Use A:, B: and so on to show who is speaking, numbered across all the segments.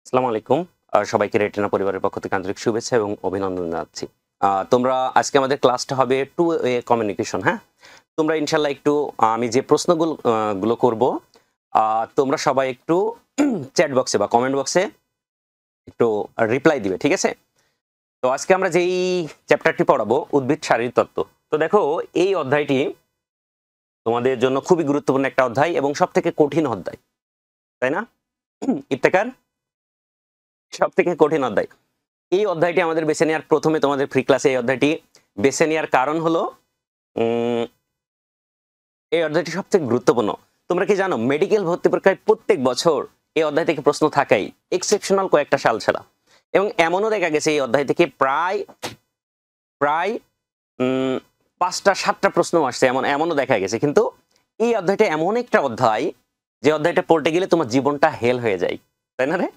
A: আসসালামু আলাইকুম। সবাইকে রেটিনা পরিবারের পক্ষ থেকে আন্তরিক শুভেচ্ছা এবং অভিনন্দন জানাচ্ছি। তোমরা আজকে আমাদের ক্লাসটা হবে টু ওয়ে কমিউনিকেশন, হ্যাঁ? তোমরা ইনশাআল্লাহ একটু আমি যে প্রশ্নগুলো করব, তোমরা সবাই একটু চ্যাট বক্সে বা কমেন্ট বক্সে একটু রিপ্লাই দিবে, ঠিক আছে? তো আজকে আমরা যেই চ্যাপ্টারটি পড়াবো উদ্ভিদ শারীরতত্ত্ব। তো দেখো এই অধ্যায়টি তোমাদের জন্য খুবই গুরুত্বপূর্ণ একটা অধ্যায় এবং সবথেকে কঠিন অধ্যায়, তাই না? ইফতেখার, সবথেকে কঠিন অধ্যায়। এই অধ্যায়টি আমাদের বেছে নেওয়ার প্রথমে তোমাদের ফ্রি ক্লাসে এই অধ্যায়টি বেছে নেওয়ার কারণ হলো এই অধ্যায়টি সবথেকে গুরুত্বপূর্ণ। তোমরা কি জানো মেডিকেল ভর্তি পরীক্ষায় প্রত্যেক বছর এই অধ্যায় থেকে প্রশ্ন থাকাই, এক্সেপশনাল কয়েকটা সাল ছাড়া। এবং এমনও দেখা গেছে এই অধ্যায় থেকে প্রায় প্রায় ৫টা ৭টা প্রশ্ন আসছে, এমনও দেখা গেছে। কিন্তু এই অধ্যায়টা এমন একটা অধ্যায় যে অধ্যায়টা পড়তে গেলে তোমার জীবনটা হেল হয়ে যায়, তাই না রে?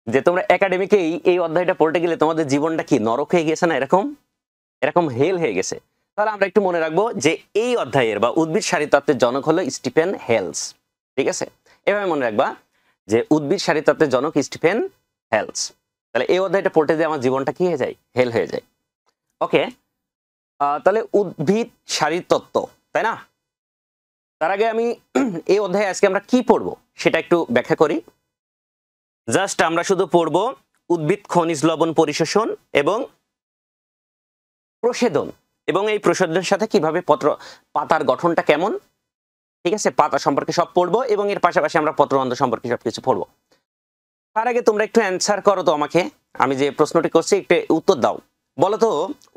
A: যে তোমরা একাডেমিকেই এই অধ্যায়টা পড়তে গেলে তোমাদের জীবনটা কি নরক হয়ে গেছে না, এরকম এরকম হেল হয়ে গেছে। তাহলে আমরা একটু মনে রাখবো যে এই অধ্যায়ের বা উদ্ভিদ শারীরতত্ত্বের জনক হলো স্টিফেন হেলস, ঠিক আছে? এভাবে মনে রাখবা যে উদ্ভিদ শারীরতত্ত্বের জনক স্টিফেন হেলস। তাহলে এই অধ্যায়টা পড়তে যে আমার জীবনটা কি হয়ে যায়, হেল হয়ে যায়। ওকে, তাহলে উদ্ভিদ শারীরতত্ত্ব, তাই না? তার আগে আমি এই অধ্যায়ে আজকে আমরা কি পড়বো সেটা একটু ব্যাখ্যা করি। জাস্ট আমরা শুধু পড়বো উদ্ভিদ খনিজ লবণ পরিশোষণ এবং প্রষেদন, এবং এই প্রষেদনের সাথে কিভাবে পাতার গঠনটা কেমন, ঠিক আছে, পাতা সম্পর্কে সব পড়বো এবং এর পাশাপাশি আমরা পত্রবন্ধ সম্পর্কে সবকিছু পড়বো। তার আগে তোমরা একটু অ্যান্সার করো তো আমাকে, আমি যে প্রশ্নটি করছি একটু উত্তর দাও। বলো তো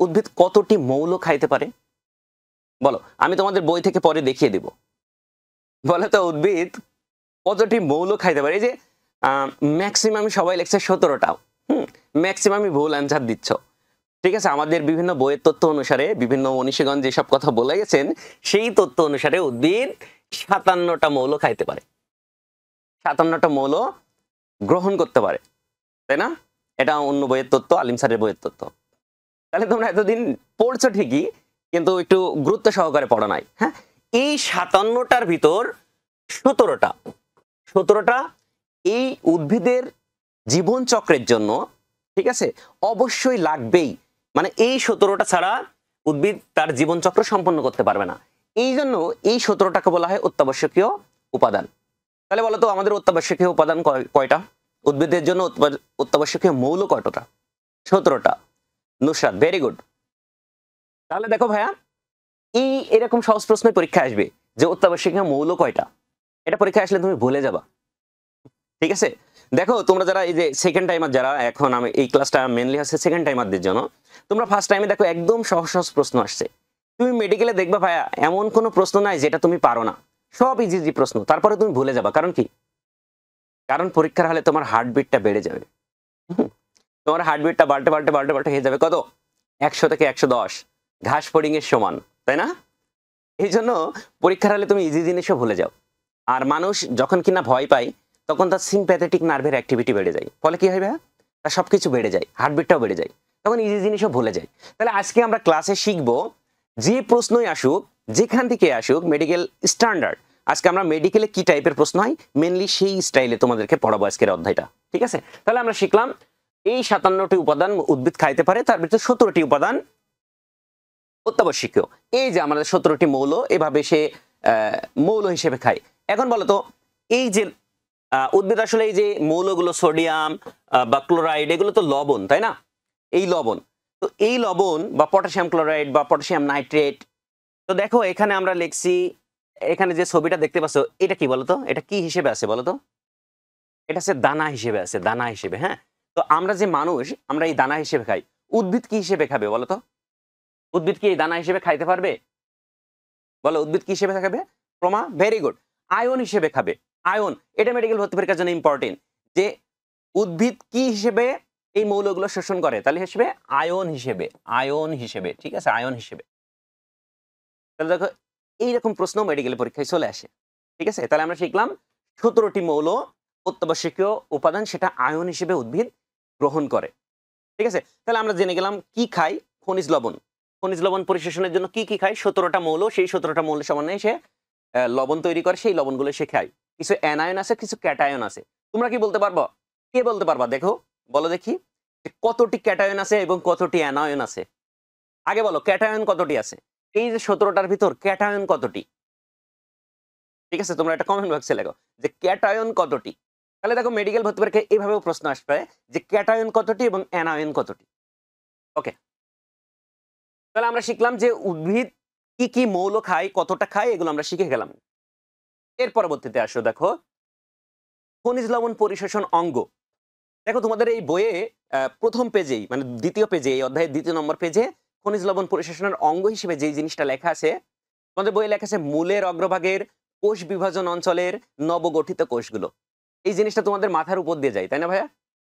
A: উদ্ভিদ কতটি মৌল খাইতে পারে? বলো, আমি তোমাদের বই থেকে পরে দেখিয়ে দিব। বলো তো উদ্ভিদ কতটি মৌল খাইতে পারে? এই যে ম্যাক্সিমাম সবাই লেখছে 17টা, ম্যাক্সিমামই ভুল অ্যান্সার দিচ্ছ, ঠিক আছে? আমাদের বিভিন্ন বইয়ের তথ্য অনুসারে বিভিন্ন মনীষীগণ যেসব কথা বলে গেছেন সেই তথ্য অনুসারে উদ্ভিদ 57টা মৌল খাইতে পারে, 57টা মৌল গ্রহণ করতে পারে, তাই না? এটা অন্য বইয়ের তথ্য, আলিম স্যারের বইয়ের তথ্য। তাহলে তোমরা এতদিন পড়ছো ঠিকই, কিন্তু একটু গুরুত্ব সহকারে পড়া নাই। হ্যাঁ, এই 57টার ভিতর 17টা এই উদ্ভিদের জীবন চক্রের জন্য, ঠিক আছে, অবশ্যই লাগবেই। মানে এই 17টা ছাড়া উদ্ভিদ তার জীবন চক্র সম্পন্ন করতে পারবে না। এই জন্য এই 17টাকে বলা হয় অত্যাবশ্যকীয় উপাদান। তাহলে বলো তো আমাদের অত্যাবশ্যকীয় উপাদান কয়টা? উদ্ভিদের জন্য অত্যাবশ্যকীয় মৌল কয়টা? 17টা। Nusrat, very good. তাহলে দেখো ভাইয়া, এই এরকম সহজ প্রশ্ন পরীক্ষা আসবে যে অত্যাবশ্যকীয় মৌল কয়টা, এটা পরীক্ষা আসলে তুমি ভুলে যাবা, ঠিক আছে? দেখো তোমরা যারা এই যে সেকেন্ড টাইমার, যারা এখন আমি এই ক্লাসটা মেনলি আছে সেকেন্ড টাইমারদের জন্য, তোমরা ফার্স্ট টাইমে দেখো একদম সহজ সহজ প্রশ্ন আসছে। তুমি মেডিকেলে দেখবা ভাইয়া এমন কোনো প্রশ্ন নাই যেটা তুমি পারো না, সব ইজি ইজি প্রশ্ন, তারপরে তুমি ভুলে যাবা। কারণ কি? কারণ পরীক্ষার হলে তোমার হার্টবিটটা বেড়ে যাবে। তোমার হার্টবিটটা বাড়তে বাড়তে বাড়তে বাড়তে হয়ে যাবে কত? 100 থেকে 110, ঘাস ফড়িং এর সমান, তাই না? এই জন্য পরীক্ষার হলে তুমি ইজি জিনিসও ভুলে যাও। আর মানুষ যখন কিনা ভয় পায় তখন তার সিম্প্যাথেটিক নার্ভের অ্যাক্টিভিটি বেড়ে যায়, ফলে কি হয় ভাইয়া? তার সবকিছু বেড়ে যায়, হার্টবিটটাও বেড়ে যায়, তখন ইজি জিনিসও ভুলে যায়। তাহলে আজকে আমরা ক্লাসে শিখবো যে প্রশ্নই আসুক, যেখান থেকে আসুক, মেডিকেল স্ট্যান্ডার্ড, আজকে আমরা মেডিকেলে কি টাইপের প্রশ্ন হয় মেনলি সেই স্টাইলে তোমাদেরকে পড়াবো আজকের অধ্যায়টা, ঠিক আছে? তাহলে আমরা শিখলাম এই 57টি উপাদান উদ্ভিদ খাইতে পারে, তার ভিতরে 17টি উপাদান অত্যাবশ্যকীয়। এই যে আমাদের 17টি মৌল, এভাবে সে মৌল হিসেবে খায়। এখন বলতো এই যে উদ্ভিদ আসলে এই যে মৌলগুলো সোডিয়াম বা ক্লোরাইড, এগুলো তো লবণ, তাই না? এই লবণ, তো এই লবণ বা পটাশিয়াম ক্লোরাইড বা পটাশিয়াম নাইট্রেট, তো দেখো এখানে আমরা লিখছি, এখানে যে ছবিটা দেখতে পাচ্ছ এটা কি বলতো? এটা কি হিসেবে আছে বলতো? এটা হচ্ছে দানা হিসেবে আছে, দানা হিসেবে। হ্যাঁ, তো আমরা যে মানুষ, আমরা এই দানা হিসেবে খাই। উদ্ভিদ কি হিসেবে খাবে বলতো? উদ্ভিদ কি এই দানা হিসেবে খাইতে পারবে? বলো, উদ্ভিদ কি হিসেবে খাবে? প্রমা, ভেরি গুড। আয়ন হিসেবে খাবে। আয়ন, এটা মেডিকেল ভর্তি পরীক্ষার জন্য ইম্পর্টেন্ট, যে উদ্ভিদ কি হিসেবে এই মৌলগুলো শোষণ করে, তাহলে হিসেবে আয়ন হিসেবে, আয়ন হিসেবে, ঠিক আছে, আয়ন হিসেবে। তাহলে দেখো এইরকম প্রশ্ন মেডিকেল পরীক্ষায় চলে আসে, ঠিক আছে? তাহলে আমরা শিখলাম 17টি মৌল অত্যাবশ্যকীয় উপাদান, সেটা আয়ন হিসেবে উদ্ভিদ গ্রহণ করে, ঠিক আছে? তাহলে আমরা জেনে গেলাম কি খাই। খনিজ লবণ, খনিজ লবণ পরিশোষণের জন্য কি কি খায়? 17টা মৌল, সেই 17টা মৌলের সমন্বয়ে সে লবণ তৈরি করে, সেই লবণগুলো সে খায়। কিছু অ্যানায়ন আছে, কিছু ক্যাটায়ন আছে। তোমরা কি বলতে পারবো? কে বলতে পারবা? দেখো, বলো দেখি যে কতটি ক্যাটায়ন আছে এবং কতটি অ্যানায়ন আছে? আগে বলো ক্যাটায়ন কতটি আছে? এই যে 17টার ভিতর ক্যাটায়ন কতটি? ঠিক আছে, তোমরা একটা কমেন্ট বক্সে লেখো যে ক্যাটায়ন কতটি। তাহলে দেখো মেডিকেল ভর্তি পরীক্ষায় এভাবেও প্রশ্ন আসবে যে ক্যাটায়ন কতটি এবং অ্যানায়ন কতটি। ওকে, তাহলে আমরা শিখলাম যে উদ্ভিদ কি কি মৌল খায়, কতটা খায়, এগুলো আমরা শিখে গেলাম। এর পরবর্তীতে আসো, দেখো খনিজ লবণ পরিশোষণ অঙ্গ। দেখো তোমাদের এই বইয়ে প্রথম পেজেই, মানে দ্বিতীয় পেজে, এই অধ্যায়ের 2 নম্বর পেজে খনিজ লবণ পরিশোষণের অঙ্গ হিসেবে যেই জিনিসটা লেখা আছে, তোমাদের বইয়ে লেখা আছে মূলের অগ্রভাগের কোষ বিভাজন অঞ্চলের নবগঠিত কোষগুলো। এই জিনিসটা তোমাদের মাথার উপর দিয়ে যায়, তাই না ভাইয়া?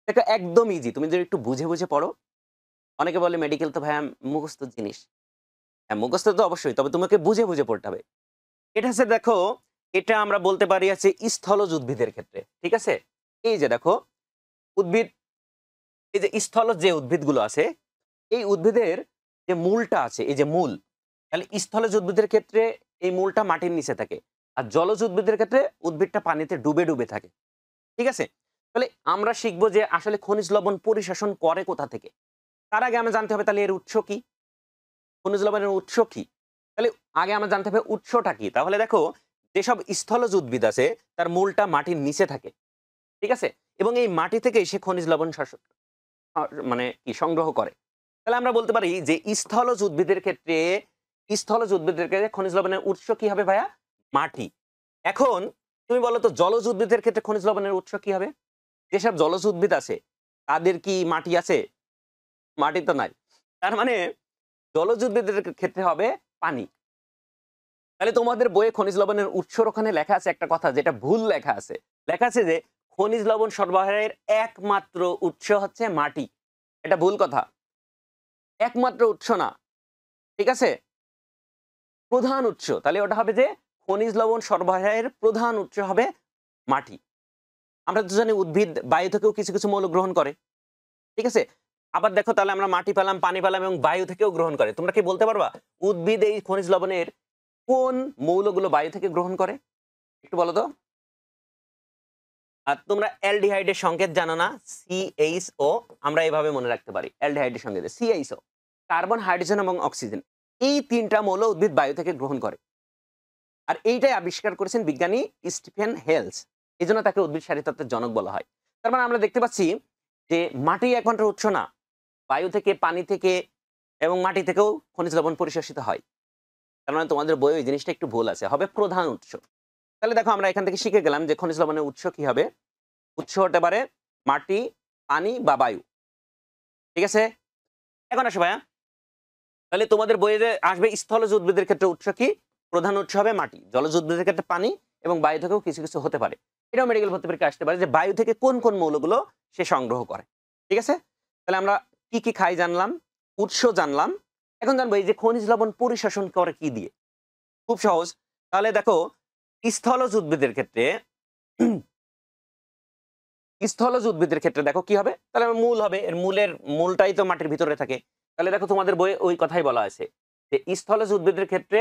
A: দেখো একদম ইজি, তুমি যদি একটু বুঝে বুঝে পড়ো। অনেকে বলে মেডিকেল তো ভাইয়া মুখস্থ জিনিস। হ্যাঁ, মুখস্থ তো অবশ্যই, তবে তোমাকে বুঝে বুঝে পড়তে হবে। এটা হচ্ছে, দেখো এটা আমরা বলতে পারি আছে স্থলজ উদ্ভিদের ক্ষেত্রে। ঠিক আছে, এই যে দেখো উদ্ভিদ, এই যে স্থলজ যে উদ্ভিদগুলো আছে, এই উদ্ভিদের যে মূলটা আছে, এই যে মূল, তাহলে স্থলজ উদ্ভিদের ক্ষেত্রে এই মূলটা মাটির নিচে থাকে, আর জলজ উদ্ভিদের ক্ষেত্রে উদ্ভিদটা পানিতে ডুবে ডুবে থাকে। ঠিক আছে, তাহলে আমরা শিখবো যে আসলে খনিজ লবণ পরিশোষণ করে কোথা থেকে। তার আগে আমরা জানতে হবে তাহলে এর উৎস কি, খনিজ লবণের উৎস কি। তাহলে আগে আমরা জানতে হবে উৎসটা কি। তাহলে দেখো যেসব স্থলজ উদ্ভিদ আছে তার মূলটা মাটির নিচে থাকে। ঠিক আছে, এবং এই মাটি থেকেই সে খনিজ লবণ মানে কি সংগ্রহ করে। তাহলে আমরা বলতে পারি যে স্থলজ উদ্ভিদের ক্ষেত্রে খনিজ লবণের উৎস কি হবে ভাইয়া? মাটি। এখন তুমি বলো তো জলজ উদ্ভিদের ক্ষেত্রে খনিজ লবণের উৎস কি হবে? যেসব জলজ উদ্ভিদ আছে তাদের কি মাটি আছে? মাটি তো নাই। তার মানে জলজ উদ্ভিদের ক্ষেত্রে হবে পানি। তাহলে তোমাদের বইয়ে খনিজ লবণের উৎসর ওখানে লেখা আছে একটা কথা যেটা ভুল লেখা আছে। লেখা আছে যে খনিজ লবণ সরবরাহের একমাত্র উৎস হচ্ছে মাটি। এটা ভুল কথা। একমাত্র উৎস না। ঠিক আছে? প্রধান উৎস। তাহলে ওটা হবে যে খনিজ লবণ সরবরাহের প্রধান উৎস হবে মাটি। আমরা তো জানি উদ্ভিদ বায়ু থেকেও কিছু কিছু মৌল গ্রহণ করে। ঠিক আছে? আবার দেখো তাহলে আমরা মাটি পেলাম, পানি পেলাম এবং বায়ু থেকেও গ্রহণ করে। তোমরা কি বলতে পারবা উদ্ভিদ এই খনিজ লবণের কোন মৌলগুলো বায়ু থেকে গ্রহণ করে? একটু বলো তো। আর তোমরা অ্যালডিহাইডের সংকেত জানো না? CHO। আমরা এভাবে মনে রাখতে পারি অ্যালডিহাইডের সংকেত CHO। কার্বন, হাইড্রোজেন এবং অক্সিজেন। এই 3টা মৌল উদ্ভিদ বায়ু থেকে গ্রহণ করে। আর এইটাই আবিষ্কার করেছেন বিজ্ঞানী স্টিফেন হেলস। এজন্য তাকে উদ্ভিদ শারীরতত্ত্বের জনক বলা হয়। তার মানে আমরা দেখতে পাচ্ছি যে মাটি একমাত্র উৎস না। বায়ু থেকে, পানি থেকে এবং মাটি থেকেও খনিজ লবণ পরিশোষিত হয়। তার মানে তোমাদের বইয়ে এই জিনিসটা একটু ভুল আছে, হবে প্রধান উৎস। তাহলে দেখো আমরা এখান থেকে শিখে গেলাম যে খনিজ লবণের উৎস কি হবে। উৎস হতে পারে মাটি, পানি বা বায়ু। ঠিক আছে, এখন আসো ভাইয়া, তাহলে তোমাদের বইয়ে আসবে স্থলজ উদ্ভিদের ক্ষেত্রে উৎস কি? প্রধান উৎস হবে মাটি, জলজ উদ্ভিদের ক্ষেত্রে পানি এবং বায়ু থেকেও কিছু কিছু হতে পারে। এটাও মেডিকেল ভর্তি পরীক্ষা আসতে পারে যে বায়ু থেকে কোন কোন মৌলগুলো সে সংগ্রহ করে। ঠিক আছে, তাহলে আমরা কি কি খাই জানলাম, উৎস জানলাম। এখন জানবো এই যে খনিজ লবণ পরিশোষণ করে কি দিয়ে। খুব সহজ। তাহলে দেখো স্থলজ উদ্ভিদের ক্ষেত্রে দেখো কি হবে, তাহলে মূল হবে, এর মূলটাই তো মাটির ভিতরে থাকে। তাহলে দেখো তোমাদের বইয়ে ওই কথাই বলা আছে যে স্থলজ উদ্ভিদের ক্ষেত্রে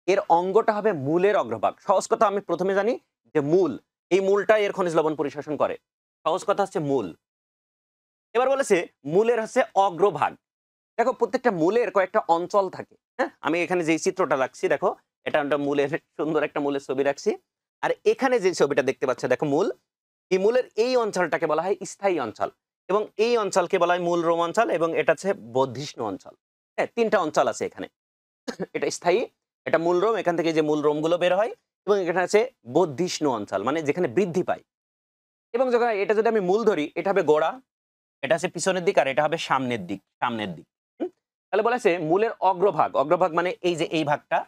A: এর অঙ্গটা হবে মূলের অগ্রভাগ। সহজ কথা আমি প্রথমে জানি যে মূল, এই মূলটাই এর খনিজ লবণ পরিশোষণ করে। সহজ কথা হচ্ছে মূল। এবার বলেছে মূলের হচ্ছে অগ্রভাগ। দেখো প্রত্যেকটা মূলের কয়েকটা অঞ্চল থাকে। হ্যাঁ, আমি এখানে যে চিত্রটা রাখছি দেখো, এটা একটা মূলের সুন্দর একটা মূলের ছবি রাখছি। আর এখানে যে ছবিটা দেখতে পাচ্ছ দেখো মূল, এই মূলের এই অঞ্চলটাকে বলা হয় স্থায়ী অঞ্চল এবং এই অঞ্চলকে বলা হয় মূল রোম অঞ্চল এবং এটা হচ্ছে বর্ধিষ্ণু অঞ্চল। হ্যাঁ, 3টা অঞ্চল আছে এখানে। এটা স্থায়ী, এটা মূল রোম, এখান থেকে যে মূল রোমগুলো বের হয়, এবং এখানে আছে বর্ধিষ্ণু অঞ্চল মানে যেখানে বৃদ্ধি পায়। এবং যখন এটা যদি আমি মূল ধরি, এটা হবে গোড়া, এটা আছে পিছনের দিক, আর এটা হবে সামনের দিক। হুম? তাহলে বলেছে মূলের অগ্রভাগ, অগ্রভাগ মানে এই যে এই ভাগটা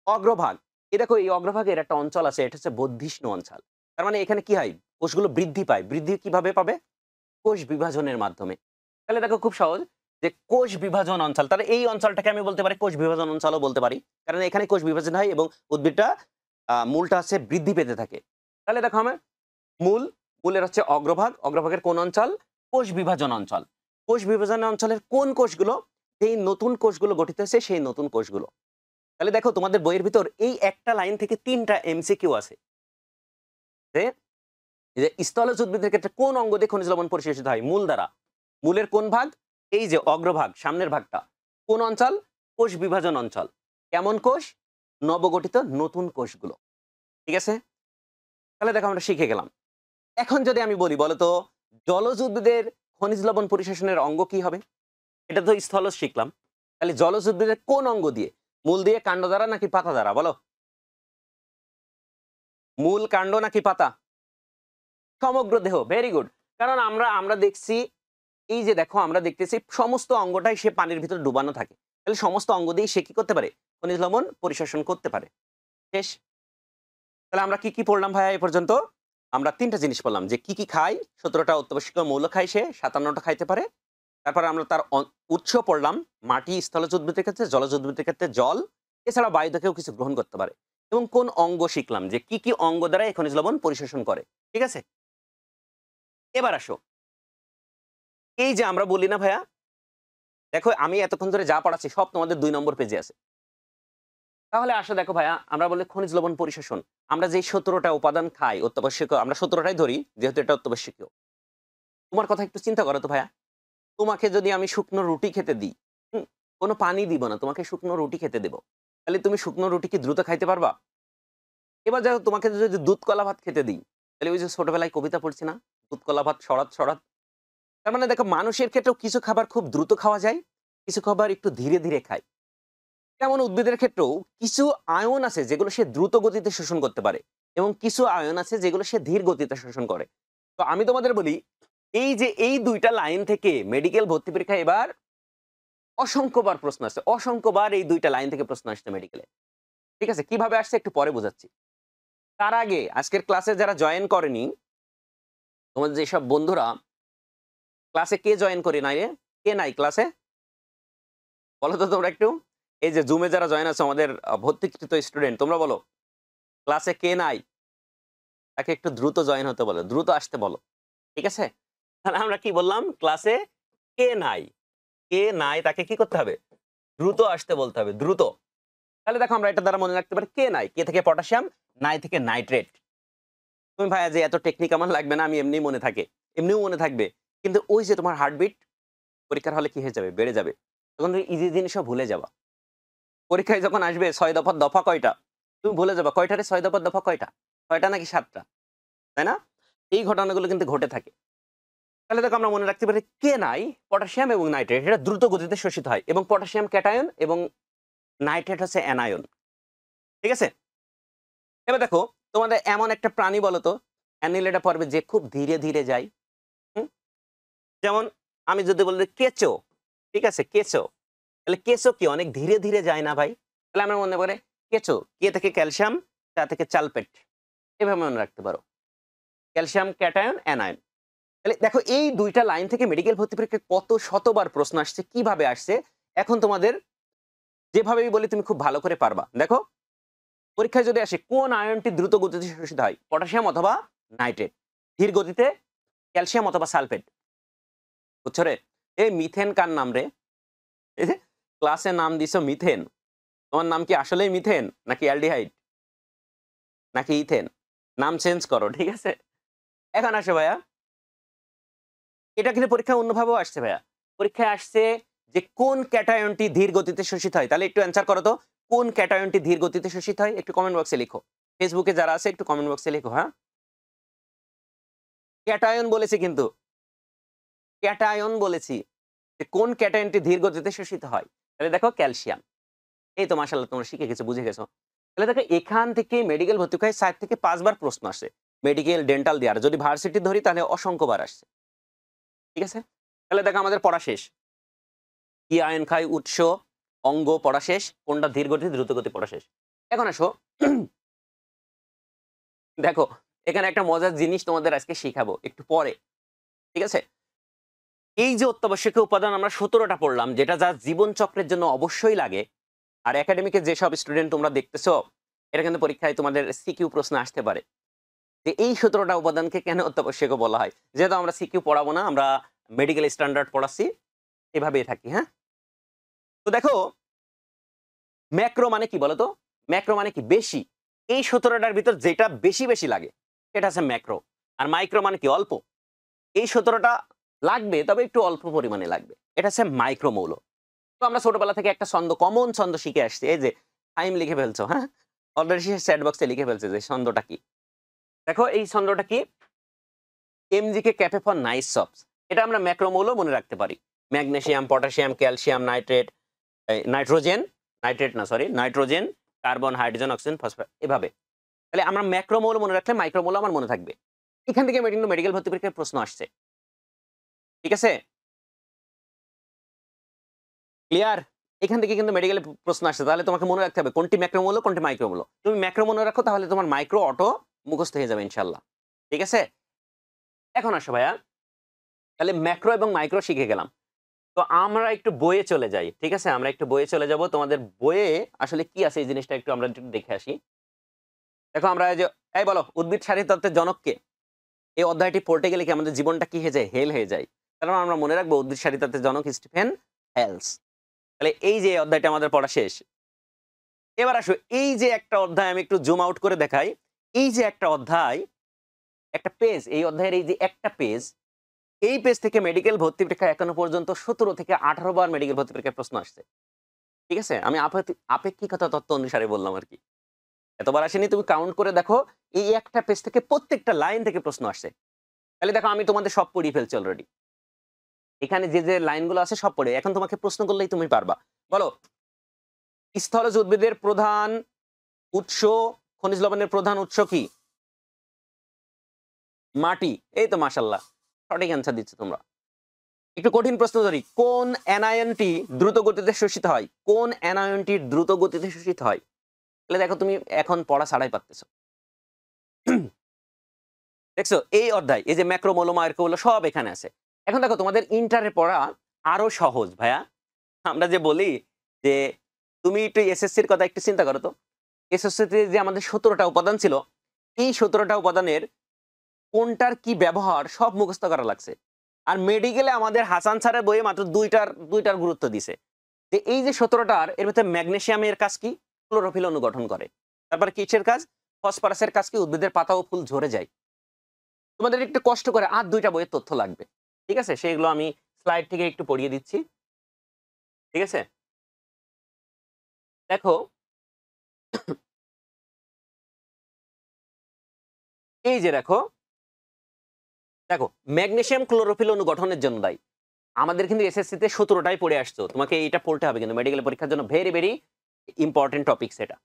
A: অগ্রভাগ। এই দেখো এই অগ্রভাগের একটা অঞ্চল আছে, এটা হচ্ছে বর্ধিষ্ণু অঞ্চল। তার মানে এখানে কি হয়, কোষগুলো বৃদ্ধি পায়। বৃদ্ধি কিভাবে পাবে? কোষ বিভাজনের মাধ্যমে। তাহলে দেখো খুব সহজ যে কোষ বিভাজন অঞ্চল, তাহলে এই অঞ্চলটাকে আমি বলতে পারি কোষ বিভাজন অঞ্চলও বলতে পারি, কারণ এখানে কোষ বিভাজন হয় এবং উদ্ভিদটা মূলটা হচ্ছে বৃদ্ধি পেতে থাকে। তাহলে দেখো আমার মূলের হচ্ছে অগ্রভাগ, অগ্রভাগের কোন অঞ্চল? কোষ বিভাজন অঞ্চল। কোষ বিভাজন অঞ্চলের কোন কোষগুলো? যেই নতুন কোষগুলো গঠিত হয়েছে সেই নতুন কোষগুলো। তাহলে দেখো তোমাদের বইয়ের ভিতর এই একটা লাইন থেকে 3টা MCQ আছে। এই যে স্থলজ উদ্ভিদের ক্ষেত্রে কোন অঙ্গ দিয়ে খনিজ লবণ পরিশোষিত হয়? মূল দ্বারা। মূলের কোন ভাগ? এই যে অগ্রভাগ, সামনের ভাগটা। কোন অঞ্চল? কোষ বিভাজন অঞ্চল। কেমন কোষ? নবগঠিত নতুন কোষগুলো। ঠিক আছে? তাহলে দেখো আমরা শিখে গেলাম। এখন যদি আমি বলি বলতো জলজ উদ্ভিদের খনিজ লবণ পরিশোষণের অঙ্গ কি হবে? এটা তো স্থলজ শিখলাম। তাহলে জলজ উদ্ভিদের কোন অঙ্গ দিয়ে? মূল দিয়ে, কাণ্ড দ্বারা নাকি পাতা দ্বারা? বলো। মূল, কাণ্ড নাকি পাতা? সমগ্র দেহ। Very good. কারণ আমরা আমরা দেখছি, এই যে দেখো আমরা দেখতেছি সমস্ত অঙ্গটাই সে পানির ভিতর ডুবানো থাকে। তাহলে সমস্ত অঙ্গ দিয়ে সে কি করতে পারে? খনিজ লবণ পরিশোষণ করতে পারে। শেষ। তাহলে আমরা কি কি পড়লাম ভাইয়া এ পর্যন্ত? আমরা ৩টা জিনিস পড়লাম যে কি কি খায়। ১৭টা অত্যাবশ্যকীয় মৌল খায় সে, ৫৭টা খাইতে পারে। তারপরে আমরা তার উৎস পড়লাম, মাটি, স্থলজ উদ্ভিদের ক্ষেত্রে, জলজ উদ্ভিদের ক্ষেত্রে জল, এছাড়া বায়ু থেকেও কিছু গ্রহণ করতে পারে। এবং কোন অঙ্গ শিখলাম যে কি কি অঙ্গ দ্বারা এই খনিজ লবণ পরিশোষণ করে। ঠিক আছে? এবার আসো, এই যে আমরা বলি না ভাইয়া, দেখো আমি এতক্ষণ ধরে যা পড়াচ্ছি সব তোমাদের ২ নম্বর পেজে আছে। তাহলে আসো দেখো ভাইয়া, আমরা বলি খনিজ লবণ পরিশোষণ। আমরা যে ১৭টা উপাদান খাই অত্যাবশ্যকীয়, আমরা ১৭টাই ধরি যেহেতু এটা অত্যাবশ্যকীয়। তোমার কথা একটু চিন্তা করো তো ভাইয়া। তোমাকে যদি আমি শুকনো রুটি খেতে দিই, হুম? কোনো পানি দিব না, তোমাকে শুকনো রুটি খেতে দেব। তাহলে তুমি শুকনো রুটি কি দ্রুত খাইতে পারবা? এবার দেখো তোমাকে যদি দুধ কলা ভাত খেতে দিই, তাহলে ওই যে ছোটবেলায় কবিতা পড়ছি না? দুধ কলা ভাত সরাত, সরাত। তার মানে দেখো মানুষের ক্ষেত্রেও কিছু খাবার খুব দ্রুত খাওয়া যায়, কিছু খাবার একটু ধীরে, ধীরে খায়। তেমন উদ্ভিদের ক্ষেত্রেও কিছু আয়ন আছে যেগুলো সে দ্রুত গতিতে শোষণ করতে পারে এবং কিছু আয়ন আছে যেগুলো সে ধীর গতিতে শোষণ করে। তো আমি তোমাদের বলি, এই যে এই ২টা লাইন থেকে মেডিকেল ভর্তি পরীক্ষায় এবার অসংখ্যবার প্রশ্ন আসছে। অসংখ্যবার এই ২টা লাইন থেকে প্রশ্ন আসছে মেডিকেলে। ঠিক আছে? কিভাবে আসছে একটু পরে বোঝাচ্ছি। তার আগে আজকের ক্লাসে যারা জয়েন করেনি, তোমাদের যেসব বন্ধুরা ক্লাসে কে জয়েন করে নাই রে? কে নাই ক্লাসে? বলো তো তোমরা একটু। এই যে জুমে যারা জয়েন আছে আমাদের ভর্তিকৃত স্টুডেন্ট, তোমরা বলো। ক্লাসে কে নাই? তাকে একটু দ্রুত জয়েন হতে বলো, দ্রুত আসতে বলো। ঠিক আছে? তাহলে আমরা কি বললাম? ক্লাসে কে নাই? কে নাই তাকে কি করতে হবে? দ্রুত আসতে বলতে হবে, দ্রুত। তাহলে দেখো আমরা এটা দ্বারা মনে রাখতে পারি কে নাই? কে থেকে পটাশিয়াম, নাই থেকে নাইট্রেট। তুমি ভাইয়া যে এত টেকনিক আমার লাগবে না, আমি এমনিই মনে থাকে। এমনিও মনে থাকবে। কিন্তু ওই যে তোমার হার্টবিট পরীক্ষার হলে কি হয়ে যাবে? বেড়ে যাবে। তখন তুমি ইজি জিনিসও ভুলে যাবা। পরীক্ষায় যখন আসবে ৬ দফার দফা কয়টা? তুমি ভুলে যাবা কয়টা রে ৬ দফার দফা কয়টা? ৬টা নাকি ৭টা? তাই না? এই ঘটনাগুলো কিন্তু ঘটে থাকে। তাহলে দেখো আমরা মনে রাখতে পারি কে নাই, পটাশিয়াম এবং নাইট্রেট এটা দ্রুত গতিতে শোষিত হয় এবং পটাশিয়াম ক্যাটায়ন এবং নাইট্রেট হচ্ছে অ্যানায়ন। ঠিক আছে? এবার দেখো তোমাদের এমন একটা প্রাণী বলো তো, অ্যানিলেটা পর্বে যে খুব ধীরে, ধীরে যায়। হুম? যেমন আমি যদি বলি কেঁচো, ঠিক আছে? কেঁচো। তাহলে কেঁচো কি অনেক ধীরে, ধীরে যায় না ভাই? তাহলে আমরা মনে করে কেঁচো, কে থেকে ক্যালসিয়াম, চা থেকে চালপেট। এভাবে মনে রাখতে পারো। Calcium cation, anion. তাহলে দেখো এই ২টা লাইন থেকে মেডিকেল ভর্তি পরীক্ষায় কত শতবার প্রশ্ন আসছে, কিভাবে আসছে। এখন তোমাদের যেভাবেই বলি তুমি খুব ভালো করে পারবা। দেখো পরীক্ষায় যদি আসে কোন আয়নটি দ্রুত গতিতে শোষিত হয়? পটাশিয়াম অথবা নাইট্রেট। ধীর গতিতে ক্যালসিয়াম অথবা সালফেট। বুঝছো রে? এই মিথেন কার নাম রে? এই যে ক্লাসে নাম দিছো মিথেন। তোমার নাম কি আসলেই মিথেন নাকি অ্যালডিহাইড নাকি ইথেন? নাম চেঞ্জ করো, ঠিক আছে? এখন আসো ভাইয়া, এটা কিন্তু পরীক্ষায় অন্যভাবেও আসছে ভাইয়া। পরীক্ষায় আসছে যে কোন ক্যাটায়নটি ধীর গতিতে শোষিত হয়? তাহলে একটু অ্যান্সার করো তো। কোন ক্যাটায়নটি ধীর গতিতে শোষিত হয়? একটু কমেন্ট বক্সে লিখো। ফেসবুকে যারা আছে একটু কমেন্ট বক্সে লিখো, হ্যাঁ? ক্যাটায়ন বলেছি কিন্তু। ক্যাটায়ন বলেছি। যে কোন ক্যাটায়নটি ধীর গতিতে শোষিত হয়? তাহলে দেখো ক্যালসিয়াম। এই তো মাশাআল্লাহ তোমরা শিখে গেছো, বুঝে গেছো। তাহলে দেখো এখান থেকে মেডিকেল ভর্তি পরীক্ষায় ৬০ থেকে ৫ বার প্রশ্ন আসে। মেডিকেল, ডেন্টাল দিয়ে। আর যদি ভার্সিটি ধরি তাহলে অসংখ্যবার আসছে। ঠিক আছে? তাহলে দেখো আমাদের পড়া শেষ। কি আয়ন খায়? উৎস, অঙ্গ পড়া শেষ। কোনটা ধীর গতি, দ্রুত গতি পড়া শেষ। এখন আসো দেখো এখানে একটা মজার জিনিস তোমাদের আজকে শিখাবো একটু পরে। ঠিক আছে? এই যে অত্যাবশ্যকীয় উপাদান আমরা ১৭টা পড়লাম, যেটা যা জীবন চক্রের জন্য অবশ্যই লাগে। আর একাডেমিকে যেসব স্টুডেন্ট তোমরা দেখতেছো, এটা কিন্তু পরীক্ষায় তোমাদের সিকিউ প্রশ্ন আসতে পারে। যে এই ১৭টা উপাদানকে কেন অত্যাবশ্যকীয় বলা হয়? যেহেতু আমরা সিকিউ পড়াবো না, আমরা মেডিকেল স্ট্যান্ডার্ড পড়াচ্ছি। এভাবেই থাকি, হ্যাঁ? তো দেখো ম্যাক্রো মানে কি বলতো? ম্যাক্রো মানে কি? বেশি। এই ১৭টার ভিতর যেটা বেশি, বেশি লাগে সেটা হচ্ছে ম্যাক্রো। আর মাইক্রো মানে কি অল্প। এই 17টা লাগবে, তবে একটু অল্প পরিমাণে লাগবে। এটা হচ্ছে মাইক্রো মৌল। তো আমরা ছোটবেলা থেকে একটা ছন্দ, কমন ছন্দ শিখে আসছি। এই যে ফাহিম লিখে ফেলছো, হ্যাঁ? অলরেডি সে চ্যাট বক্সে লিখে ফেলছে যে ছন্দটা কি। দেখো এই ছন্দটা কি? MGK cafe for nice shops. এটা আমরা ম্যাক্রোমৌল মনে রাখতে পারি। Magnesium, potassium, calcium, nitrate, nitrogen, nitrate না sorry, nitrogen, carbon, hydrogen, oxygen, phosphorus, এভাবে। তাহলে আমরা ম্যাক্রোমৌল মনে রাখলে মাইক্রোমৌল আমার মনে থাকবে। এখান থেকে কিন্তু মেডিকেল ভর্তি পরীক্ষায় প্রশ্ন আসছে। ঠিক আছে? ক্লিয়ার? এখান থেকে কিন্তু মেডিকেলে প্রশ্ন আসছে। তাহলে তোমাকে মনে রাখতে হবে কোনটি ম্যাক্রোমৌল, কোনটি মাইক্রোমৌল। তুমি ম্যাক্রো মনে রাখো, তাহলে তোমার মাইক্রো অটো মুখস্থ হয়ে যাবে ইনশাআল্লাহ। ঠিক আছে? এখন আসো ভাইয়া, তাহলে ম্যাক্রো এবং মাইক্রো শিখে গেলাম। তো আমরা একটু বইয়ে চলে যাই। ঠিক আছে? আমরা একটু বইয়ে চলে যাব। তোমাদের বইয়ে আসলে কি আছে এই জিনিসটা একটু আমরা একটু দেখে আসি। দেখো আমরা এই যে, এই বলো উদ্ভিদ শারীরতত্ত্বের জনক কে? এই অধ্যায়টি পড়তে গেলে কি আমাদের জীবনটা কি হয়ে যায়? হেল হয়ে যায়। কারণ আমরা মনে রাখবো উদ্ভিদ শারীরতত্ত্বের জনক স্টিফেন হেলস। তাহলে এই যে অধ্যায়টা আমাদের পড়া শেষ। এবার আসো, এই যে একটা অধ্যায় আমি একটু জুম আউট করে দেখাই। এই যে একটা অধ্যায়, একটা পেজ, এই অধ্যায়ের এই যে একটা পেজ, এই পেজ থেকে মেডিকেল ভর্তি পরীক্ষা এখনো পর্যন্ত 17 থেকে 18 বার মেডিকেল ভর্তি পরীক্ষার প্রশ্ন আসছে। ঠিক আছে? আমি আপেক্ষিকতা তত্ত্ব অনুসারে বললাম আরকি। এতবার আসেনি, তুমি কাউন্ট করে দেখো, এই একটা পেজ থেকে প্রত্যেকটা লাইন থেকে প্রশ্ন আসছে। তাহলে দেখো আমি তোমাদের সব পড়িয়ে ফেলছি অলরেডি। এখানে যে লাইনগুলো আছে সব পড়ে। এখন তোমাকে প্রশ্ন করলেই তুমি পারবা। বলো, স্থলজ উদ্ভিদের প্রধান উৎস, খনিজ লবণের প্রধান উৎস কি? মাটি। এই তো মাশাআল্লাহ। সঠিক অ্যান্সার দিচ্ছ তোমরা। একটু কঠিন প্রশ্ন ধরি। কোন অ্যানায়নটি দ্রুত গতিতে শোষিত হয়? কোন অ্যানায়নটি দ্রুত গতিতে শোষিত হয়? তাহলে দেখো তুমি এখন পড়া ছাড়াই পারতেছো। দেখছো এই অধ্যায়, এই যে ম্যাক্রোমৌল, মাইক্রোমৌল সব এখানে আছে। এখন দেখো তোমাদের ইন্টারে পড়া আরো সহজ ভাইয়া। আমরা যে বলি যে তুমি একটু এসএসসির কথা একটু চিন্তা করো তো। এসএসসিতে যে আমাদের 17টা উপাদান ছিল, এই 17টা উপাদানের কোনটার কি ব্যবহার সব মুখস্থ করা লাগছে। আর মেডিকেলে আমাদের হাসান স্যারের বইয়ে মাত্র দুইটার গুরুত্ব দিছে। যে এই যে 17টার এর ভেতরে ম্যাগনেসিয়ামের কাজ কি? ক্লোরোফিল অণু গঠন করে। তারপরে কিসের কাজ? ফসফরাসের কাজ কি? উদ্ভিদের পাতা ও ফুল ঝরে যায়। তোমাদের একটু কষ্ট করে আর 2টা বইয়ের তথ্য লাগবে। ঠিক আছে? সেগুলো আমি স্লাইড থেকে একটু পড়িয়ে দিচ্ছি। ঠিক আছে? দেখো, এই যে দেখো, দেখো ম্যাগনেসিয়াম ক্লোরোফিল অণু গঠনের জন্য দায়ী। আমাদের কিন্তু এসএসসিতে 17টাই পড়ে আসছো। তোমাকে এইটা পড়তে হবে কিন্তু মেডিকেল পরীক্ষার জন্য ভেরি ইম্পোর্টেন্ট টপিকস এটা।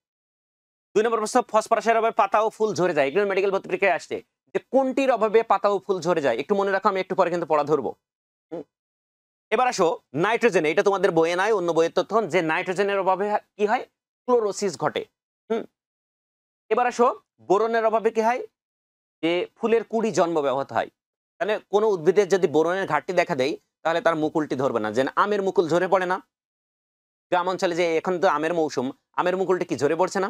A: 2 নম্বর প্রশ্ন, ফসফরাসের অভাবে পাতা ও ফুল ঝরে যায়। এগুলো মেডিকেল ভর্তি পরীক্ষায় আসছে। যে কোনটির অভাবে পাতা ও ফুল ঝরে যায়? একটু মনে রাখো, আমি একটু পরে কিন্তু পড়া ধরবো। হুম? এবার আসো নাইট্রোজেন, এটা তোমাদের বইয়ে নাই, অন্য বইয়ের তথ্য, যে নাইট্রোজেনের অভাবে কি হয়? ক্লোরোসিস ঘটে। হুম? এবার আসো বোরনের অভাবে কি হয়? যে ফুলের কুঁড়ি জন্ম ব্যাহত হয়। তাহলে কোনো উদ্ভিদের যদি বোরনের ঘাটতি দেখা দেয়, তাহলে তার মুকুলটি ধরবে না। যেন আমের মুকুল ঝরে পড়ে না? গ্রাম অঞ্চলে যে এখন তো আমের মৌসুম, আমের মুকুলটি কি ঝরে পড়ছে না?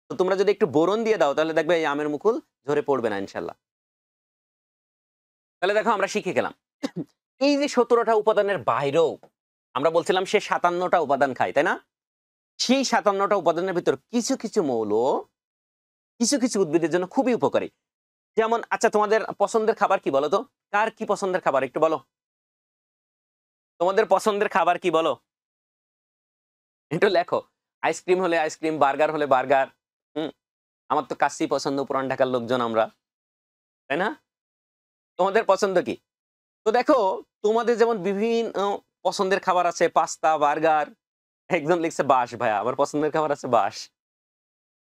A: তো তোমরা যদি একটু বোরন দিয়ে দাও, তাহলে দেখবে এই আমের মুকুল ঝরে পড়বে না ইনশাল্লাহ। তাহলে দেখো আমরা শিখে গেলাম। এই যে 17টা উপাদানের বাইরেও আমরা বলছিলাম সে 57টা উপাদান খায়, তাই না? সেই 57টা উপাদানের ভিতর কিছু মৌল কিছু উদ্ভিদের জন্য খুবই উপকারী। যেমন, আচ্ছা তোমাদের পছন্দের খাবার কি বলো তো? কার কি পছন্দের খাবার একটু বলো? তোমাদের পছন্দের খাবার কি বলো? একটু লেখো। আইসক্রিম হলে আইসক্রিম, বার্গার হলে বার্গার। হুম? আমার তো কাচ্চি পছন্দ, পুরান ঢাকার লোকজন আমরা। তাই না? তোমাদের পছন্দ কি? তো দেখো, তোমাদের যেমন বিভিন্ন পছন্দের খাবার আছে, পাস্তা, বার্গার। একজন লিখছে বাঁশ, ভাইয়া আমার পছন্দের খাবার আছে বাঁশ।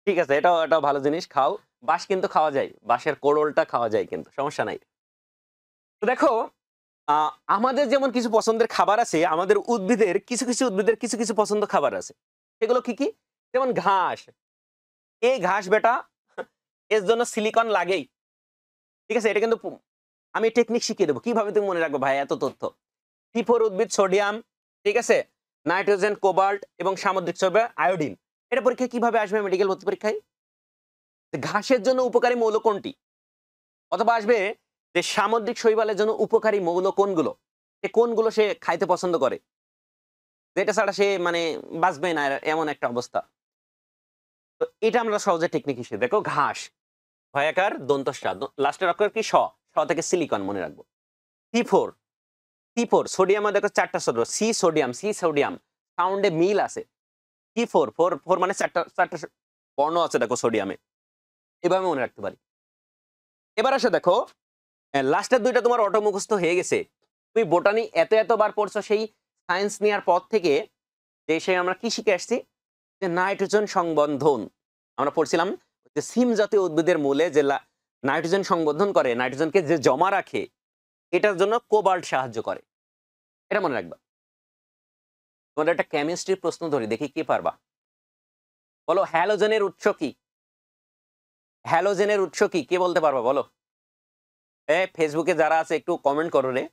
A: ঠিক আছে, এটাও ভালো জিনিস, খাও। বাঁশ কিন্তু খাওয়া যায়। বাঁশের কোড়লটা খাওয়া যায় কিন্তু, সমস্যা নাই। তো দেখো, আমাদের যেমন কিছু পছন্দের খাবার আছে, আমাদের উদ্ভিদের কিছু উদ্ভিদের কিছু পছন্দ খাবার আছে। সেগুলো কি? যেমন ঘাস। এই ঘাস বেটা, এর জন্য সিলিকন লাগেই। ঠিক আছে? এটা কিন্তু আমি টেকনিক শিখিয়ে দেবো। কিভাবে তুমি মনে রাখবে ভাই এত তথ্য? C4 উদ্ভিদ সোডিয়াম, ঠিক আছে? নাইট্রোজেন, কোবাল্ট এবং সামুদ্রিক চর্বি আয়োডিন। এটা পরীক্ষায় কিভাবে আসবে মেডিকেল ভর্তি পরীক্ষায়? ঘাসের জন্য উপকারী মৌল কোনটি? অথবা আসবে যে সামুদ্রিক শৈবালের জন্য উপকারী মৌল কোনগুলো? সে কোনগুলো সে খাইতে পছন্দ করে? যেটা ছাড়া সে মানে বাঁচবে না, এমন একটা অবস্থা। তো এটা আমরা সহজে টেকনিক হিসেবে দেখো ঘাস। ভয়াকার দন্তস্ব, লাস্টের অক্ষর কি স, স থেকে সিলিকন মনে রাখবো। C4, C4 সোডিয়ামে দেখো 4টা সূত্র, সি সোডিয়াম, সি সোডিয়াম সাউন্ডে মিল আছে। C4, 4 মানে 4টা বর্ণ আছে দেখো সোডিয়ামে, এভাবে মনে রাখতে পারি। এবার আসে দেখো লাস্টের দুইটা তোমার অটো মুখস্থ হয়ে গেছে। তুমি বোটানি এতবার পড়ছো সেই সায়েন্স নেওয়ার পর থেকে, যে সে আমরা কি শিখে আসছি, যে নাইট্রোজেন সংবন্ধন আমরা পড়ছিলাম, যে সিম জাতীয় উদ্ভিদের মূলে যে নাইট্রোজেন সংবন্ধন করে, নাইট্রোজেনকে যে জমা রাখে, এটার জন্য কোবাল্ট সাহায্য করে। এটা মনে রাখবা। তোমাদের একটা কেমিস্ট্রির প্রশ্ন ধরি, দেখি কি পারবা। বলো হ্যালোজেনের উৎস কি? হ্যালোজেনের উৎস কি? কে বলতে পারবা বলো? ফেসবুকে যারা আছে একটু কমেন্ট করো রে।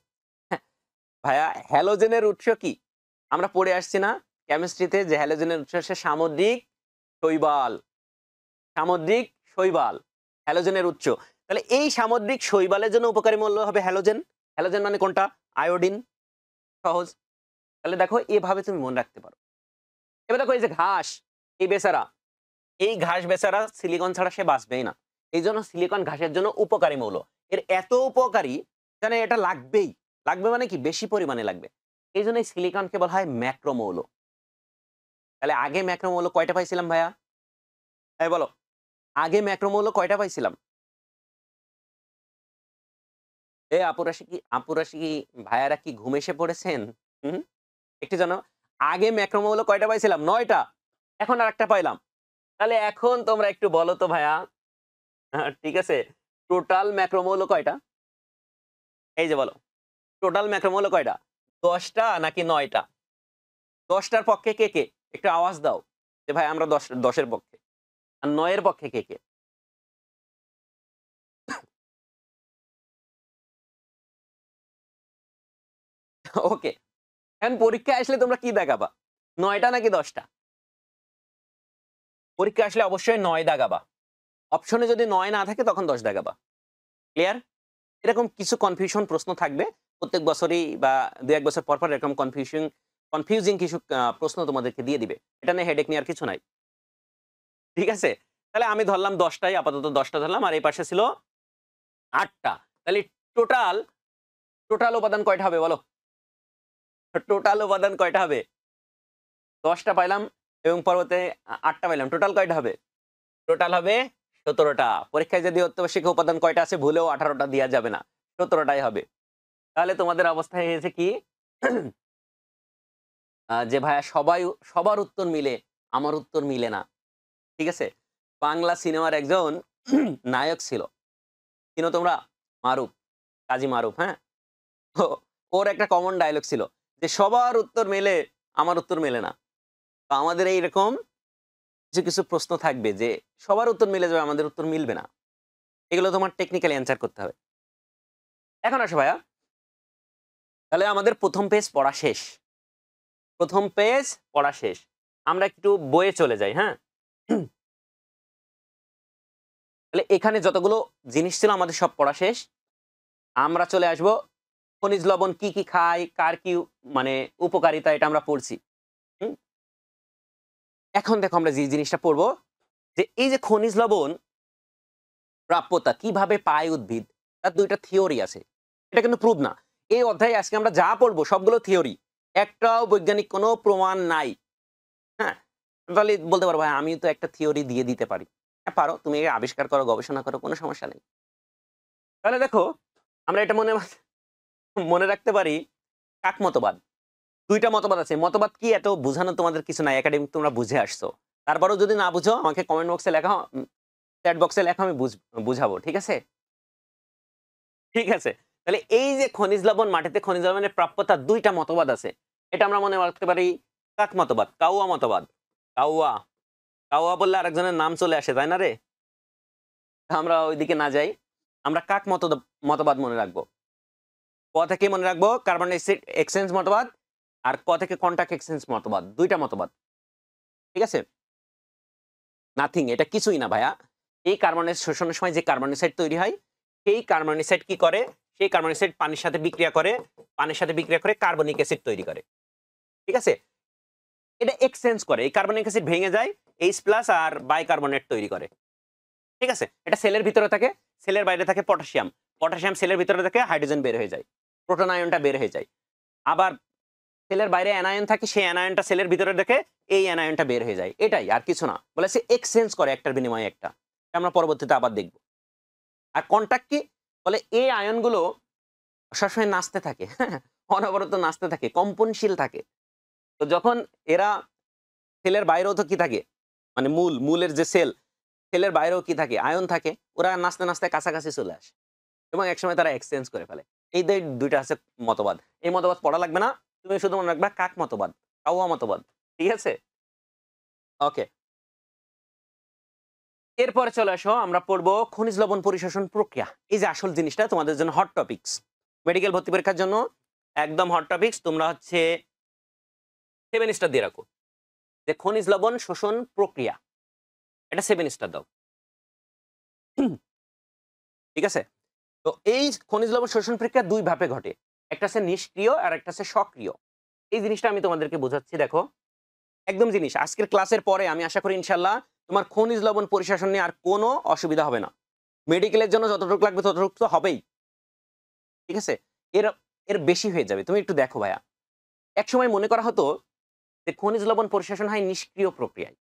A: ভাইয়া হ্যালোজেনের উৎস কি? আমরা পড়ে আসছি না কেমিস্ট্রিতে, যে হ্যালোজেনের উৎস হচ্ছে সামুদ্রিক শৈবাল। সামুদ্রিক শৈবাল হ্যালোজেনের উৎস। তাহলে এই সামুদ্রিক শৈবালের জন্য উপকারী মৌল হবে হ্যালোজেন। হ্যালোজেন মানে কোনটা? আয়োডিন। সহজ। তাহলে দেখো এভাবে তুমি মনে রাখতে পারো। এবার দেখো এই যে ঘাস, এই বেচারা, এই ঘাস বেচারা সিলিকন ছাড়া সে বাঁচবেই না। এই জন্য সিলিকন ঘাসের জন্য উপকারী মৌল। এর এত উপকারী জানে এটা লাগবেই। লাগবে মানে কি? বেশি পরিমাণে লাগবে। এই জন্য সিলিকনকে বলা হয় ম্যাক্রোমৌল। তাহলে আগে ম্যাক্রোমৌল কয়টা পাইছিলাম ভাইয়া? এই বলো, আগে ম্যাক্রোমৌল কয়টা পাইছিলাম? আপুরাশি কি ভাইয়ারা কি ঘুম এসে পড়েছেন? হুম? একটু জানো, আগে ম্যাক্রোমৌল কয়টা পাইছিলাম? 9টা। এখন আরেকটা পাইলাম। তাহলে এখন তোমরা একটু বলো তো ভাইয়া, ঠিক আছে, টোটাল ম্যাক্রোমৌল কয়টা? এই যে বলো, টোটাল ম্যাক্রোমৌল কয়টা? 10টা নাকি 9টা? 10টার পক্ষে কে কে? একটু আওয়াজ দাও যে ভাই আমরা 10 এর পক্ষে। আর 9 এর পক্ষে কে কে? ওকে। এখন পরীক্ষায় আসলে তোমরা কি দেখাবা? 9টা নাকি 10টা? পরীক্ষায় আসলে অবশ্যই 9 দাগাবা। অপশনে যদি 9 না থাকে তখন 10 দাগাবা। ক্লিয়ার? এরকম কিছু কনফিউশন প্রশ্ন থাকবে। প্রত্যেক বছরই বা ২-১ বছর পর এরকম কনফিউজিং কিছু প্রশ্ন তোমাদেরকে দিয়ে দিবে। এটা নিয়ে হেডেক নেওয়ার কিছু নাই। ঠিক আছে? তাহলে আমি ধরলাম 10টাই, আপাতত 10টা ধরলাম, আর এই পাশে ছিল 8টা। তাহলে টোটাল টোটাল উপাদান কয়টা হবে বলো? টোটাল উপাদান কয়টা হবে? 10টা পাইলাম এবং পরবর্তীতে 8টা পাইলাম। টোটাল কয়টা হবে? টোটাল হবে 17টা। পরীক্ষায় যদি অত্যাবশ্যক উপাদান কয়টা আছে ভুলেও 18টা দেয়া যাবে না। 17টাই হবে। তাহলে তোমাদের অবস্থা হয়েছে কি? যে ভাইয়া সবার উত্তর মিলে, আমার উত্তর মিলে না। ঠিক আছে? বাংলা সিনেমার একজন নায়ক ছিল। চিনো তোমরা? মারুফ, কাজী মারুফ, হ্যাঁ? তো ওর একটা কমন ডায়ালগ ছিল যে, "সবার উত্তর মেলে, আমার উত্তর মেলে না।" তো আমাদের এইরকম কিছু প্রশ্ন থাকবে যে সবার উত্তর মিলে যাবে, আমাদের উত্তর মিলবে না। এগুলো তোমার টেকনিক্যালি অ্যান্সার করতে হবে। এখন আসো ভাইয়া, তাহলে আমাদের ১ম পেজ পড়া শেষ। ১ম পেজ পড়া শেষ। আমরা একটু বইয়ে চলে যাই, হ্যাঁ? তাহলে এখানে যতগুলো জিনিস ছিল আমাদের সব পড়া শেষ। আমরা চলে আসবো খনিজ লবণ কি, কি খায়, কার কি মানে উপকারিতা, এটা আমরা পড়ছি। হুম? এখন দেখো আমরা যে জিনিসটা পড়বো, যে এই যে খনিজ লবণ প্রাপ্যতা কিভাবে পায় উদ্ভিদ, তার ২টা থিওরি আছে। এটা কিন্তু প্রুভ না। এই অধ্যায়ে আজকে আমরা যা পড়বো সবগুলো থিওরি। একটাও বৈজ্ঞানিক কোনো প্রমাণ নাই। হ্যাঁ? তাহলে বলতে পারো, "ভাই আমি তো একটা থিওরি দিয়ে দিতে পারি।" হ্যাঁ, পারো। তুমি আবিষ্কার করো, গবেষণা করো, কোনো সমস্যা নেই। তাহলে দেখো আমরা এটা মনে রাখতে পারি, কাক মতবাদ। ২টা মতবাদ আছে। মতবাদ কি এত বুঝানো তোমাদের কিছু নাই। একাডেমিক তোমরা বুঝে আসছো। তারপরেও যদি না বুঝো আমাকে কমেন্ট বক্সে লেখো, চ্যাট বক্সে লেখো, আমি বুঝাবো। ঠিক আছে? ঠিক আছে। তাহলে এই যে খনিজ লবণ, মাটিতে খনিজ লবণের প্রাপ্যতার ২টা মতবাদ আছে। এটা আমরা মনে রাখতে পারি কাক মতবাদ, কাউয়া মতবাদ। কাউয়া, কাউয়া বললে আরেকজনের নাম চলে আসে, তাই না রে? আমরা ওইদিকে না যাই। আমরা কাক মতবাদ মনে রাখবো। ক থেকে মনে রাখবো কার্বন এক্সচেঞ্জ মতবাদ, আর ক থেকে কন্টাক্ট এক্সচেঞ্জ মতবাদ। ২টা মতবাদ। ঠিক আছে? নাথিং, এটা কিছুই না ভাইয়া। এই কার্বনের শোষণের সময় যে কার্বন ডাইঅক্সাইড তৈরি হয়, সেই কার্বন ডাইঅক্সাইড কি করে? সেই কার্বন ডাইঅক্সাইড পানির সাথে বিক্রিয়া করে, পানির সাথে বিক্রিয়া করে কার্বনিক অ্যাসিড তৈরি করে। ঠিক আছে? এটা এক্সচেঞ্জ করে। এই কার্বনিক অ্যাসিড ভেঙে যায়, H+ আর বাইকার্বনেট তৈরি করে। ঠিক আছে, এটা সেলের ভিতরে থাকে, সেলের বাইরে থাকে পটাশিয়াম, পটাশিয়াম সেলের ভিতরে থাকে, হাইড্রোজেন বের হয়ে যায়, প্রোটন আয়নটা বের হয়ে যায়। আবার সেলের বাইরে অ্যানায়ন থাকে, সেই অ্যানায়নটা সেলের ভিতরে দেখে এই অ্যানায়নটা বের হয়ে যায়, এটাই আর কিছু না। বলে সে এক্সচেঞ্জ করে একটার বিনিময়ে একটা, আমরা পরবর্তীতে আবার দেখব। আর কন্টাক্ট কি বলে, এই আয়নগুলো সবসময় নাচতে থাকে, অনবরত নাচতে থাকে, কম্পনশীল থাকে। তো যখন এরা সেলের বাইরেও তো কি থাকে, মানে মূলের যে সেলের বাইরেও কি থাকে, আয়ন থাকে, ওরা নাচতে নাচতে কাছাকাছি চলে আসে এবং একসময় তারা এক্সচেঞ্জ করে ফেলে। এই দুইটা আছে মতবাদ। এই মতবাদ পড়া লাগবে না, তুমি শুধু মনে রাখবা কাক মতবাদ, কাউয়া মতবাদ। ঠিক আছে, ওকে। এরপরে চলে আসো, আমরা পড়বো খনিজ লবণ পরিশোষণ প্রক্রিয়া। এই যে আসল জিনিসটা তোমাদের জন্য হট টপিকস, মেডিকেল ভর্তি পরীক্ষার জন্য একদম হট টপিকস। তোমরা হচ্ছে 7 স্টার দিয়ে রাখো যে খনিজ লবণ শোষণ প্রক্রিয়া, এটা 7 স্টার দাও। ঠিক আছে, তো এই খনিজ লবণ শোষণ প্রক্রিয়া দুই ভাবে ঘটে, একটা আছে নিষ্ক্রিয় আর একটা আছে সক্রিয়। এই জিনিসটা আমি তোমাদেরকে বোঝাচ্ছি, দেখো একদম জিনিস। আজকের ক্লাসের পরে আমি আশা করি ইনশাল্লাহ তোমার খনিজ লবণ পরিশোষণ নিয়ে আর কোনো অসুবিধা হবে না। মেডিকেলের জন্য যতটুকু লাগবে ততটুকু তো হবেই, ঠিক আছে, এর এর বেশি হয়ে যাবে। তুমি একটু দেখো ভাইয়া, এক সময় মনে করা হতো যে খনিজ লবণ পরিশোষণ হয় নিষ্ক্রিয় প্রক্রিয়ায়,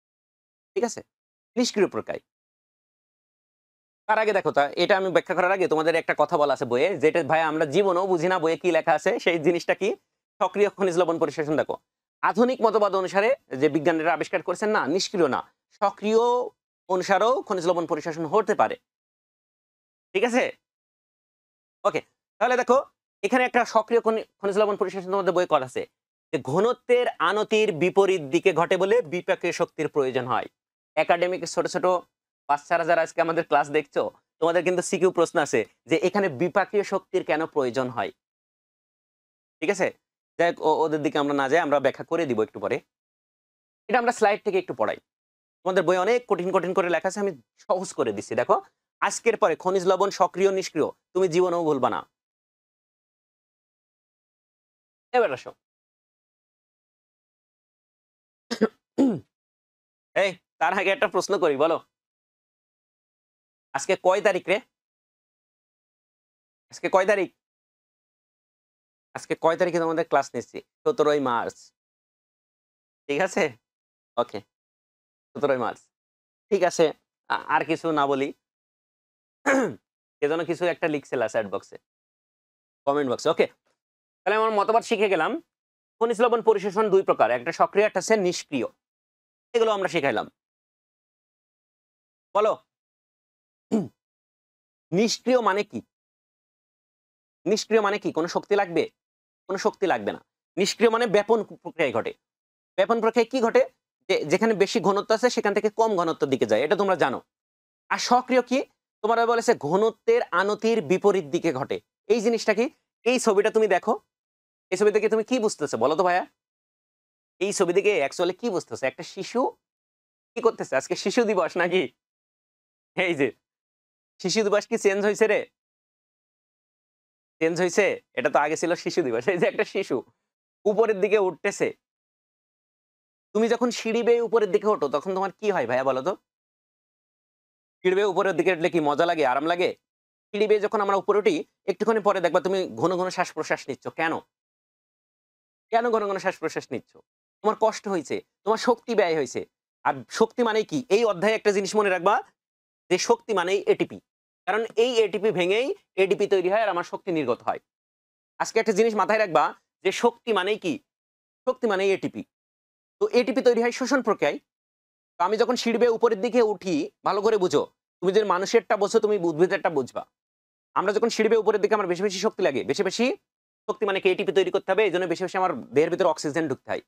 A: ঠিক আছে, নিষ্ক্রিয় প্রক্রিয়ায়। তার আগে দেখো, তা এটা আমি ব্যাখ্যা করার আগে তোমাদের একটা কথা বলা আছে বইয়ে, যেটা ভাই আমরা জীবনেও বুঝি না বইয়ে কি লেখা আছে, সেই জিনিসটা কি, সক্রিয় খনিজ লবণ পরিশোষণ। দেখো আধুনিক মতবাদ অনুসারে যে বিজ্ঞানীরা আবিষ্কার করেছেন, না নিষ্ক্রিয় না, সক্রিয় অনুসারেও খনিজ লবণ পরিশোষণ হতে পারে। ঠিক আছে, ওকে। তাহলে দেখো এখানে একটা সক্রিয় খনিজ লবণ পরিশোষণ তোমাদের বই করা আছে যে ঘনত্বের আনতির বিপরীত দিকে ঘটে বলে বিপাকীয় শক্তির প্রয়োজন হয়। একাডেমিক ছোট ছোট বাচ্চারা যারা আজকে আমাদের ক্লাস দেখছো, তোমাদের কিন্তু সিকিউ প্রশ্ন আছে যে এখানে বিপাকীয় শক্তির কেন প্রয়োজন হয়। ঠিক আছে, যাই হোক, ওদের দিকে আমরা না যাই, আমরা ব্যাখ্যা করে দিব একটু পরে। এটা আমরা স্লাইড থেকে একটু পড়াই, তোমাদের বই অনেক কঠিন কঠিন করে লেখা আছে, আমি সহজ করে দিচ্ছি। দেখো আজকের পরে খনিজ লবণ সক্রিয় নিষ্ক্রিয় তুমি জীবনেও ভুলবা না। এবার আসো, এই তার আগে একটা প্রশ্ন করি, বলো আজকে কয় তারিখ রে? আজকে কয় তারিখ? আজকে কয় তারিখে তোমাদের ক্লাস নিচ্ছি? 17ই মার্চ। ঠিক আছে, ওকে, 17ই মার্চ। ঠিক আছে, আর কিছু না বলি, সেজন্য কিছু একটা লিখছিল চ্যাট বক্সে, কমেন্ট বক্সে। ওকে, তাহলে আমার মতবাদ শিখে গেলাম। খনিজ লবণ পরিশোষণ দুই প্রকার, একটা সক্রিয়, একটা হচ্ছে নিষ্ক্রিয়। এগুলো আমরা শিখাইলাম। বলো নিষ্ক্রিয় মানে কি? নিষ্ক্রিয় মানে কি? কোনো শক্তি লাগবে? কোনো শক্তি লাগবে না। নিষ্ক্রিয় মানে ব্যাপন প্রক্রিয়ায় ঘটে। ব্যাপন প্রক্রিয়ায় কি ঘটে? যে যেখানে বেশি ঘনত্ব আছে সেখান থেকে কম ঘনত্বের দিকে যায়, এটা তোমরা জানো। আর সক্রিয় কি? তোমরা বলেছে ঘনত্বের আনতির বিপরীত দিকে ঘটে। এই জিনিসটা কি? এই ছবিটা তুমি দেখো, এই ছবি থেকে তুমি কি বুঝতেছো বলো তো ভাইয়া? এই ছবি থেকে অ্যাকচুয়ালি কি বুঝতেছো? একটা শিশু কি করতেছে? আজকে শিশু দিবস নাকি? এই যে শিশু দিবস কি চেঞ্জ হইছে রে? চেঞ্জ হইছে? এটা তো আগে ছিল শিশু দিবস। এই যে একটা শিশু উপরের দিকে উঠতেছে। তুমি যখন সিঁড়ি বেয়ে উপরের দিকে ওঠো তখন তোমার কি হয় ভাইয়া বলো তো? সিঁড়ি বেয়ে উপরের দিকে উঠলে কি মজা লাগে, আরাম লাগে? সিঁড়ি বেয়ে যখন আমরা উপরে উঠি, একটুখানি পরে দেখবা তুমি ঘন ঘন শ্বাস-প্রশ্বাস নিচ্ছ। কেন? কেন ঘন ঘন শ্বাস-প্রশ্বাস নিচ্ছ? তোমার কষ্ট হইছে, তোমার শক্তি ব্যয় হইছে। আর শক্তি মানেই কি? এই অধ্যায়ে একটা জিনিস মনে রাখবা যে শক্তি মানেই এটিপি। কারণ এই এটিপি ভেঙেই এডিপি তৈরি হয় আর আমার শক্তি নির্গত হয়। আজকে একটা জিনিস মাথায় রাখবা যে শক্তি মানেই কি? শক্তি মানেই এটিপি। তো এটিপি তৈরি হয় শোষণ প্রক্রিয়ায়। তো আমি যখন সিঁড়ি বেয়ে উপরের দিকে উঠি, ভালো করে বুঝো। তুমি যদি মানুষেরটা বোঝো, তুমি উদ্ভিদেরটা বুঝবা। আমরা যখন সিঁড়ি বেয়ে উপরের দিকে আমার বেশি, বেশি শক্তি লাগে। বেশি, বেশি শক্তি মানে কি? এটিপি তৈরি করতে হবে। এজন্য বেশি, বেশি আমার দেহের ভিতরে অক্সিজেন ঢুকতে হয়।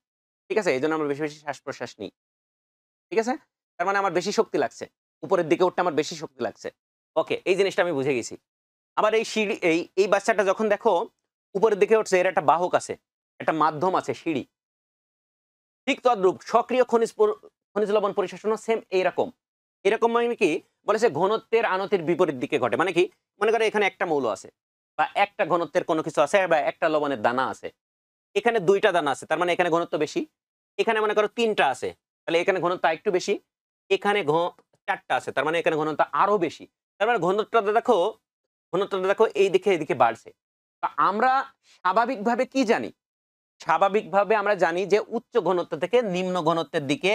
A: ঠিক আছে? এজন্য আমরা বেশি, বেশি শ্বাস-প্রশ্বাস নিই। ঠিক আছে? তার মানে আমার বেশি শক্তি লাগছে। উপরের দিকে উঠতে আমার বেশি শক্তি লাগছে। ওকে, এই জিনিসটা আমি বুঝে গেছি। আবার এই সিঁড়ি এই বাচ্চাটা যখন দেখো উপরের দিকে উঠছে, এর একটা বাহক আছে, একটা মাধ্যম আছে, সিঁড়ি। ঠিক তদ্রূপ সক্রিয় খনিজ লবণ পরিশোষণও সেম এইরকম। এরকম মানে কি? বলেছে ঘনত্বের আনতির বিপরীত দিকে ঘটে। মানে কি? মনে করো এখানে একটা মৌল আছে বা একটা ঘনত্বের কোনো কিছু আছে বা একটা লবণের দানা আছে। এখানে ২ টা দানা আছে। তার মানে এখানে ঘনত্ব বেশি। এখানে মনে করো ৩ টা আছে। তাহলে এখানে ঘনত্ব আরেকটু বেশি। এখানে 4টা আছে, তার মানে এখানে ঘনত্ব আরো বেশি। তার মানে ঘনত্বটা দেখো এইদিকে বাড়ছে। তো আমরা স্বাভাবিকভাবে কি জানি? স্বাভাবিকভাবে আমরা জানি যে উচ্চ ঘনত্ব থেকে নিম্ন ঘনত্বের দিকে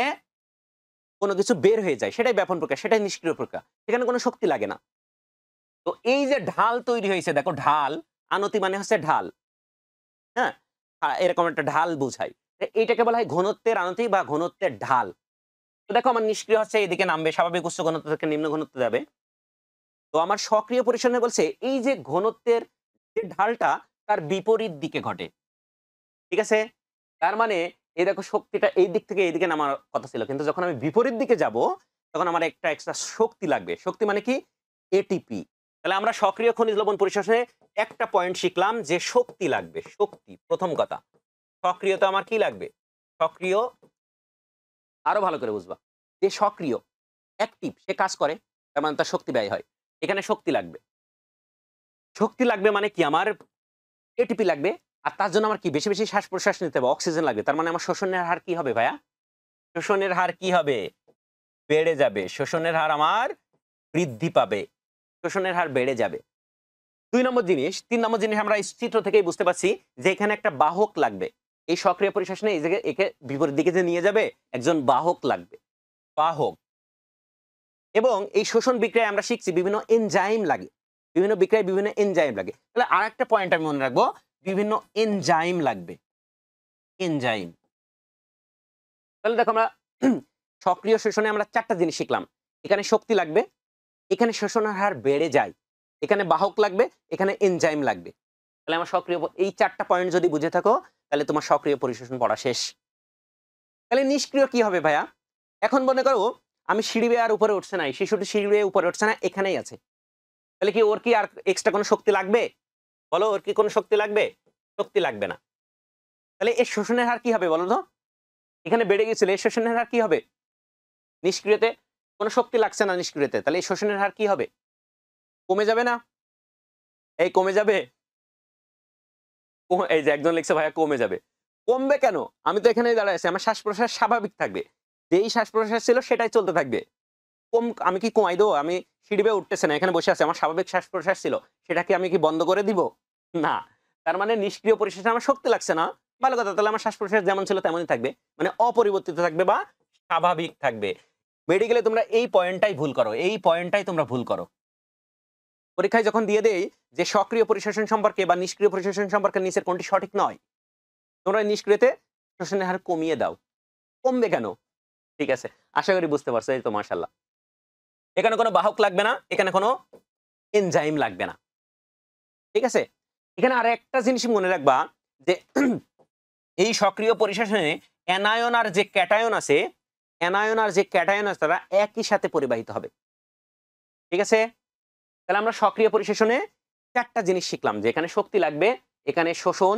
A: কোনো কিছু বের হয়ে যায়, সেটাই ব্যাপন প্রক্রিয়া, সেটাই নিষ্ক্রিয় প্রক্রিয়া। সেখানে কোনো শক্তি লাগে না। তো এই যে ঢাল তৈরি হয়েছে, দেখো ঢাল, আনতি মানে হচ্ছে ঢাল, হ্যাঁ? এরকম একটা ঢাল বোঝায়। এইটাকে বলা হয় ঘনত্বের আনতি বা ঘনত্বের ঢাল। তো দেখো আমার নিষ্ক্রিয় হচ্ছে এদিকে নামবে, স্বাভাবিক উচ্চ ঘনত্ব থেকে নিম্ন ঘনত্ব যাবে। তো আমার সক্রিয় পরিসরণে বলছে এই যে ঘনত্বের যে ঢালটা তার বিপরীত দিকে ঘটে। ঠিক আছে? তার মানে এই দেখো শক্তিটা এই দিক থেকে এইদিকে নামার কথা ছিল। কিন্তু যখন আমি বিপরীত দিকে যাব, তখন আমার একটা এক্সট্রা শক্তি লাগবে। শক্তি মানে কি? এটিপি। তাহলে আমরা সক্রিয় খনিজ লবণ পরিশোষণে একটা পয়েন্ট শিখলাম যে শক্তি লাগবে। শক্তি, প্রথম কথা। সক্রিয়তা আমার কি লাগবে? সক্রিয়, আরো ভালো করে বুঝবা। যে সক্রিয়, অ্যাক্টিভ, সে কাজ করে, তার মানে তার শক্তি ব্যয় হয়। এখানে শক্তি লাগবে। শক্তি লাগবে মানে কি? আমার এটিপি লাগবে। আর তার জন্য আমার কি বেশি শ্বাস-প্রশ্বাস নিতে হবে, অক্সিজেন লাগবে। তার মানে আমার শোষণের হার কি হবে ভাইয়া? শোষণের হার কি হবে? বেড়ে যাবে। শোষণের হার আমার বৃদ্ধি পাবে। শোষণের হার বেড়ে যাবে। ২ নম্বর জিনিস, ৩ নম্বর জিনিস আমরা এই চিত্র থেকেই বুঝতে পারছি যে এখানে একটা বাহক লাগবে। এই সক্রিয় পরিশোষণে এই জায়গায় একে বিপরীত দিকে যে নিয়ে যাবে, একজন বাহক লাগবে। বাহক। এবং এই শোষণ বিক্রিয়ায় আমরা শিখছি বিভিন্ন এনজাইম লাগে। বিভিন্ন বিক্রিয়ায় বিভিন্ন এনজাইম লাগে। তাহলে আরেকটা পয়েন্ট আমি মনে রাখবো, বিভিন্ন এনজাইম লাগবে। এনজাইম। তাহলে দেখো আমরা সক্রিয় শোষণে আমরা 4টা জিনিস শিখলাম। এখানে শক্তি লাগবে, এখানে শোষণের হার বেড়ে যায়, এখানে বাহক লাগবে, এখানে এনজাইম লাগবে। তাহলে আমার সক্রিয় এই 4টা পয়েন্ট যদি বুঝে থাকো, তাহলে তোমার সক্রিয় পরিশোষণ পড়া শেষ। তাহলে নিষ্ক্রিয় কি হবে ভাইয়া? এখন মনে করো আমি সিঁড়ি বেয়ে আর উপরে উঠছে না, এই শিশুটি সিঁড়ি বেয়ে উপরে উঠছে না, এখানেই আছে। তাহলে কি ওর কি আর এক্সট্রা কোনো শক্তি লাগবে? বলো, ওর কি কোনো শক্তি লাগবে? শক্তি লাগবে না। তাহলে এর শোষণের হার কি হবে বলো তো? এখানে বেড়ে গেছিল, এর শোষণের হার কি হবে? নিষ্ক্রিয়তে কোনো শক্তি লাগছে না নিষ্ক্রিয়তে। তাহলে এই শোষণের হার কি হবে? কমে যাবে না? এই কমে যাবে? এই যে একজন লিখছে ভাইয়া কমে যাবে। কমবে কেন? আমি তো এখানেই দাঁড়ায় আছি। আমার শ্বাস-প্রশ্বাস স্বাভাবিক থাকবে। যেই শ্বাস-প্রশ্বাস ছিল সেটাই চলতে থাকবে। আমি কি কমাই দেবো? আমি সিঁড়ি বেয়ে উঠতেছে না, এখানে বসে আছি। আমার স্বাভাবিক শ্বাস-প্রশ্বাস ছিল। সেটাকে আমি কি বন্ধ করে দিব? না। তার মানে নিষ্ক্রিয় পরিশেষে আমার শক্তি লাগছে না। ভালো কথা। তাহলে আমার শ্বাস-প্রশ্বাস যেমন ছিল তেমনই থাকবে। মানে অপরিবর্তিত থাকবে বা স্বাভাবিক থাকবে। মেডিকেলে তোমরা এই পয়েন্টটাই ভুল করো। এই পয়েন্টটাই তোমরা ভুল করো। পরীক্ষায় যখন দিয়ে দেই যে সক্রিয় পরিশোষণ সম্পর্কে বা নিষ্ক্রিয় পরিশোষণ সম্পর্কে নিচের কোনটি সঠিক নয়, তোমরা নিষ্ক্রিয়তে শোষণের হার কমিয়ে দাও। কমবে কেন? ঠিক আছে। আশা করি বুঝতে পারছো। এই তো মাশাআল্লাহ। এখানে কোনো বাহক লাগবে না, এখানে কোনো এনজাইম লাগবে না। ঠিক আছে? এখানে আরেকটা জিনিস মনে রাখবা যে এই সক্রিয় পরিশোষণে অ্যানায়ন আর যে ক্যাটায়ন আছে, তারা একই সাথে পরিবাহিত হবে। ঠিক আছে? তাহলে আমরা সক্রিয় পরিশোষণে 4টা জিনিস শিখলাম যে এখানে শক্তি লাগবে, এখানে শোষণ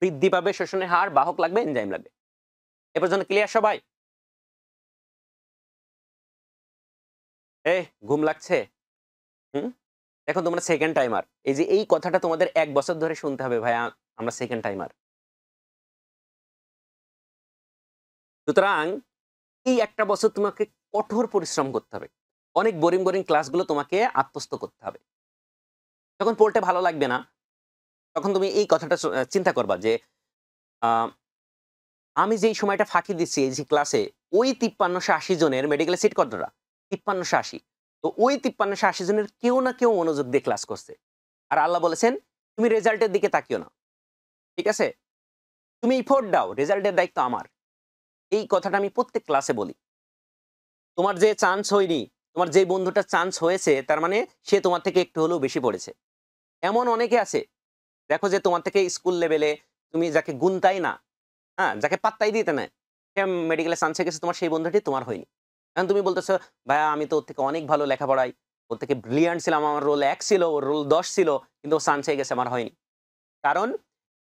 A: বৃদ্ধি পাবে, শোষণের হার, বাহক লাগবে, এনজাইম লাগবে। এ পর্যন্ত ক্লিয়ার সবাই? ঘুম লাগছে? হুম? এখন তোমরা সেকেন্ড টাইমার। এই যে এই কথাটা তোমাদের ১ বছর ধরে শুনতে হবে, ভাইয়া আমরা সেকেন্ড টাইমার। সুতরাং এই ১টা বছর তোমাকে কঠোর পরিশ্রম করতে হবে। অনেক বোরিং ক্লাসগুলো তোমাকে আত্মস্থ করতে হবে। যখন পড়তে ভালো লাগবে না, তখন তুমি এই কথাটা চিন্তা করবা যে আ আমি যেই সময়টা ফাঁকি দিচ্ছি এই যে ক্লাসে, ওই ৫৩৮০ জনের মেডিকেলে সিট কতটা? ৫৩৮০। তো ওই ৫৩৮০ জনের কেউ না কেউ মনোযোগ দিয়ে ক্লাস করছে। আর আল্লাহ বলেছেন, "তুমি রেজাল্টের দিকে তাকিও না।" ঠিক আছে? তুমি ইফোর্ট দাও, রেজাল্টের দায়িত্ব আমার। এই কথাটা আমি প্রত্যেক ক্লাসে বলি। তোমার যে চান্স হয়নি, তোমার যে বন্ধুটার চান্স হয়েছে, তার মানে সে তোমার থেকে একটু হলেও বেশি পড়েছে। এমন অনেকে আছে, দেখো যে তোমার থেকে স্কুল লেভেলে তুমি যাকে গুনতাই না, হ্যাঁ? যাকে পাত্তাই দিতে না, সে মেডিকেলে চান্স হয়ে গেছে, তোমার সেই বন্ধুটি তোমার হয়নি। এখন তুমি বলতেছো, "ভাইয়া আমি তো ওর থেকে অনেক ভালো লেখাপড়াই, ওর থেকে ব্রিলিয়ান্ট ছিলাম, আমার রোল ১ ছিল, ওর রোল ১০ ছিল, কিন্তু ও চান্স হয়ে গেছে, আমার হয়নি।" কারণ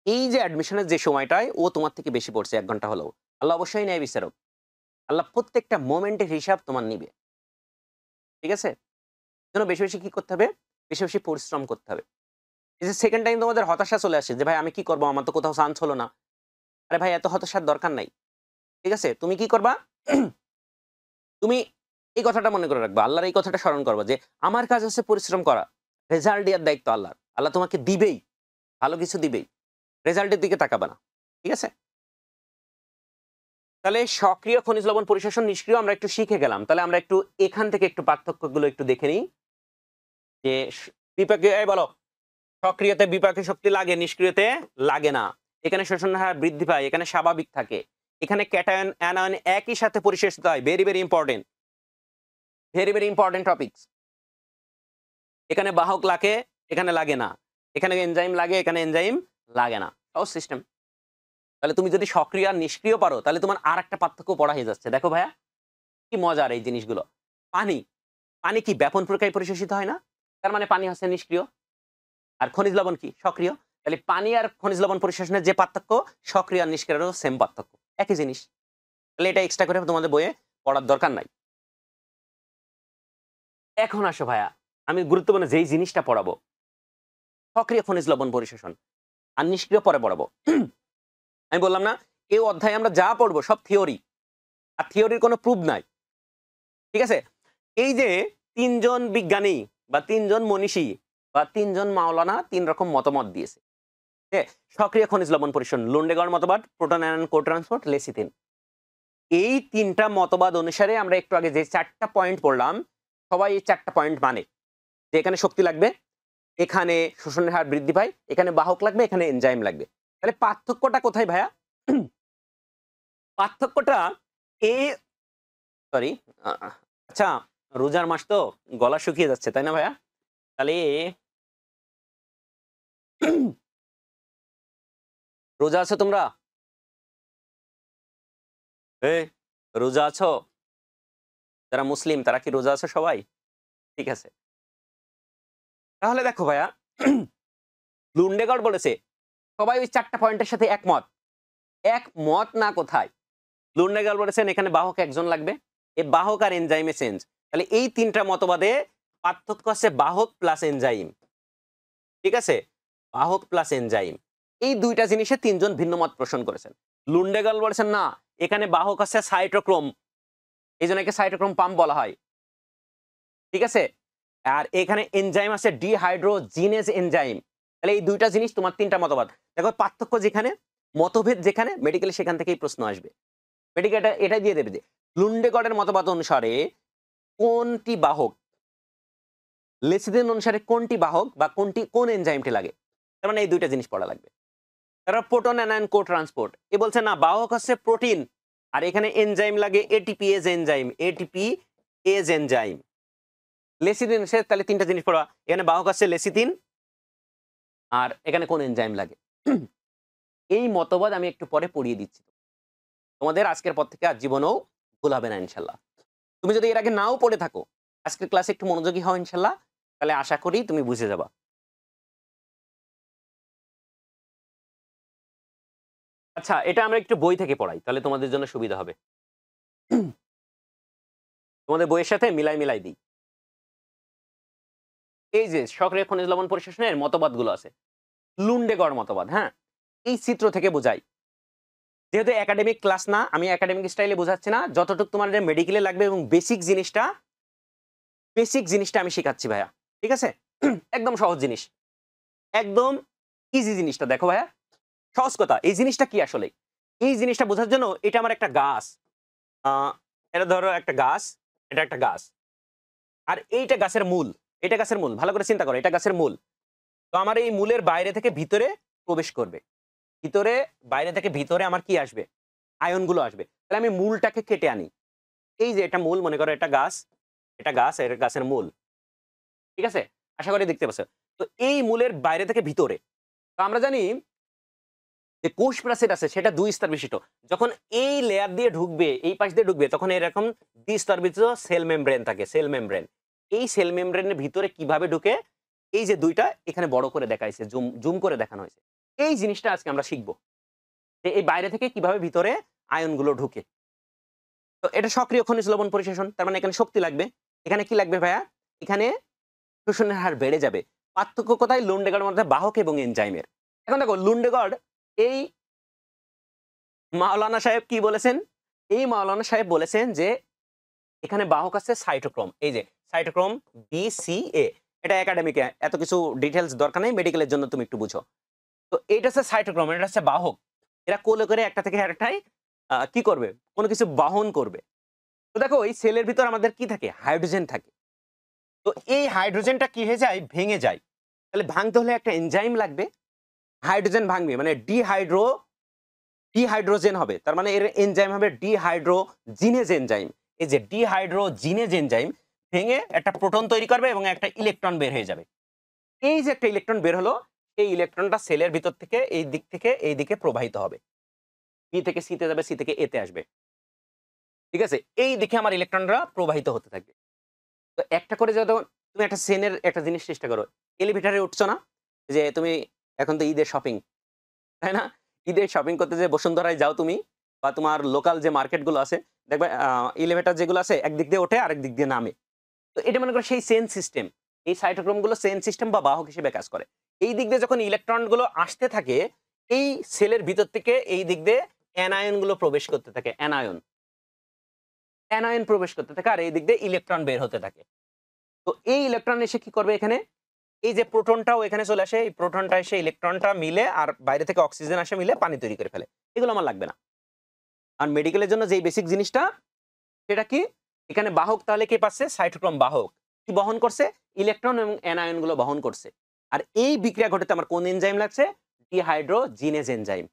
A: এই যে অ্যাডমিশনের যে সময়টায় ও তোমার থেকে বেশি পড়ছে ১ ঘন্টা হলেও। আল্লাহ অবশ্যই ন্যায় বিচারক। আল্লাহ প্রত্যেকটা মোমেন্টের হিসাব তোমার নিবে। ঠিক আছে? এজন্য বেশি কি করতে হবে? বেশি পরিশ্রম করতে হবে। এই যে সেকেন্ড টাইম তোমাদের হতাশা চলে আসে যে, "ভাই আমি কি করব? আমার তো কোথাও চান্স হলো না।" আরে ভাই এত হতাশার দরকার নাই। ঠিক আছে? তুমি কি করবা? তুমি এই কথাটা মনে করে রাখবা, আল্লাহর এই কথাটা স্মরণ করবা যে আমার কাজ হচ্ছে পরিশ্রম করা, রেজাল্ট দেওয়ার দায়িত্ব আল্লাহর। আল্লাহ তোমাকে দিবেই, ভালো কিছু দিবেই, রেজাল্টের দিকে তাকাবা না। ঠিক আছে? তাহলে সক্রিয় খনিজ লবণ পরিশোষণ, নিষ্ক্রিয় আমরা একটু শিখে গেলাম। তাহলে আমরা একটু এখান থেকে একটু পার্থক্যগুলো একটু দেখে নিই যে বিপাকে, এই বলো, সক্রিয়তে বিপাকে শক্তি লাগে, নিষ্ক্রিয়তে লাগে না। এখানে শোষণের হার বৃদ্ধি পায়, এখানে স্বাভাবিক থাকে। এখানে ক্যাটায়ন অ্যানায়ন একই সাথে পরিশোষিত হয়। Very very important, very very important topics. এখানে বাহক লাগে, এখানে লাগে না। এখানে এনজাইম লাগে, এখানে এনজাইম লাগে না। সহজ সিস্টেম। তাহলে তুমি যদি সক্রিয় আর নিষ্ক্রিয় পারো, তাহলে তোমার আর একটা পার্থক্য পড়া হয়ে যাচ্ছে। দেখো ভাইয়া, কি মজার এই জিনিসগুলো। পানি, পানি কি ব্যাপন প্রক্রিয়ায় পরিশোষিত হয় না? তার মানে পানি হচ্ছে নিষ্ক্রিয়। আর খনিজ লবণ কি? সক্রিয়। তাহলে পানি আর খনিজ লবণ পরিশোষণের যে পার্থক্য, সক্রিয় আর নিষ্ক্রিয়েরও সেম পার্থক্য, একই জিনিস। তাহলে এটা এক্সট্রা করে তোমাদের বইয়ে পড়ার দরকার নাই। এখন আসো ভাইয়া, আমি গুরুত্বপূর্ণ যেই জিনিসটা পড়াবো, সক্রিয় খনিজ লবণ পরিশোষণ আর নিষ্ক্রিয় পরে পড়াবো। আমি বললাম না, এই অধ্যায়ে আমরা যা পড়বো সব থিওরি, আর থিওরির কোনো প্রুফ নাই। ঠিক আছে? এই যে ৩ জন বিজ্ঞানী বা ৩ জন মনীষী বা ৩ জন মাওলানা ৩ রকম মতামত দিয়েছে। সক্রিয় খনিজ লবণ পরিশোষণ, লুন্ডেগড় মতবাদ, প্রোটন আয়ন কো-ট্রান্সপোর্ট, লেসিথিন। এই ৩টা মতবাদ অনুসারে আমরা একটু আগে যে ৪টা পয়েন্ট পড়লাম, সবাই এই ৪টা পয়েন্ট মানে যে এখানে শক্তি লাগবে, এখানে শোষণের হার বৃদ্ধি পায়, এখানে বাহক লাগবে, এখানে এনজাইম লাগবে। তাহলে পার্থক্যটা কোথায় ভাইয়া? পার্থক্যটা সরি, আচ্ছা, রোজার মাস তো গলা শুকিয়ে যাচ্ছে, তাই না ভাইয়া? তাহলে রোজা আছো তোমরা? রোজা আছো? যারা মুসলিম তারা কি রোজা আছো সবাই? ঠিক আছে। তাহলে দেখো ভাইয়া, লুন্ডেগড় বলেছে সবাই ওই ৪টা পয়েন্টের সাথে একমত। একমত না কোথায়? লুন্ডেগড় বলেছেন এখানে বাহক একজন লাগবে, এ বাহক আর এনজাইমে চেঞ্জ। তাহলে এই ৩টা মতবাদে পার্থক্য আছে বাহক প্লাস এনজাইম। ঠিক আছে? বাহক প্লাস এনজাইম, এই ২টা জিনিসে ৩ জন ভিন্ন মত পোষণ করেছেন। লুন্ডেগড় বলেছেন না, এখানে বাহক আছে সাইটোক্রোম, এই জন্য একে সাইটোক্রোম পাম্প বলা হয়। ঠিক আছে? আর এখানে এনজাইম আছে ডিহাইড্রোজিনেজ এনজাইম। তাহলে এই ২টা জিনিস তোমার ৩টা মতবাদ। দেখো পার্থক্য যেখানে, মতভেদ যেখানে, মেডিকেলে সেখান থেকেই প্রশ্ন আসবে। মেডিকেল এটাই দিয়ে দেবে যে লুন্ডেগড়ের মতবাদ অনুসারে কোনটি বাহক, লেসিথিন অনুসারে কোনটি বাহক বা কোন এনজাইমটি লাগে। তার মানে এই ২টা জিনিস পড়া লাগবে। তারপর প্রোটন অ্যানায়ন কো-ট্রান্সপোর্ট, এ বলছে না বাহক হচ্ছে প্রোটিন আর এখানে এনজাইম লাগে এটিপিএজ এনজাইম, এটিপিএজ এনজাইম। লেসিথিন সে, তাহলে ৩টা জিনিস পড়া। এখানে বাহক আছে লেসিথিন আর এখানে কোন এনজাইম লাগে। এই মতবাদ আমি একটু পরে পড়িয়ে দিচ্ছি। তোমাদের আজকের পর থেকে আর জীবনেও ভুল হবে না ইনশাল্লাহ। তুমি যদি এর আগে নাও পড়ে থাকো, আজকের ক্লাসে একটু মনোযোগী হও ইনশাল্লাহ, তাহলে আশা করি তুমি বুঝে যাবা। আচ্ছা, এটা আমরা একটু বই থেকে পড়াই, তাহলে তোমাদের জন্য সুবিধা হবে। তোমাদের বইয়ের সাথে মিলাই দিই। এই যে সক্রিয় খনিজ লবণ পরিশোষণের মতবাদগুলো আছে, লুন্ডেগড় মতবাদ, হ্যাঁ, এই চিত্র থেকে বোঝাই। যেহেতু একাডেমিক ক্লাস না, আমি একাডেমিক স্টাইলে বোঝাচ্ছি না, যতটুকু তোমার মেডিকেলে লাগবে এবং বেসিক জিনিসটা আমি শেখাচ্ছি ভাইয়া। ঠিক আছে? একদম সহজ জিনিস, একদম ইজি জিনিসটা। দেখো ভাইয়া, সহজ কথা, এই জিনিসটা কি আসলে? এই জিনিসটা বোঝার জন্য, এটা আমার একটা গাছ, এটা ধরো একটা গাছ, এটা একটা গাছ, আর এইটা গাছের মূল, এটা গাছের মূল। ভালো করে চিন্তা করো, এটা গাছের মূল। তো আমার এই মূলের বাইরে থেকে ভিতরে প্রবেশ করবে, বাইরে থেকে ভিতরে আমার কি আসবে? আয়নগুলো আসবে। তাহলে আমি মূলটাকে কেটে আনি। এই যে এটা মূল, মনে করো এটা গাছ, এটা গাছের মূল। ঠিক আছে? আশা করি দেখতে পাচ্ছ। তো এই মূলের বাইরে থেকে ভিতরে, তো আমরা জানি যে কোষ প্রাচীর আছে সেটা ২ স্তর বিশিষ্ট। যখন এই লেয়ার দিয়ে ঢুকবে, এই পাশ দিয়ে ঢুকবে, তখন এরকম ২ স্তর বিশিষ্ট সেল মেমব্রেন থাকে, সেল মেমব্রেন। এই সেল মেমব্রেনের ভিতরে কিভাবে ঢুকে, এই যে ২টা এখানে বড় করে দেখাইছে, জুম করে দেখানো হয়েছে। এই জিনিসটা আজকে আমরা শিখব যে এই বাইরে থেকে কিভাবে ভিতরে আয়নগুলো ঢুকে। তো এটা সক্রিয় খনিজ লবণ পরিশোষণ, তার মানে এখানে শক্তি লাগবে। এখানে কি লাগবে ভাইয়া? এখানে শোষণের হার বেড়ে যাবে। পার্থক্য কোথায়? লুন্ডেগড়ের মধ্যে বাহক এবং এনজাইমের। এখন দেখো লুন্ডেগড়, এই মাওলানা সাহেব কি বলেছেন? এই মাওলানা সাহেব বলেছেন যে এখানে বাহক আছে সাইটোক্রোম, এই যে সাইটোক্রোম BCA, এটা একাডেমিকে এত কিছু ডিটেলস দরকার নেই, মেডিকেলের জন্য তুমি একটু বুঝো। তো এইটা হচ্ছে সাইটোক্রোম, এটা হচ্ছে বাহক। এরা কোলে করে একটা থেকে আরেকটায় কি করবে, কোনো কিছু বহন করবে। তো দেখো এই সেলের ভিতর আমাদের কি থাকে, হাইড্রোজেন থাকে। তো এই হাইড্রোজেনটা কি হয়ে যায়, ভেঙে যায়। তাহলে ভাঙতে হলে একটা এনজাইম লাগবে, হাইড্রোজেন ভাঙবে মানে ডিহাইড্রোজেন হবে, তার মানে এর এনজাইম হবে ডিহাইড্রোজিনেজ এনজাইম। এই যে ডিহাইড্রোজিনেজ এনজাইম ভেঙে একটা প্রোটন তৈরি করবে এবং একটা ইলেকট্রন বের হয়ে যাবে। এই যে একটা ইলেকট্রন বের হলো, এই ইলেকট্রনটা সেলের ভিতর থেকে এই দিক থেকে এই দিকে প্রবাহিত হবে, বি থেকে সিতে যাবে, সি থেকে এতে আসবে। ঠিক আছে, এই দিকে আমার ইলেকট্রনরা প্রবাহিত হতে থাকবে। তো একটা করে যখন তুমি একটা সেনের একটা জিনিস চেষ্টা করো, এলিভেটরে উঠছো না, যে তুমি এখন তো ঈদের শপিং, তাই না? ঈদের শপিং করতে যে বসুন্ধরায় যাও তুমি, বা তোমার লোকাল যে মার্কেটগুলো আছে, দেখবে এলিভেটর যেগুলো আছে একদিক দিয়ে ওঠে আরেক দিক দিয়ে নামে। তো এটা মনে করো সেই সেন সিস্টেম, এই সাইটোক্রোমগুলো সেন সিস্টেম বা বাহক হিসেবে কাজ করে। এই দিক দিয়ে যখন ইলেকট্রনগুলো আসতে থাকে, এই সেলের ভিতর থেকে এই দিক দিয়ে অ্যানায়নগুলো প্রবেশ করতে থাকে, অ্যানায়ন প্রবেশ করতে থাকে, আর এই দিক দিয়ে ইলেকট্রন বের হতে থাকে। তো এই ইলেকট্রন এসে কি করবে, এখানে এই যে প্রোটনটাও এখানে চলে আসে, এই প্রোটনটা এসে ইলেকট্রনটা মিলে আর বাইরে থেকে অক্সিজেন আসে মিলে পানি তৈরি করে ফেলে। এগুলো আমার লাগবে না। আর মেডিকেলের জন্য যেই বেসিক জিনিসটা, সেটা কি, এখানে বাহক তাহলে কি পাচ্ছে, সাইটোক্রোম বাহক কি বহন করছে, ইলেকট্রন এবং অ্যানায়ন গুলো বহন করছে। আর এই বিক্রিয়া ঘটাতে আমার কোন এনজাইম লাগছে, ডিহাইড্রোজিনেজ এনজাইম।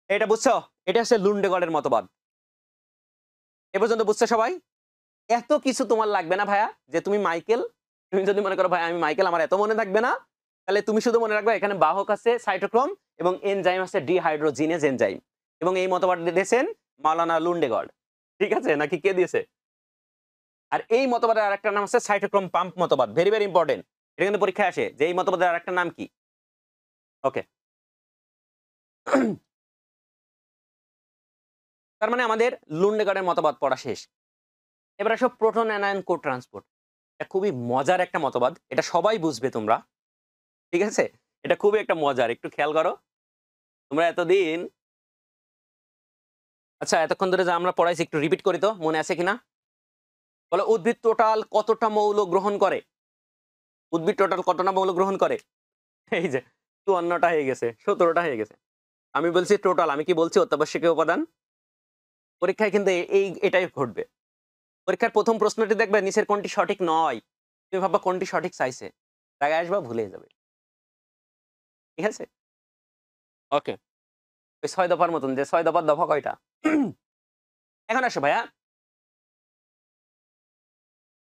A: এটা বুঝছো, এটা হচ্ছে লুন্ডেগড়ের মতবাদ। এ পর্যন্ত বুঝছো সবাই? এত কিছু তোমার লাগবে না ভাইয়া, যে তুমি মাইকেল, তুমি যদি মনে করো ভাই আমি মাইকেল, আমার এত মনে থাকবে না, তাহলে তুমি শুধু মনে রাখবে এখানে বাহক আছে সাইটোক্রোম এবং এনজাইম আছে ডিহাইড্রোজিনেজ এনজাইম। এবং এই মতবাদ দিয়েছেন মাওলানা লুন্ডেগড়। ঠিক আছে, নাকি কে দিয়েছে? আর এই মতবাদের আরেকটা নাম আছে সাইটোক্রোম পাম্প মতবাদ, ভেরি ভেরি ইম্পর্টেন্ট। এটা কিন্তু পরীক্ষায় আসে যে এই মতবাদের আরেকটা নাম কি। ওকে, তার মানে আমাদের লুন্ডেগড়ের মতবাদ পড়া শেষ। এবার আসো প্রোটন অ্যানায়ন কো ট্রান্সপোর্ট। এটা খুবই মজার একটা মতবাদ, এটা সবাই বুঝবে তোমরা। ঠিক আছে, এটা খুবই একটা মজার, একটু খেয়াল করো তোমরা এতদিন। আচ্ছা, এতক্ষণ ধরে যা আমরা পড়াইছি একটু রিপিট করি তো, মনে আছে কিনা বলো। উদ্ভিদ টোটাল কতটা মৌল গ্রহণ করে, উদ্ভিদ টোটাল কতটা মৌল গ্রহণ করে? এই যে 54টা হয়ে গেছে, 17টা হয়ে গেছে। আমি বলছি টোটাল, আমি কি বলছি অত্যাবশ্যকীয় উপাদান। পরীক্ষায় কিন্তু এটাই ঘটবে। পরীক্ষার প্রথম প্রশ্নটি দেখবে নিচের কোনটি সঠিক নয়, তুমি ভাববা কোনটি সঠিক চাইছে, জায়গায় আসবা ভুলে যাবে। ঠিক আছে, ওকে। ওই 6 দফার মতন, যে 6 দফার দফা কয়টা? এখন আসো ভাইয়া,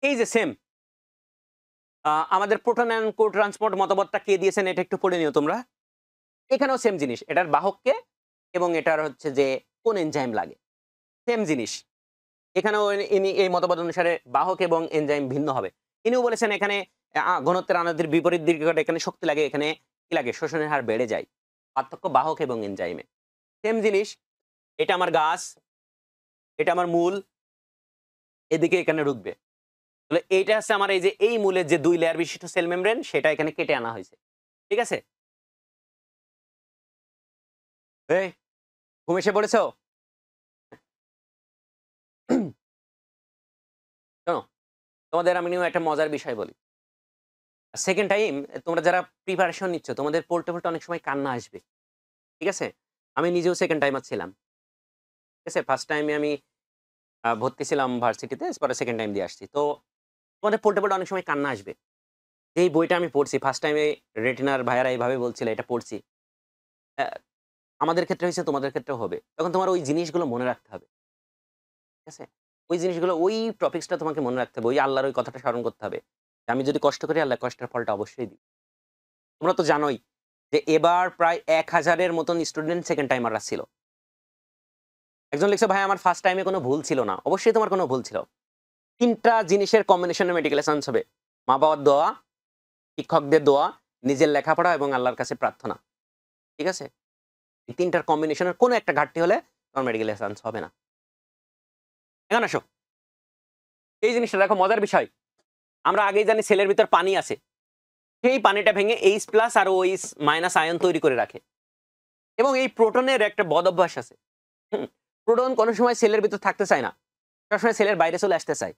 A: এই যে সেম আমাদের প্রোটন অ্যান্ড কো ট্রান্সপোর্ট মতবাদটা কে দিয়েছেন এটা একটু পড়ে নিও তোমরা। এখানেও সেম জিনিস, এটার বাহককে এবং এটার হচ্ছে যে কোন এনজাইম লাগে, সেম জিনিস। এখানেও ইনি এই মতবাদ অনুসারে বাহক এবং এনজাইম ভিন্ন হবে। ইনিও বলেছেন এখানে ঘনত্বের আণবিক বিপরীত দিক ঘটে, এখানে শক্তি লাগে, এখানে কি লাগে, শোষণের হার বেড়ে যায়। পার্থক্য বাহক এবং এনজাইমে, সেম জিনিস। এটা আমার গাছ, এটা আমার মূল, এদিকে এখানে ঢুকবে। তাহলে এইটা হচ্ছে আমার এই যে এই মূলের যে 2 লেয়ার বিশিষ্ট সেল মেমব্রেন, সেটা এখানে কেটে আনা হয়েছে। ঠিক আছে, এই ঘুম এসে পড়েছো? শোনো, তোমাদের আমি একটা মজার বিষয় বলি। সেকেন্ড টাইম তোমরা যারা প্রিপারেশন নিচ্ছ, তোমাদের পড়তে পড়তে অনেক সময় কান্না আসবে। ঠিক আছে, আমি নিজেও সেকেন্ড টাইমার ছিলাম। ঠিক আছে, ফার্স্ট টাইমে আমি ভর্তি ছিলাম ভার্সিটিতে, পরে সেকেন্ড টাইম দিয়ে আসছি। তো তোমাদের পড়তে পড়তে অনেক সময় কান্না আসবে। এই বইটা আমি পড়ছি ফার্স্ট টাইমে, রেটিনার ভাইয়ারা এইভাবে বলছিল এটা পড়ছি। আমাদের ক্ষেত্রে হয়েছে, তোমাদের ক্ষেত্রেও হবে। তখন তোমার ওই জিনিসগুলো মনে রাখতে হবে। ঠিক আছে, ওই জিনিসগুলো, ওই টপিকসটা তোমাকে মনে রাখতে হবে, ওই আল্লাহর ওই কথাটা স্মরণ করতে হবে যে আমি যদি কষ্ট করি আল্লাহ কষ্টের ফলটা অবশ্যই দিই। তোমরা তো জানোই যে এবার প্রায় 1000-এর মতন স্টুডেন্ট সেকেন্ড টাইমাররা ছিল। একজন লিখছে ভাই আমার ফার্স্ট টাইমে কোনো ভুল ছিল না। অবশ্যই তোমার কোনো ভুল ছিল। 3টা জিনিসের কম্বিনেশনে মেডিকেল সায়েন্স হবে, মা বাবার দোয়া, শিক্ষকদের দোয়া, নিজের লেখাপড়া এবং আল্লাহর কাছে প্রার্থনা। ঠিক আছে, এই 3টার কম্বিনেশনের কোনো একটা ঘাটতি হলে তোমার মেডিকেল সায়েন্স হবে না। এখন আসো, এই জিনিসটা দেখো মজার বিষয়। আমরা আগেই জানি সেলের ভিতর পানি আছে, সেই পানিটা ভেঙে H+ আর OH- আয়ন তৈরি করে রাখে। এবং এই প্রোটনের একটা বদ অভ্যাস আছে, প্রোটন কোনো সময় সেলের ভিতর থাকতে চায় না। সবসময় সেলের বাইরে চলে আসতে চায়,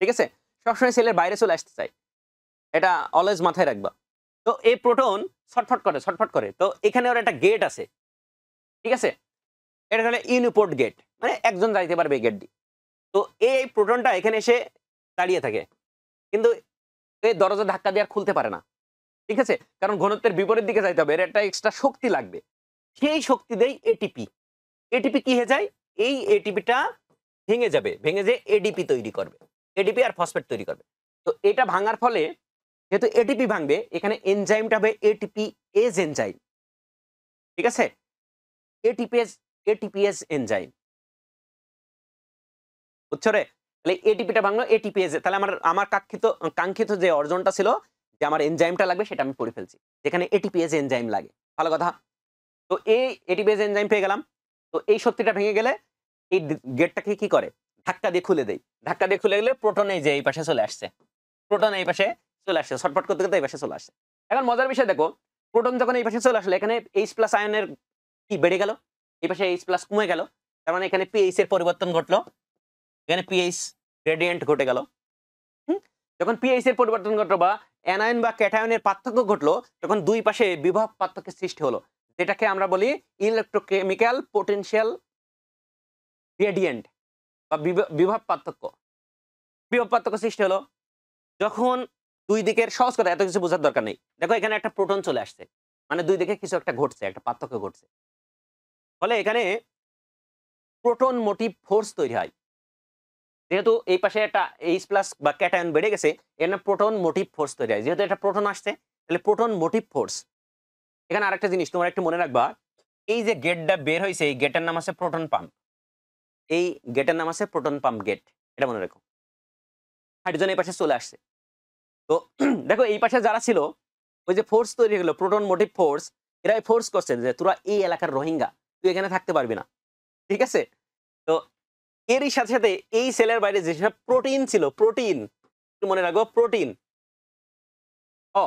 A: ঠিক আছে, সবসময় সেলের বাইরে চলে আসতে চায়, এটা অলওয়েজ মাথায় রাখবা। তো এই প্রোটন ছটফট করে, তো এখানে ওর একটা গেট আছে, ঠিক আছে, এটা হলো ইউনিপোর্ট গেট, মানে একজন যাইতে পারবে এই গেট দিয়ে। তো এই প্রোটনটা এখানে এসে দাঁড়িয়ে থাকে, কিন্তু এই দরজা ধাক্কা দিয়ে আর খুলতে পারে না, ঠিক আছে, কারণ ঘনত্বের বিপরীত দিকে যাইতে হবে, এর একটা এক্সট্রা শক্তি লাগবে। সেই শক্তি দেই এটিপি। এটিপি কি হয়ে যায়, এই এটিপিটা ভেঙে যাবে, ভেঙে যে এডিপি তৈরি করবে, এডিপি আর ফসফেট তৈরি করবে। তো এটা ভাঙার ফলে যেহেতু এটিপি ভাঙবে, এখানে এনজাইমটা হবে এটিপি এজ এনজাইম, ঠিক আছে, এটিপিএস এনজাইম, বুঝছো রে? তাহলে এটিপিটা ভাঙলো এটিপিএস, তাহলে আমার কাঙ্ক্ষিত যে অর্জনটা ছিল, যে আমার এনজাইমটা লাগবে, সেটা আমি করে ফেলছি, যেখানে এটিপিএস এনজাইম লাগে। ভালো কথা। তো এই এটিপিএস এনজাইম পেয়ে গেলাম। তো এই শক্তিটা ভেঙে গেলে এই গেটটাকে কি করে, ধাক্কা দিয়ে খুলে দেই, ধাক্কা দিয়ে খুলে গেলে প্রোটন এই যে এই পাশে চলে আসছে, প্রোটন এই পাশে চলে আসছে, ছটফট করতে করতে এই পাশে চলে আসছে। এখন মজার বিষয় দেখো, প্রোটন যখন এই পাশে চলে আসলে, এখানে H+ আয়নের কি বেড়ে গেল, এই পাশে H+ কমে গেল, তার মানে এখানে পিএইচ এর পরিবর্তন ঘটলো, এখানে পিএইচ গ্রেডিয়েন্ট ঘটে গেল। যখন পিএইচ এর পরিবর্তন ঘটলো বা অ্যানায়ন বা ক্যাটায়নের পার্থক্য ঘটলো, তখন দুই পাশে বিভব পার্থক্যের সৃষ্টি হলো, যেটাকে আমরা বলি ইলেকট্রোকেমিক্যাল পোটেনশিয়াল গ্রেডিয়েন্ট বা বিভব পার্থক্য। বিভব পার্থক্য সৃষ্টি হলো যখন দুই দিকের, সহজ কথা, এত কিছু বোঝার দরকার নেই, দেখো এখানে একটা প্রোটন চলে আসছে, মানে দুই দিকে কিছু একটা ঘটছে, একটা পার্থক্য ঘটছে, ফলে এখানে প্রোটন মোটিভ ফোর্স তৈরি হয়। যেহেতু এই পাশে একটা H+ বা ক্যাটায়ন বেড়ে গেছে, এখানে প্রোটন মোটিভ ফোর্স তৈরি হয়, যেহেতু এটা প্রোটন আসছে, তাহলে প্রোটন মোটিভ ফোর্স। এখানে আরেকটা জিনিস তোমরা একটু মনে রাখবা, এই যে গেটটা বের হয়েছে, এই গেটের নাম আছে প্রোটন পাম্প, এই গেটের নাম আছে প্রোটন পাম্প গেট, এটা মনে রাখো। হাইড্রোজেন এই পাশে চলে আসছে, তো দেখো এই পাশে যারা ছিল, ওই যে ফোর্স তৈরি হলো প্রোটন মোটিভ ফোর্স, এরা ফোর্স করছে যে তোরা এই এলাকার রোহিঙ্গা, তুই এখানে থাকতে পারবি না, ঠিক আছে। তো এরই সাথে সাথে এই সেলের বাইরে যেসব প্রোটিন ছিল, প্রোটিন মনে রাখবো, প্রোটিন। ও,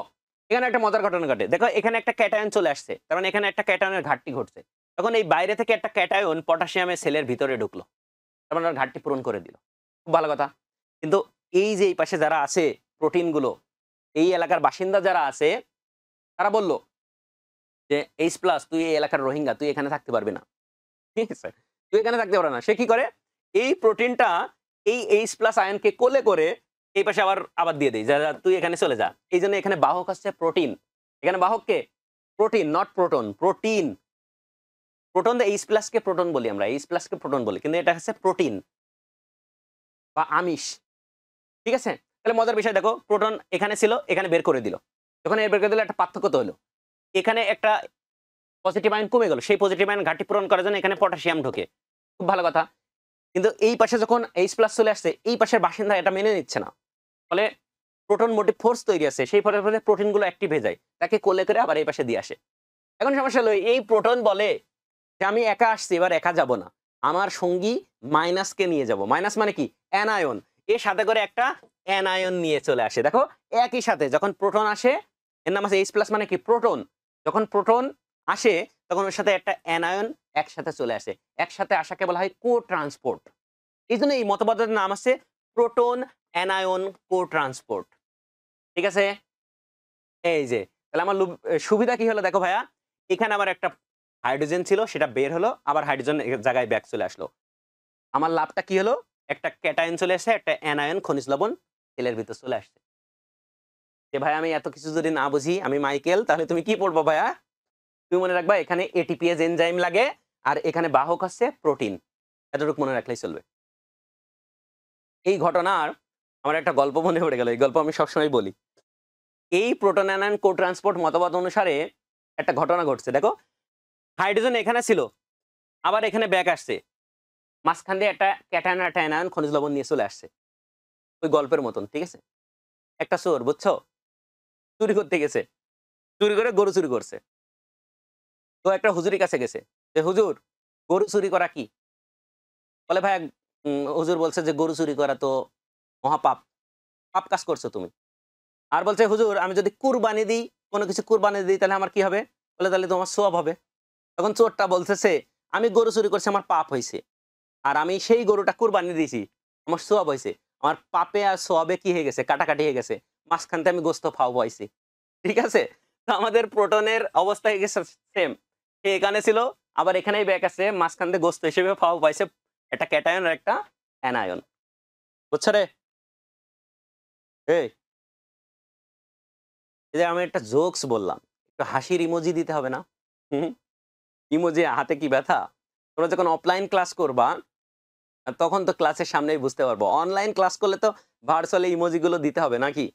A: এখানে একটা মজার ঘটনা ঘটে, দেখো এখানে একটা ক্যাটায়ন চলে আসছে, তার মানে এখানে একটা ক্যাটায়নের ঘাটতি ঘটছে, তখন এই বাইরে থেকে একটা ক্যাটায়ন পটাশিয়ামের সেলের ভিতরে ঢুকলো, তার মানে ঘাটতি পূরণ করে দিল, খুব ভালো কথা। কিন্তু এই যে এই পাশে যারা আছে প্রোটিনগুলো, এই এলাকার বাসিন্দা যারা আছে, তারা বলল যে H+ তুই এই এলাকার রোহিঙ্গা, তুই এখানে থাকতে পারবি না, ঠিক আছে, তুই এখানে থাকতে পারবে না। সে কি করে, এই প্রোটিনটা এই H+ আয়নকে কোলে করে এই পাশে আবার দিয়ে দেয়, যা যা, তুই এখানে চলে যা। এই জন্য এখানে বাহক হচ্ছে প্রোটিন, এখানে বাহক কে, protein, not proton, protein. Proton H+ কে প্রোটন বলি আমরা, H+ কে প্রোটন বলি, কিন্তু এটা হচ্ছে প্রোটিন বা আমিষ, ঠিক আছে। তাহলে মজার বিষয় দেখো, প্রোটন এখানে ছিল, এখানে বের করে দিল, যখন এর বের করে দিল একটা পার্থক্য তো হলো, এখানে একটা পজিটিভ আয়ন কমে গেল, সেই পজিটিভ আয়ন ঘাটতি পূরণ করার জন্য এখানে পটাশিয়াম ঢোকে, খুব ভালো কথা। কিন্তু এই পাশে যখন H+ চলে আসছে, এই পাশের বাসিন্দা এটা মেনে নিচ্ছে না, ফলে প্রোটন মোটিভ ফোর্স তৈরি আছে, সেই ফলে প্রোটিনগুলো অ্যাক্টিভ হয়ে যায়, তাকে কোলে করে আবার এই পাশে দিয়ে আসে। এখন সমস্যা হলো, এই প্রোটন বলে যে আমি একা আসছি, এবার একা যাব না, আমার সঙ্গী মাইনাসকে নিয়ে যাব। মাইনাস মানে কি, অ্যানায়ন, এর সাথে করে একটা অ্যানায়ন নিয়ে চলে আসে। দেখো একই সাথে যখন প্রোটন আসে, এর নাম আছে H+ মানে কি, প্রোটন, যখন প্রোটন আসে তখন ওর সাথে একটা অ্যানায়ন একসাথে চলে আসে, একসাথে আসাকে বলা হয় কো ট্রান্সপোর্ট। এই জন্য এই মতবাদের নাম আছে প্রোটন অ্যানায়ন কো ট্রান্সপোর্ট, ঠিক আছে। এই যে তাহলে আমার সুবিধা কি হলো, দেখো ভাইয়া, এখানে আবার একটা হাইড্রোজেন ছিল, সেটা বের হলো, আবার হাইড্রোজেন জায়গায় ব্যাক চলে আসলো। আমার লাভটা কি হলো, একটা ক্যাটায়ন চলে আসে, একটা অ্যানায়ন খনিজ লবণ তেলের ভিতর চলে আসছে। যে ভাই আমি এত কিছু যদি না বুঝি, আমি মাইকেল, তাহলে তুমি কি পড়বো ভাইয়া? তুমি মনে রাখবা এখানে এটিপিএস এনজাইম লাগে, আর এখানে বাহক আছে প্রোটিন, এতটুকু মনে রাখলেই চলবে। এই ঘটনার আমার একটা গল্প মনে পড়ে গেল, এই গল্প আমি সবসময় বলি। এই প্রোটন অ্যানায়ন কো ট্রান্সপোর্ট মতবাদ অনুসারে একটা ঘটনা ঘটছে। দেখো হাইড্রোজেন এখানে ছিল, আবার এখানে ব্যাক আসছে, মাঝখান দিয়ে একটা ক্যাটায়ন একটা অ্যানায়ন খনিজ লবণ নিয়ে চলে আসছে, ওই গল্পের মতন, ঠিক আছে। একটা চোর, বুঝছো, চুরি করতে গেছে, চুরি করে গরু চুরি করছে। তো একটা হুজুরের কাছে গেছে যে হুজুর, গরু চুরি করা কি? বলে ভাই, হুজুর বলছে যে গরু চুরি করা তো মহাপাপ, পাপ কাজ করছো তুমি। আর বলছে হুজুর, আমি যদি কুরবানি দিই, কোনো কিছু কুরবানি দিই, তাহলে আমার কি হবে? বলে তাহলে তোমার সওয়াব হবে। তখন চোরটা বলতেছে, আমি গরু চুরি করছি, আমার পাপ হয়েছে, আর আমি সেই গরুটা কুরবানি দিয়েছি, আমার সোয়াব হয়েছে, আমার পাপে আর সোয়াবে কি হয়ে গেছে, কাটাকাটি হয়ে গেছে, মাঝখান থেকে আমি গোস্ত ফাও পাইছি। ঠিক আছে, তো আমাদের প্রোটনের অবস্থা হয়ে গেছে সেম, সে এখানে ছিল আবার এখানেই ব্যাক আছে, মাঝখান থেকে গোস্ত হিসেবে ফাও পাইছে, একটা ক্যাটায়ন আর একটা অ্যানায়ন। বুঝছো রে? এই এই যে আমি একটা জোকস বললাম, একটু হাসির ইমোজি দিতে হবে না? ইমোজি হাতে কি ব্যথা? তোমরা যখন অফলাইন ক্লাস করবা তখন তো ক্লাসের সামনেই বুঝতে পারবো। অনলাইন ক্লাস করলে তো ভার্চুয়ালি ইমোজি গুলো দিতে হবে নাকি?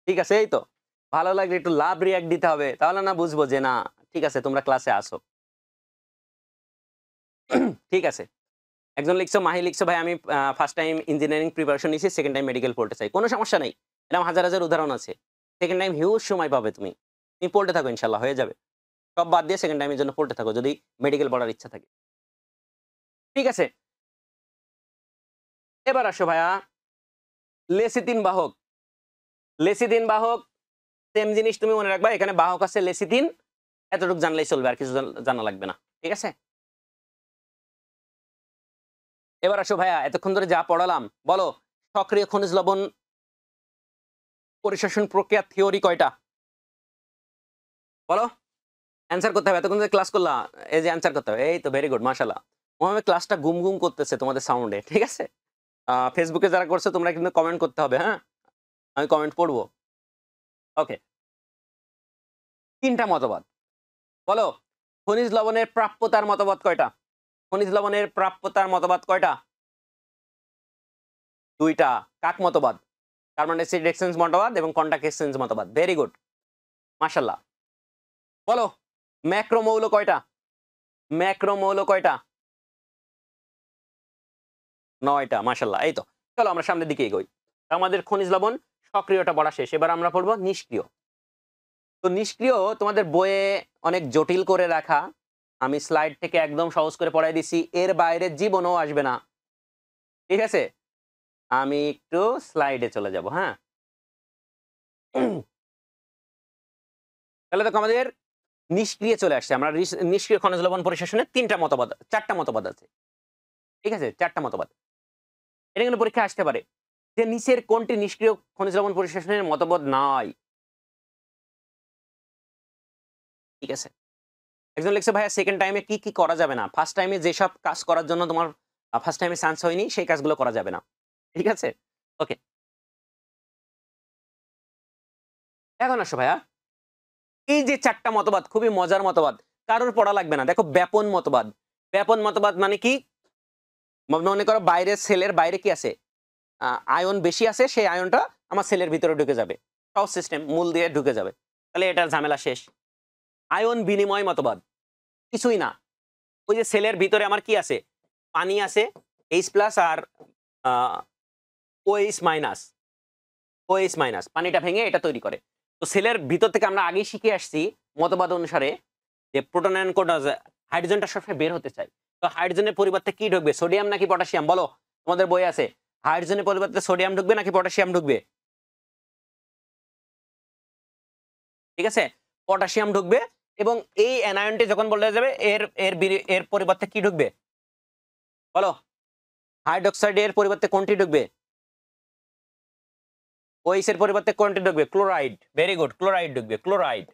A: ঠিক আছে, এই তো। ভালো লাগলে একটু লাভ রিঅ্যাক্ট দিতে হবে। তাহলে না বুঝবো যে না ঠিক আছে তোমরা ক্লাসে আসো। ঠিক আছে। একজন লিখছো, মাহি লিখছো ভাই আমি ফার্স্ট টাইম ইঞ্জিনিয়ারিং প্রিপারেশন নিছি, সেকেন্ড টাইম মেডিকেল পড়তে চাই। কোন সমস্যা নাই। এরকম হাজার, হাজার উদাহরণ আছে। সেকেন্ড টাইম হিউজ সময় পাবে তুমি। তুমি পড়তে থাকো ইনশাআল্লাহ হয়ে যাবে। সব বাদ দিয়ে সেকেন্ড টাইমের জন্য পড়তে থাকো যদি মেডিকেল পড়ার ইচ্ছা থাকে। ঠিক আছে। এবার আসো ভাইয়া লেসিথিন বাহক। লেসিথিন বাহক সেম জিনিস তুমি মনে রাখবা, এখানে বাহক আছে লেসিথিন, এতটুকু জানলেই চলবে, আর কিছু জানা লাগবে না। ঠিক আছে? এবার আসো ভাইয়া এতক্ষণ ধরে যা পড়ালাম বলো, সক্রিয় খনিজ লবণ পরিশোষণ প্রক্রিয়া থিওরি কয়টা? বলো। অ্যান্সার করতে হবে, এতক্ষণ ধরে ক্লাস করলা, এই যে অ্যান্সার করতে হবে। এই তো ভেরি গুড মাশাআল্লাহ। মোহাম্মদ ক্লাসটা গুম, গুম করতেছে তোমাদের সাউন্ডে। ঠিক আছে? ফেসবুকে যারা করছো তোমরা কিন্তু কমেন্ট করতে হবে, হ্যাঁ? আমি কমেন্ট পড়বো। ওকে। ৩ টা মতবাদ। বলো, খনিজ লবণের প্রাপ্যতার মতবাদ কয়টা? খনিজ লবণের প্রাপ্যতার মতবাদ কয়টা? ২ টা। কাক মতবাদ? কার্বন ডাইঅক্সাইড এক্সচেঞ্জ মতবাদ এবং কন্টাক্ট এক্সচেঞ্জ মতবাদ। Very good. মাশাআল্লাহ। বলো, ম্যাক্রোমৌল কয়টা? ম্যাক্রোমৌল কয়টা? ৯ টা। মাশাআল্লাহ। এই তো। চলো আমরা সামনের দিকে এগোই। আমাদের খনিজ লবণ সক্রিয়টা পড়া শেষ। এবার আমরা পড়ব নিষ্ক্রিয়। তো নিষ্ক্রিয় তোমাদের বইয়ে অনেক জটিল করে রাখা। আমি স্লাইড থেকে একদম সহজ করে পড়াই দিছি। এর বাইরে জীবনেও আসবে না। ঠিক আছে? আমি একটু স্লাইডে চলে যাব, হ্যাঁ? তাহলে দেখো আমাদের নিষ্ক্রিয় চলে আসছে। আমরা নিষ্ক্রিয় খনিজ লবণ পরিশোষণের ৩ টা মতবাদ, ৪ টা মতবাদ আছে। ঠিক আছে? ৪ টা মতবাদ। এটা কিন্তু পরীক্ষায় আসতে পারে। যে নিচের কোনটি নিষ্ক্রিয় খনিজ লবণ পরিশোষণের মতবাদ নয়? ঠিক আছে? একজন লিখছে ভাইয়া সেকেন্ড টাইমে কি, কি করা যাবে না? ফার্স্ট টাইমে যেসব কাজ করার জন্য তোমার ফার্স্ট টাইমে চান্স হয়নি সেই কাজগুলো করা যাবে না। ঠিক আছে? ওকে। এখন আসো ভাইয়া, এই যে ৪ টা মতবাদ খুবই মজার মতবাদ। কারোর পড়া লাগবে না। দেখো ব্যাপন মতবাদ। ব্যাপন মতবাদ মানে কি? মনে করো বাইরের সেলের বাইরে কি আছে? আয়ন বেশি আছে, সেই আয়নটা আমার সেলের ভিতরে ঢুকে যাবে। সহজ সিস্টেম, মূল দিয়ে ঢুকে যাবে। তাহলে এটার ঝামেলা শেষ। আয়ন বিনিময় মতবাদ। কিছুই না। ওই যে সেলের ভিতরে আমার কি আছে? পানি আছে, H+ আর আ OH-। OH- পানিটা ভেঙে এটা তৈরি করে। তো সেলের ভিতর থেকে আমরা আগেই শিখে আসছি মতবাদ অনুসারে যে প্রোটন আয়ন কোনটা হাইড্রোজেনটা সবসময় বের হতে চায়। তো হাইড্রোজেনের পরিবর্তে কি ঢুকবে? সোডিয়াম নাকি পটাশিয়াম? বলো। তোমাদের বইয়ে আছে। হাইড্রোজেনের পরিবর্তে সোডিয়াম ঢুকবে নাকি পটাশিয়াম ঢুকবে? ঠিক আছে? পটাশিয়াম ঢুকবে এবং এই অ্যানায়নটি যখন বলা যাবে এর পরিবর্তে কি ঢুকবে? বলো। হাইড্রোক্সাইডের পরিবর্তে কোনটি ঢুকবে? OH এর পরিবর্তে কোনটি ঢুকবে? ক্লোরাইড। Very good. ক্লোরাইড ঢুকবে। ক্লোরাইড।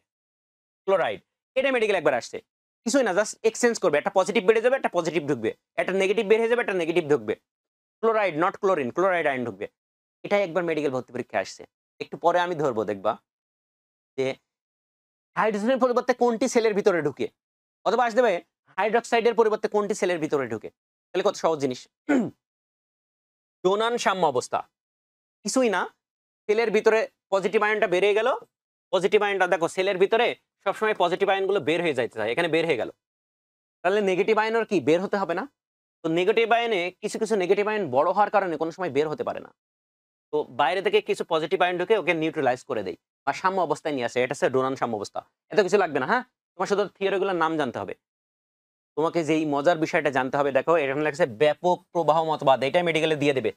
A: ক্লোরাইড। এটা মেডিকেল একবার আসছে। কিছুই না, জাস্ট এক্সচেঞ্জ করবে। একটা পজিটিভ বেড়ে যাবে, একটা পজিটিভ ঢুকবে। একটা নেগেটিভ বের হয়ে যাবে, একটা নেগেটিভ ঢুকবে। Chloride not chlorine, chloride ion ঢুকবে। এটাই একবার মেডিকেল ভর্তি পরীক্ষায় আসছে। একটু পরে আমি ধরবো দেখবা যে হাইড্রোজেনের পরিবর্তে কোনটি সেলের ভিতরে ঢুকে? অথবা আসতে পারে হাইড্রোক্সাইডের পরিবর্তে কোনটি সেলের ভিতরে ঢুকে? তাহলে কত সহজ জিনিস। ডোনান সাম্য অবস্থা। কিছুই না। সেলের ভিতরে পজিটিভ আয়নটা বেরিয়ে গেল। পজিটিভ আয়নটা দেখো সেলের ভিতরে সবসময় পজিটিভ আয়নগুলো বের হয়ে যাইতে চায়। এখানে বের হয়ে গেল। তাহলে নেগেটিভ আয়নের কি বের হতে হবে না? তো নেগেটিভ আয়নে কিছু, কিছু নেগেটিভ আয়ন বড় হওয়ার কারণে কোন সময় বের হতে পারে না। তো বাইরে থেকে কিছু পজিটিভ আয়ন ঢুকে ওকে নিউট্রালাইজ করে দেয় বা সাম্য অবস্থায় নিয়ে আসে। এটা হচ্ছে ডোনান সাম্য অবস্থা। এত কিছু লাগবে না, হ্যাঁ? তোমার শুধু থিওরি গুলোর নাম জানতে হবে। তোমাকে যেই মজার বিষয়টা জানতে হবে দেখো এখানে লেখা ব্যাপক প্রবাহ মতবাদ। এটা মেডিকেলে দিয়ে দেবে।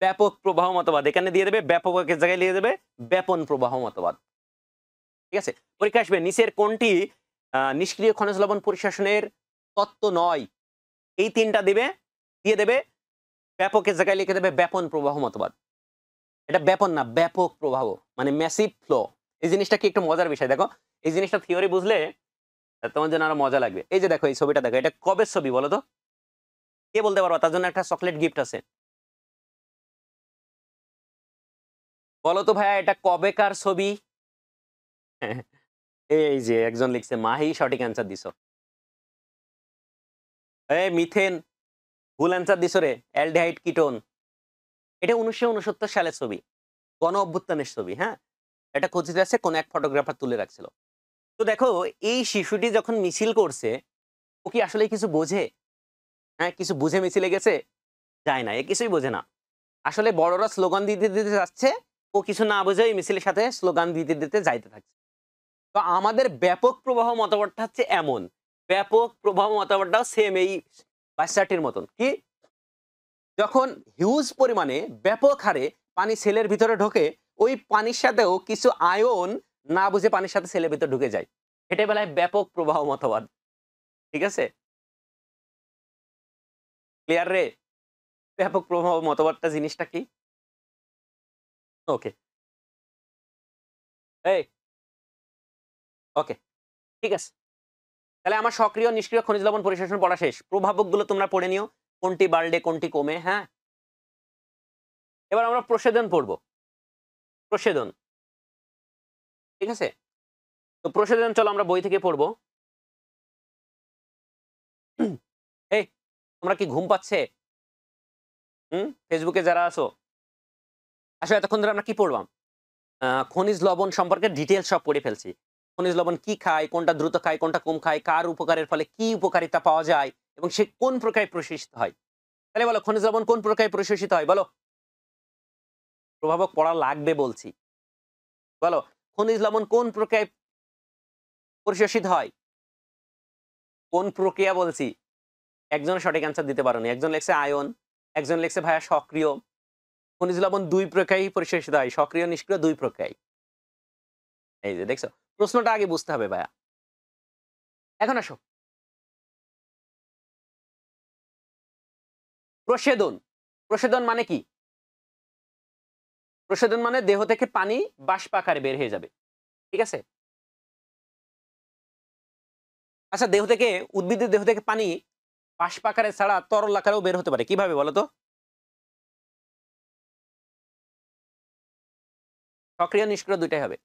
A: ব্যাপক প্রবাহ মতবাদ এখানে দিয়ে দেবে, ব্যাপকের জায়গায় দিয়ে দেবে ব্যাপন প্রবাহ মতবাদ। ঠিক আছে? পরীক্ষা আসবে নিচের কোনটি নিষ্ক্রিয় খনিজ লবণ পরিশোষণের তত্ত্ব নয়? এই তিনটা দিবে, দিয়ে দেবে ব্যাপকের জায়গায় লিখে দেবে ব্যাপন প্রবাহ মতবাদ। এটা ব্যাপন না, ব্যাপক প্রবাহ, মানে ম্যাসিভ ফ্লো। এই জিনিসটা কি একটু মজার বিষয়, দেখো এই জিনিসটা থিওরি বুঝলে তোমার জন্য আরো মজা লাগবে। এই যে দেখো এই ছবিটা দেখো, এটা কবে ছবি বলো তো? কে বলতে পারবা? তার জন্য একটা চকলেট গিফট আছে। বলো তো ভাইয়া এটা কবেকার ছবি? এই যে একজন লিখছে মাহি, সঠিক অ্যান্সার দিছো। এই মিথেন, ভুল অ্যান্সার দিছো রে। অ্যালডিহাইড কিটোন, এটা 1969 সালের ছবি, গণ অভ্যুত্থানের ছবি। হ্যাঁ, এটা খচিত আছে, কোন এক ফটোগ্রাফার তুলে রাখছিল। তো দেখো এই শিশুটি যখন মিছিল করছে, ও কি আসলে কিছু বোঝে? হ্যাঁ, কিছু বুঝে মিছিলে গেছে? যায় না, এ কিছুই বোঝে না। আসলে বড়রা স্লোগান দিতে দিতে যাচ্ছে, ও কিছু না বুঝে এই মিছিলের সাথে স্লোগান দিতে দিতে যাইতে থাকছে। তো আমাদের ব্যাপক প্রবাহ মতবাদটা হচ্ছে এমন, ব্যাপক প্রবাহ মতবাদটাও সেম এই বাচ্চাটির মতন। কি? যখন হিউজ পরিমাণে ব্যাপক হারে পানি সেলের ভিতরে ঢোকে, ওই পানির সাথেও কিছু আয়ন না বুঝে পানির সাথে সেলের ভিতরে ঢুকে যায়। এটাই বলা হয় ব্যাপক প্রবাহ মতবাদ। ঠিক আছে? ক্লিয়ার রে? ব্যাপক প্রবাহ মতবাদটা জিনিসটা কি? ওকে, এই ওকে, ঠিক আছে। তাহলে আমার সক্রিয় নিষ্ক্রিয় খনিজ লবণ পরিশোষণ পড়া শেষ। প্রভাবকগুলো তোমরা পড়ে নিও, কোনটি বাড়লে কোনটি কমে। হ্যাঁ, এবার আমরা প্রসেদন পড়ব। প্রসেদন, ঠিক আছে? তো প্রসেদন চলো আমরা বই থেকে পড়বো। এই তোমরা কি ঘুম পাচ্ছে? ফেসবুকে যারা আছো, আসলে এতক্ষণ ধরে আমরা কি পড়লাম? খনিজ লবণ সম্পর্কে ডিটেইলস সব পড়ে ফেলছি। খনিজ লবণ কি খায়, কোনটা দ্রুত খায়, কোনটা কম খায়, কার উপকারের ফলে কি উপকারিতা পাওয়া যায় এবং সে কোন প্রকারে প্রশোষিত হয়। তাহলে বলো খনিজ লবণ কোন প্রকারে প্রশোষিত হয় বলো? প্রভাবক পড়া লাগবে বলছি। বলো খনিজ লবণ কোন প্রক্রিয়ায় প্রশোষিত হয়? কোন প্রক্রিয়া বলছি? একজন সঠিক অ্যান্সার দিতে পারোনি। একজন লেখছে আয়ন, একজন লেখছে ভাইয়া সক্রিয়। খনিজ লবণ ২ প্রক্রিয়ায় পরিশোষিত হয়। সক্রিয়, নিষ্ক্রিয় ২ প্রক্রিয়ায়। এই যে দেখছো? প্রশ্নটা আগে বুঝতে হবে ভাইয়া। এখন আসো। প্রসেদন। প্রসেদন মানে কি? প্রসেদন মানে দেহ থেকে পানি বাষ্প আকারে বের হয়ে যাবে। ঠিক আছে? আচ্ছা, দেহ থেকে, উদ্ভিদের দেহ থেকে পানি বাষ্প আকারে ছাড়া তরল আকারেও বের হতে পারে। কিভাবে বলো তো? সক্রিয়, নিষ্ক্রিয় ২ টাই হবে।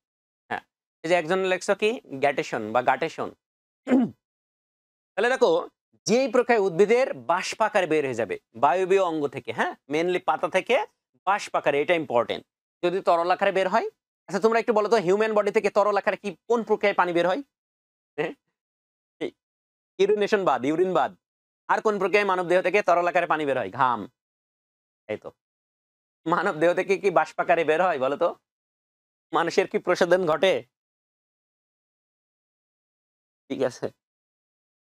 A: হ্যাঁ। এই যে একজন লেখছো কি? গ্যাটেশন বা গাটেশন। তাহলে দেখো, যেই প্রক্রিয়ায় উদ্ভিদের বাষ্প আকারে বের হয়ে যাবে বায়বীয় অঙ্গ থেকে, হ্যাঁ? মেইনলি পাতা থেকে বাষ্প আকারে, এটা ইম্পোর্টেন্ট। যদি তরল আকারে বের হয়, আচ্ছা তোমরা একটু বলো তো হিউম্যান বডি থেকে তরল আকারে কি কোন প্রক্রিয়ায় পানি বের হয়? হ্যাঁ? এই ইউরিনেশন বাদ, ইউরিন বাদ। আর কোন প্রক্রিয়ায় মানব দেহ থেকে তরল আকারে পানি বের হয়? ঘাম। এই তো। মানব দেহ থেকে কি বাষ্প আকারে বের হয় বলো তো? মানুষের কি প্রসাধন ঘটে? ঠিক আছে।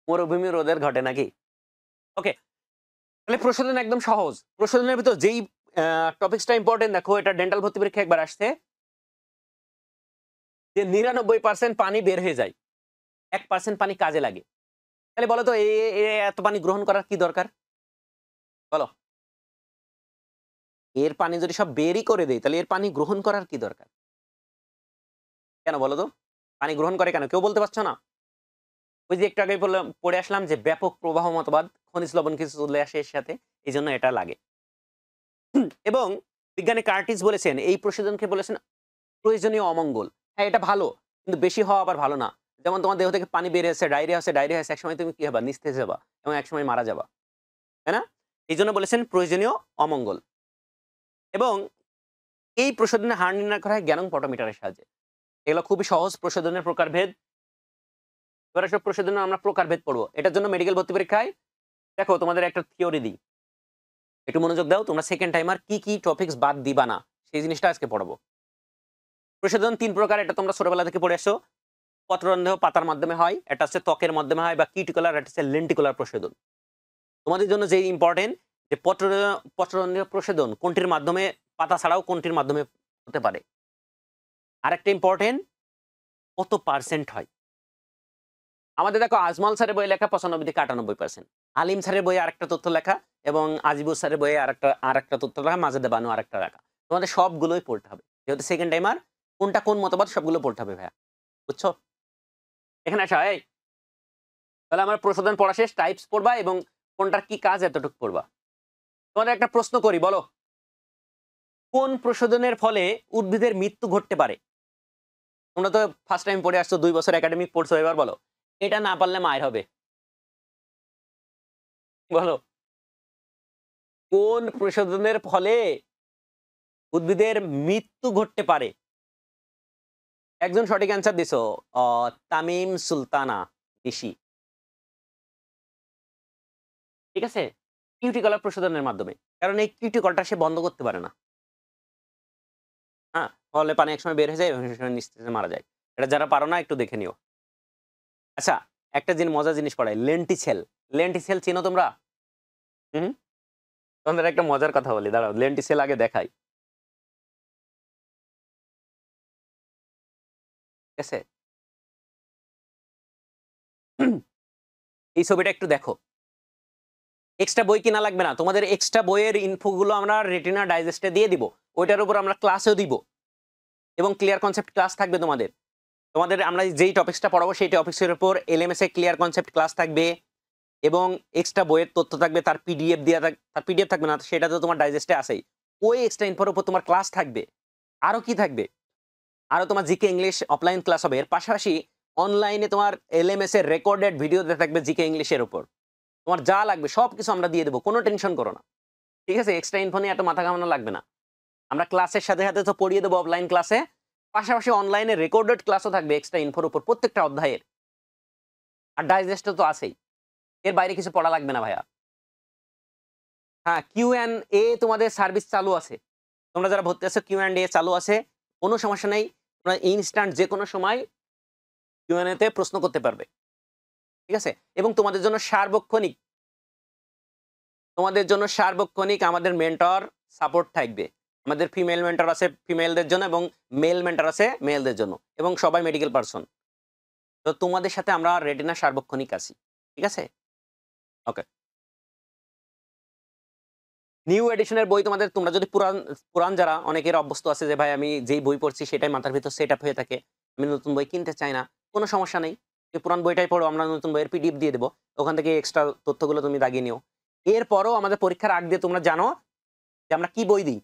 A: মরুভূমি রোদের ঘটে নাকি? ওকে। তাহলে প্রসাধন একদম সহজ। প্রসাধনের ভিতর যেই টপিকসটা ইম্পোর্টেন্ট, দেখো এটা ডেন্টাল ভর্তি পরীক্ষায় একবার আসছে যে ৯৯% পানি বের হয়ে যায়। ১% পানি কাজে লাগে। তাহলে বলো তো এত পানি গ্রহণ করার কি দরকার? বলো। এর পানি যদি সব বেরই করে দেই, তাহলে এর পানি গ্রহণ করার কি দরকার? কেন বলো তো? পানি গ্রহণ করে কেন? কেউ বলতে পারছো না? ওই যে একটু আগে বললাম, পড়ে আসলাম যে ব্যাপক প্রবাহ মতবাদ, খনিজ লবণ কিছু চলে আসে এর সাথে। এজন্য এটা লাগে। এবং বিজ্ঞানী কার্টিস বলেছেন এই প্রশোধনকে বলেছেন প্রয়োজনীয় অমঙ্গল। হ্যাঁ, এটা ভালো, কিন্তু বেশি হওয়া আবার ভালো না। যেমন তোমার দেহ থেকে পানি বের হয়েছে, ডায়রিয়া হচ্ছে, ডায়রিয়া হয়েছে, একসময় তুমি কি হবা? নিস্তেজ হবা এবং একসময় মারা যাবা। তাই না? এইজন্য বলেছেন প্রয়োজনীয় অমঙ্গল। এবং এই প্রশোধনের হার নির্ণয় করা হয় গ্যালন পটোমিটারের সাহায্যে। এগুলো খুবই সহজ প্রশোধনের প্রকারভেদ। এবার আসলে প্রশোধনের আমরা প্রকারভেদ পড়বো। এটার জন্য মেডিকেল ভর্তি পরীক্ষায় দেখো তোমাদের একটা থিওরি দিই। একটু মনোযোগ দাও। তোমরা সেকেন্ড টাইমার কি, কি টপিকস বাদ দিবা না, সেই জিনিসটা আজকে পড়াবো। প্রশোধন ৩ প্রকার, এটা তোমরা ছোটবেলা থেকে পড়ে আসছো। পত্ররন্ধ্র পাতার মাধ্যমে হয়, এটা হচ্ছে ত্বকের মাধ্যমে হয় বা কিউটিকুলার, এটা হচ্ছে লেন্টিকুলার প্রশোধন। তোমাদের জন্য যেই ইম্পোর্টেন্ট যে পত্ররন্ধ্র প্রশোধন কোনটির মাধ্যমে, পাতা ছাড়াও কোনটির মাধ্যমে হতে পারে। আরেকটা ইম্পোর্টেন্ট, কত পার্সেন্ট হয়? আমাদের দেখো আজমল স্যারের বই লেখা ৯৫ থেকে ৯৮%। আলিম স্যারের বইয়ে আরেকটা তথ্য লেখা এবং আজিবুর স্যারের বইয়ে আরেকটা তথ্য লেখা, মাজেদে বানু আরেকটা লেখা। তোমাদের সবগুলোই পড়তে হবে। যেহেতু সেকেন্ড টাইমার কোনটা কোন মতবাদ সবগুলো পড়তে হবে ভাইয়া। বুঝছো? এখানে আসো এই। তাহলে আমার প্রশোধন পড়া শেষ, টাইপস পড়বা এবং কোনটার কি কাজ এতটুকু পড়বা। তোমাদের একটা প্রশ্ন করি, বলো। কোন প্রশোধনের ফলে উদ্ভিদের মৃত্যু ঘটতে পারে? তোমরা তো ফার্স্ট টাইম পড়ে আসছো, 2 বছর একাডেমিক পড়ছো, এবার বলো। এটা না পারলে মায়ের হবে। বলো। কোন প্রশোধনের ফলে উদ্ভিদের মৃত্যু ঘটতে পারে? একজন সঠিক অ্যান্সার দিছো, তামিম সুলতানা ঋষি। ঠিক আছে? কিউটিকলার প্রশোধনের মাধ্যমে। কারণ এই কিউটিকলটা সে বন্ধ করতে পারে না। হ্যাঁ? ফলে পানি একসময় বের হয়ে যায় এবং সে সময় নিস্তেজে মারা যায়। এটা যারা পারো না একটু দেখে নিও। আচ্ছা, একটা মজার জিনিস পড়াই, লেন্টিসেল। লেন্টিসেল চিনো তোমরা? হুম? তোমাদের একটা মজার কথা বলি, দাঁড়াও লেন্টিসেল আগে দেখাই। ঠিক আছে? এই ছবিটা একটু দেখো। এক্সট্রা বই কিনা লাগবে না। তোমাদের এক্সট্রা বইয়ের ইনফো গুলো আমরা রেটিনা ডাইজেস্টে দিয়ে দিব। ওইটার উপর আমরা ক্লাসেও দিব। এবং ক্লিয়ার কনসেপ্ট ক্লাস থাকবে তোমাদের। তোমাদের আমরা যেই টপিকসটা পড়াবো সেই টপিকসের উপর এলএমএস এ ক্লিয়ার কনসেপ্ট ক্লাস থাকবে এবং এক্সট্রা বইয়ের তথ্য থাকবে, তার পিডিএফ দেয়া তার পিডিএফ থাকবে না, সেটা তো তোমার ডাইজেস্টে আছেই। ওই এক্সট্রা ইনফোর উপর তোমার ক্লাস থাকবে। আরো কি থাকবে? আরো তোমার জিকে ইংলিশ অফলাইন ক্লাস হবে। এর পাশাপাশি অনলাইনে তোমার এলএমএস এর রেকর্ডেড ভিডিও থাকবে জিকে ইংলিশের উপর। তোমার যা লাগবে সবকিছু আমরা দিয়ে দেবো। কোনো টেনশন করো না। ঠিক আছে? এক্সট্রা ইনফো নিয়ে এত মাথা ঘামানো লাগবে না। আমরা ক্লাসের সাথে সাথে তো পড়িয়ে দেবো অফলাইন ক্লাসে। পাশাপাশি অনলাইনে রেকর্ডেড ক্লাসও থাকবে এক্সট্রা ইনফোর উপর প্রত্যেকটা অধ্যায়ের। আর ডাইজেস্ট তো আছেই। এর বাইরে কিছু পড়া লাগবে না ভাইয়া। হ্যাঁ, কিউ&এ তোমাদের সার্ভিস চালু আছে। তোমরা যারা ভর্তি আছো কিউ&এ চালু আছে। কোনো সমস্যা নেই। তোমরা ইনস্ট্যান্ট যেকোনো সময় কিউ&এ তে প্রশ্ন করতে পারবে। ঠিক আছে? এবং তোমাদের জন্য সার্বক্ষণিক আমাদের মেন্টর সাপোর্ট থাকবে। আমাদের ফিমেল মেন্টর আছে ফিমেলদের জন্য এবং মেল মেন্টর আছে মেলদের জন্য এবং সবাই মেডিকেল পারসন। তো তোমাদের সাথে আমরা রেটিনা সার্বক্ষণিক আছি। ঠিক আছে? ওকে। নিউ এডিশনের বই তোমরা যদি পুরান যারা অনেকের অভ্যস্ত আছে যে ভাই আমি যেই বই পড়ছি সেটাই মাথার ভিতর সেট আপ হয়ে থাকে। আমি নতুন বই কিনতে চাই না। কোনো সমস্যা নেই। এই পুরান বইটাই পড়ো, আমরা নতুন বইয়ের পিডিএফ দিয়ে দেব। ওখান থেকে এক্সট্রা তথ্যগুলো তুমি দাগিয়ে নিও। এরপরও আমাদের পরীক্ষার আগ দিয়ে তোমরা জানো যে আমরা কি বই দিই।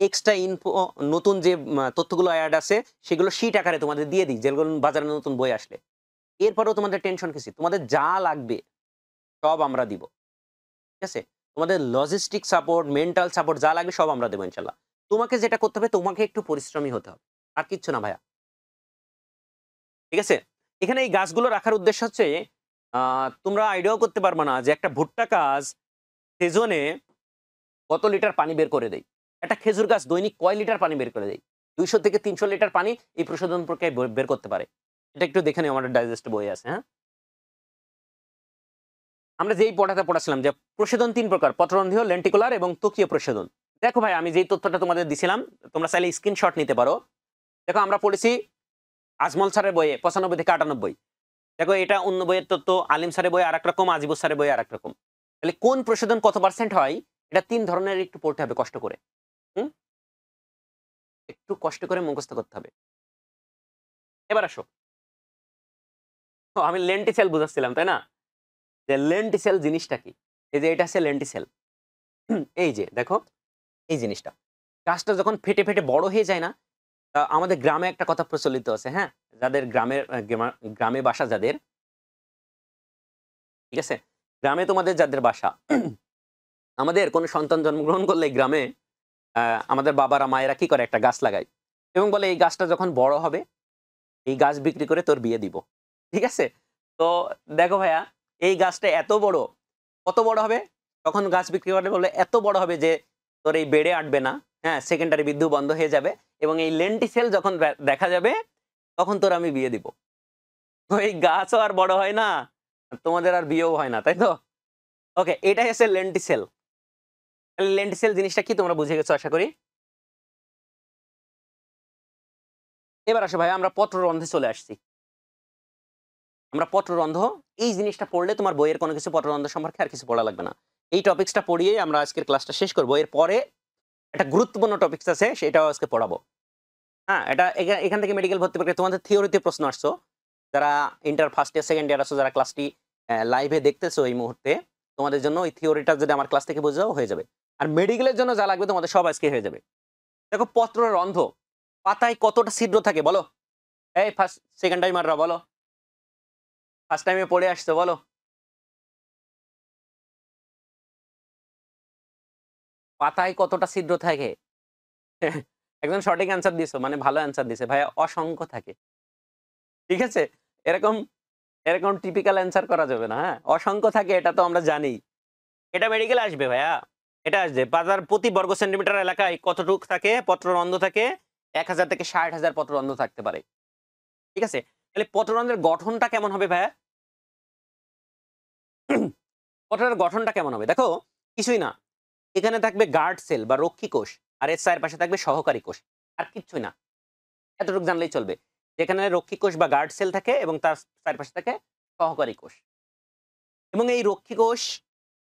A: এক্সট্রা ইনফো নতুন যে তথ্যগুলো এড আছে সেগুলো শীট আকারে তোমাদের দিয়ে দিই, যেগুলো বাজারে নতুন বই আসলে। এরপরেও তোমাদের টেনশন কিসের? তোমাদের যা লাগবে সব আমরা দিব। ঠিক আছে? তোমাদের লজিস্টিক সাপোর্ট, মেন্টাল সাপোর্ট যা লাগবে সব আমরা দেব ইনশাআল্লাহ। তোমাকে যেটা করতে হবে, তোমাকে একটু পরিশ্রমী হতে হবে। আর কিচ্ছু না ভাইয়া। ঠিক আছে? এখানে এই গাছগুলো রাখার উদ্দেশ্য হচ্ছে তোমরা আইডিয়াও করতে পারবা না যে একটা ভুট্টা গাছ সেজনে কত লিটার পানি বের করে দেয়। একটা খেজুর গাছ দৈনিক কয় লিটার পানি বের করে দেয়? ২০০ থেকে ৩০০ লিটার পানি এই প্রশোধন প্রক্রিয়ায় বের করতে পারে। এটা একটু দেখে নিও, আমাদের ডাইজেস্ট বই আছে, হ্যাঁ? আমরা যেই পড়াছিলাম যে প্রশোধন ৩ প্রকার, পত্ররন্ধ্রীয়, লেন্টিকুলার এবং ত্বকীয় প্রশোধন। দেখো ভাই আমি যেই তথ্যটা তোমাদের দিছিলাম, তোমরা চাইলে স্ক্রিনশট নিতে পারো। দেখো আমরা পড়েছি আজমল স্যারের বইয়ে ৯৫ থেকে ৯৮। দেখো এটা অন্য বইয়ের তথ্য, আলিম স্যারের বইয়ে আরেক রকম, আজিবুর স্যারের বইয়ে আরেক রকম। তাহলে কোন প্রশোধন কত পার্সেন্ট হয় এটা ৩ ধরনের একটু পড়তে হবে কষ্ট করে। হুম? একটু কষ্ট করে মুখস্থ করতে হবে। এবার আসো। আমি লেন্টিসেল বুঝাচ্ছিলাম, তাই না? যে লেন্টিসেল জিনিসটা কি? এই যে এটা হচ্ছে লেন্টিসেল। এই যে দেখো এই জিনিসটা। গাছটা যখন ফেটে, ফেটে বড় হয়ে যায় না? আমাদের গ্রামে একটা কথা প্রচলিত আছে, হ্যাঁ? যাদের গ্রামে বাসা যাদের, ঠিক আছে? গ্রামে তোমাদের যাদের বাসা, আমাদের কোনো সন্তান জন্মগ্রহণ করলে গ্রামে আমাদের বাবারা মায়েরা কি করে? একটা গাছ লাগায় এবং বলে এই গাছটা যখন বড় হবে, এই গাছ বিক্রি করে তোর বিয়ে দিব। ঠিক আছে? তো দেখো ভাইয়া, এই গাছটা এত বড়, কত বড় হবে? তখন গাছ বিক্রি করলে বলবে এত বড় হবে যে তোর এই বেড়ে আটবে না। হ্যাঁ? সেকেন্ডারি বিদ্যুৎ বন্ধ হয়ে যাবে এবং এই লেন্টিসেল যখন দেখা যাবে তখন তোর আমি বিয়ে দিব। তো এই গাছও আর বড় হয় না, তোমাদের আর বিয়েও হয় না, তাই তো? ওকে, এটাই হচ্ছে লেন্টিসেল। লেন্টিসেল জিনিসটা কি তোমরা বুঝে গেছো আশা করি। এবার আসো ভাই আমরা পত্ররন্ধ্রে চলে আসছি। আমরা পত্ররন্ধ্র এই জিনিসটা পড়লে তোমার বইয়ের কোনো কিছু পত্ররন্ধ্র সম্পর্কে আর কিছু পড়া লাগবে না। এই টপিকসটা পড়িয়ে আমরা আজকের ক্লাসটা শেষ করব। এর পরে একটা গুরুত্বপূর্ণ টপিকস আছে, সেটাও আজকে পড়াবো। হ্যাঁ, এটা এখান থেকে মেডিকেল ভর্তি প্রক্রিয়া তোমাদের থিওরিতে প্রশ্ন আসছো, যারা inter first year second year আছো, যারা ক্লাসটি লাইভে দেখতেছো এই মুহূর্তে, তোমাদের জন্য ওই থিওরিটা যদি আমার ক্লাস থেকে বোঝাও হয়ে যাবে। আর মেডিকেলের জন্য যা লাগবে তোমাদের সব আজকে হয়ে যাবে। দেখো, পত্ররন্ধ্র পাতায় কতটা ছিদ্র থাকে বলো? এই ফার্স্ট সেকেন্ড টাইমাররা বলো, ফার্স্ট টাইমে পড়ে আসছো বলো। পাতায় কতটা ছিদ্র থাকে? একদম সঠিক অ্যান্সার দিছো, মানে ভালো অ্যান্সার দিছে ভাইয়া। অসংখ্য থাকে। ঠিক আছে, এরকম এরকম টিপিক্যাল অ্যান্সার করা যাবে না। হ্যাঁ, অসংখ্য থাকে, এটা তো আমরা জানি। এটা মেডিকেল আসবে ভাইয়া, এটা আসবে। পাতার প্রতি বর্গ সেন্টিমিটার এলাকায় কতটুক থাকে পত্ররন্ধ্র থাকে? 1000 থেকে 60,000 পত্ররন্ধ্র থাকতে পারে। ঠিক আছে, তাহলে পত্ররন্ধ্রের গঠনটা কেমন হবে ভাইয়া? পত্ররন্ধ্রের গঠনটা কেমন হবে দেখো, কিছুই না। এখানে থাকবে গার্ড সেল বা রক্ষী কোষ, আর এর চারপাশে থাকবে সহকারী কোষ, আর কিচ্ছুই না। এতটুকু জানলেই চলবে। যেখানে রক্ষী কোষ বা গার্ড সেল থাকে এবং তার চারপাশে থাকে সহকারী কোষ। এবং এই রক্ষী কোষ,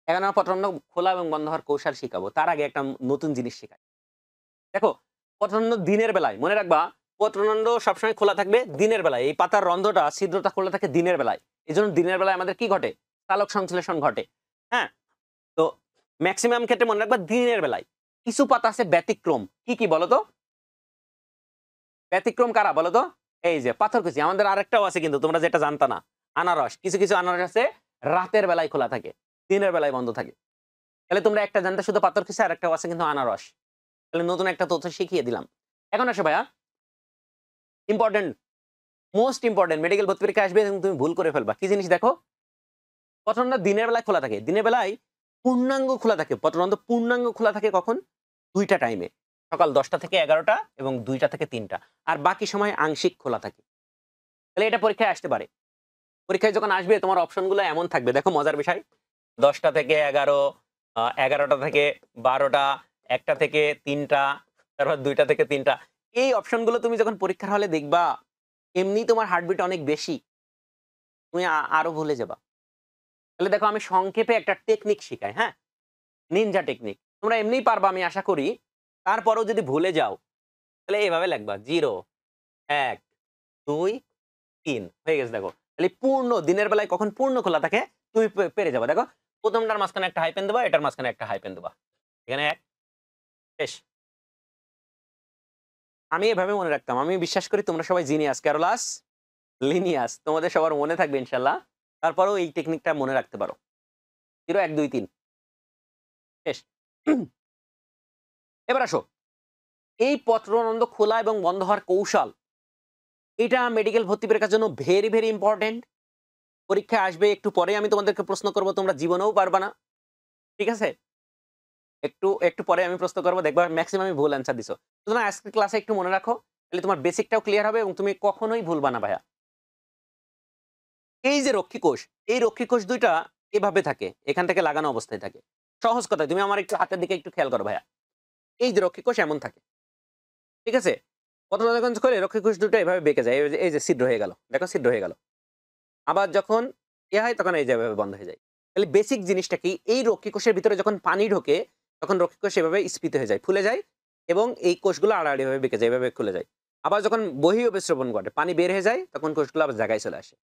A: এখন আমরা পত্ররন্ধ্র খোলা এবং বন্ধ হওয়ার কৌশল শিখাবো। তার আগে একটা নতুন জিনিস শেখাই। দেখো, পত্ররন্ধ্র দিনের বেলায়, মনে রাখবা, পত্ররন্ধ্র সবসময় খোলা থাকবে দিনের বেলায়। এই পাতার রন্ধ্রটা, ছিদ্রটা খোলা থাকে দিনের বেলায়। এই জন্য দিনের বেলায় আমাদের কি ঘটে? সালোক সংশ্লেষণ ঘটে। হ্যাঁ, তো ম্যাক্সিমাম ক্ষেত্রে মনে রাখবা দিনের বেলায়। কিছু পাতা আছে ব্যতিক্রম। কি কি বলতো? ব্যতিক্রম কারা বলতো? এই যে পাথরকুচি। আমাদের আরেকটাও আছে কিন্তু তোমরা যেটা জানতা না, আনারস। কিছু কিছু আনারস আছে রাতের বেলায় খোলা থাকে, দিনের বেলায় বন্ধ থাকে। তাহলে তোমরা একটা জানতে শুধু পাথরকুচি, আর একটাও আছে কিন্তু আনারস। তাহলে নতুন একটা তথ্য শিখিয়ে দিলাম। এখন আসো ভাইয়া, ইম্পর্টেন্ট, মোস্ট ইম্পর্টেন্ট, মেডিকেল ভর্তি পরীক্ষা আসবে এবং তুমি ভুল করে ফেলবা। কি জিনিস দেখো, পত্ররন্ধ্র দিনের বেলায় খোলা থাকে। দিনের বেলায় পূর্ণাঙ্গ খোলা থাকে। পত্ররন্ধ্র পূর্ণাঙ্গ খোলা থাকে কখন? দুইটা টাইমে, সকাল 10টা থেকে 11টা এবং 2টা থেকে 3টা। আর বাকি সময় আংশিক খোলা থাকে। তাহলে এটা পরীক্ষায় আসতে পারে। পরীক্ষায় যখন আসবে তোমার অপশনগুলো এমন থাকবে, দেখো মজার বিষয়, 10টা থেকে 11, 11টা থেকে 12টা, 1টা থেকে 3টা, তারপর 2টা থেকে 3টা। এই অপশনগুলো তুমি যখন পরীক্ষার হলে দেখবা, এমনি তোমার হার্টবিট অনেক বেশি, তুমি আরো ভুলে যাবা। তাহলে দেখো, আমি সংক্ষেপে একটা টেকনিক শিখাই। হ্যাঁ, নিনজা টেকনিক। তোমরা এমনিই পারবা আমি আশা করি। তারপরেও যদি ভুলে যাও, তাহলে এইভাবে লিখবা 0, 1, 2, 3 হয়ে গেছে। দেখো, তাহলে পূর্ণ দিনের বেলায় কখন পূর্ণ খোলা থাকে তুমি পেরে যাবে। দেখো, প্রথমটার মাঝখানে একটা হাইপেন দেবা, এটার মাঝখানে একটা হাইপেন দেবা, এখানে এক, শেষ। আমি এভাবে মনে রাখতাম। আমি বিশ্বাস করি তোমরা সবাই জিনিয়াস, ক্যারোলাস, লিনিয়াস, তোমাদের সবার মনে থাকবে ইনশাল্লাহ। তারপরেও এই টেকনিকটা মনে রাখতে পারো। 0, 1, 2, 3 শেষ। এবার আসো, এই পত্ররন্ধ্র খোলা এবং বন্ধ হওয়ার কৌশল, এটা মেডিকেল ভর্তি পরীক্ষার জন্য ভেরি ভেরি ইম্পর্টেন্ট। পরীক্ষা আসবে একটু পরে, আমি তোমাদেরকে প্রশ্ন করব, তোমরা জীবনেও পারবা না। ঠিক আছে, একটু একটু পরে আমি প্রশ্ন করবো, দেখবা ম্যাক্সিমাম ভুল অ্যান্সার দিছো। সুতরাং আজকের ক্লাসে একটু মনে রাখো, তাহলে তোমার বেসিকটাও ক্লিয়ার হবে এবং তুমি কখনোই ভুলবা না ভাইয়া। এই যে রক্ষী কোষ, এই রক্ষী কোষ দুইটা এভাবে থাকে, এখান থেকে লাগানো অবস্থায় থাকে। সহজ কথায় তুমি আমার একটু হাতের দিকে একটু খেয়াল করো ভাইয়া। এই যে রক্ষী কোষ এমন থাকে, ঠিক আছে। পত্ররন্ধ্র করে রক্ষী কোষ দুটো এভাবে বেঁকে যায়। এই যে ছিদ্র হয়ে গেল, দেখো ছিদ্র হয়ে গেল। আবার যখন হয় তখন এই যে এভাবে বন্ধ হয়ে যায়। তাহলে বেসিক জিনিসটা কি, এই রক্ষী কোষের ভিতরে যখন পানি ঢোকে তখন রক্ষী কোষ এভাবে স্ফীত হয়ে যায়, ফুলে যায়, এবং এই কোষগুলো আড়াআড়ি ভাবে বেঁকে যায়, এভাবে খুলে যায়। আবার যখন বহিঃঅভিস্রবণ ঘটে, পানি বের হয়ে যায়, তখন কোষগুলো আবার জায়গায় চলে আসে।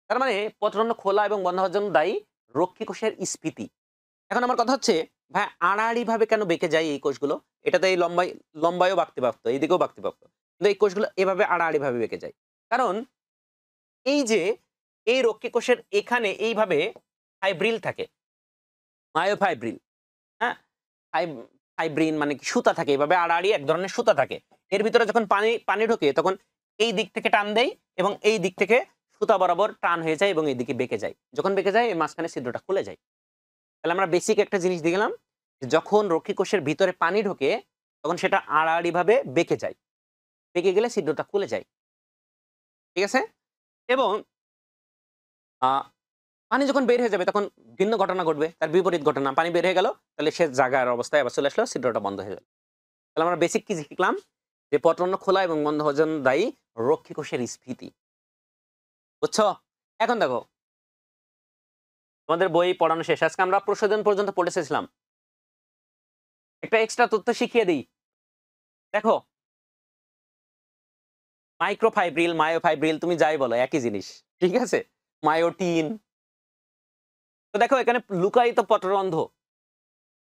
A: তার মানে পত্ররন্ধ্র খোলা এবং বন্ধ হওয়ার জন্য দায়ী রক্ষী কোষের স্ফীতি। এখন আমার কথা হচ্ছে, ভাই আড়াআড়ি ভাবে কেন বেঁকে যায় এই কোষগুলো? এটাতে এই লম্বায়ও বাঁকতে পারতো, এইদিকেও বাঁকতে পারতো, কিন্তু এই কোষগুলো এভাবে আড়াআড়ি ভাবে বেঁকে যায়। কারণ এই যে এই রক্ষী কোষের এখানে এইভাবে ফাইব্রিল থাকে, মায়োফাইব্রিল। হ্যাঁ, ফাইব্রিন মানে কি, সুতা থাকে, এইভাবে আড়াআড়ি এক ধরনের সুতা থাকে। এর ভিতরে যখন পানি ঢোকে তখন এই দিক থেকে টান দেয় এবং এই দিক থেকে সুতা বরাবর টান হয়ে যায় এবং এই দিকে বেঁকে যায়। যখন বেঁকে যায়, এই মাঝখানে ছিদ্রটা খুলে যায়। তাহলে আমরা বেসিক একটা জিনিস দেখলাম, যখন রক্ষী কোষের ভিতরে পানি ঢোকে তখন সেটা আড়াআড়ি ভাবে বেঁকে যায়, বেঁকে গেলে ছিদ্রটা খুলে যায়। ঠিক আছে, এবং পানি যখন বের হয়ে যাবে তখন ভিন্ন ঘটনা ঘটবে, তার বিপরীত ঘটনা। পানি বের হয়ে গেল, তাহলে সে জায়গার অবস্থায় আবার চলে আসলো, ছিদ্রটা বন্ধ হয়ে গেল। তাহলে আমরা বেসিক কি শিখলাম, যে পত্ররন্ধ্র খোলা এবং বন্ধ হওয়ার জন্য দায়ী রক্ষী কোষের স্ফীতি। বুঝছো? এখন দেখো তোমাদের বই পড়ানো শেষ, আজকে আমরা প্রশোধন পর্যন্ত পড়ে এসেছিলাম। একটা এক্সট্রা তথ্য শিখিয়ে দিই। দেখো মাইক্রোফাইব্রিল, মায়োফাইব্রিল তুমি যাই বলো একই জিনিস, ঠিক আছে? মায়োটিন। তো দেখো এখানে লুকায়িত পত্ররন্ধ্র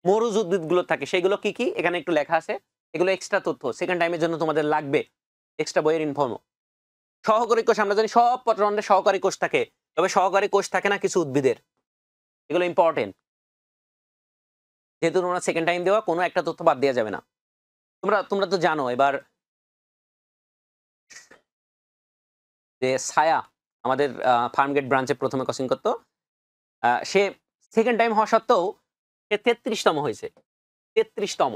A: মরুজ উদ্ভিদগুলো থাকে, সেগুলো কি কি এখানে একটু লেখা আছে। এগুলো এক্সট্রা তথ্য, সেকেন্ড টাইমের জন্য তোমাদের লাগবে, এক্সট্রা বইয়ের ইনফর্ম। সহকারী কোষ, আমরা জানি সব পত্ররন্ধ্রে সহকারী কোষ থাকে, তবে সহকারী কোষ থাকে না কিছু উদ্ভিদের, এগুলো ইম্পর্টেন্ট। যেহেতু তোমরা সেকেন্ড টাইম দেওয়া, কোনো একটা তথ্য বাদ দেওয়া যাবে না। তোমরা তো জানো এবার যে ছায়া আমাদের ফার্মগেট ব্রাঞ্চে প্রথমে কোচিং করতো, সে সেকেন্ড টাইম হওয়া সত্ত্বেও সে 33তম হয়েছে, 33তম।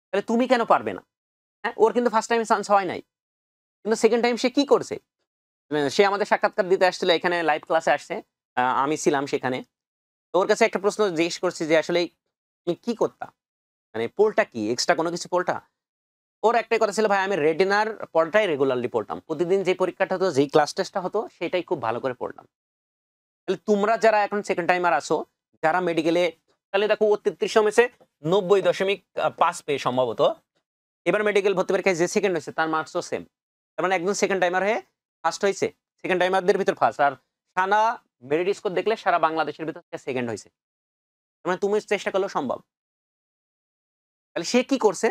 A: তাহলে তুমি কেন পারবে না? হ্যাঁ, ওর কিন্তু ফার্স্ট টাইমে চান্স হয় নাই, কিন্তু সেকেন্ড টাইম সে কি করছে? সে আমাদের সাক্ষাৎকার দিতে আসছিল, এখানে লাইভ ক্লাসে আসছে, আমি ছিলাম সেখানে। তো ওর কাছে একটা প্রশ্ন জিজ্ঞেস করছি যে আসলে তুমি কি করতা, মানে পোলটা কি, এক্সট্রা কোনো কিছু পোলটা? ওর একটাই কথা ছিল, ভাই আমি রেটিনার পড়াটাই রেগুলারলি পড়তাম, প্রতিদিন যে পরীক্ষাটা হতো, যেই ক্লাস টেস্টটা হতো, সেটাই খুব ভালো করে পড়তাম। তাহলে তোমরা যারা এখন সেকেন্ড টাইমার আসো, যারা মেডিকেলে, তাহলে দেখো ও 33 মেসে 90.5 পেয়ে সম্ভবত এবার মেডিকেল ভর্তি পরীক্ষায় যে সেকেন্ড হয়েছে তার মার্কসও সেম। তার মানে একদম সেকেন্ড টাইমার হয়ে ফার্স্ট হয়েছে, সেকেন্ড টাইমারদের ভিতর ফার্স্ট। আর সারা মেরিট স্কোর দেখলে সারা বাংলাদেশের ভিতর সেকেন্ড হয়েছে। তার মানে তুমি চেষ্টা করলেও সম্ভব। তাহলে সে কি করছে,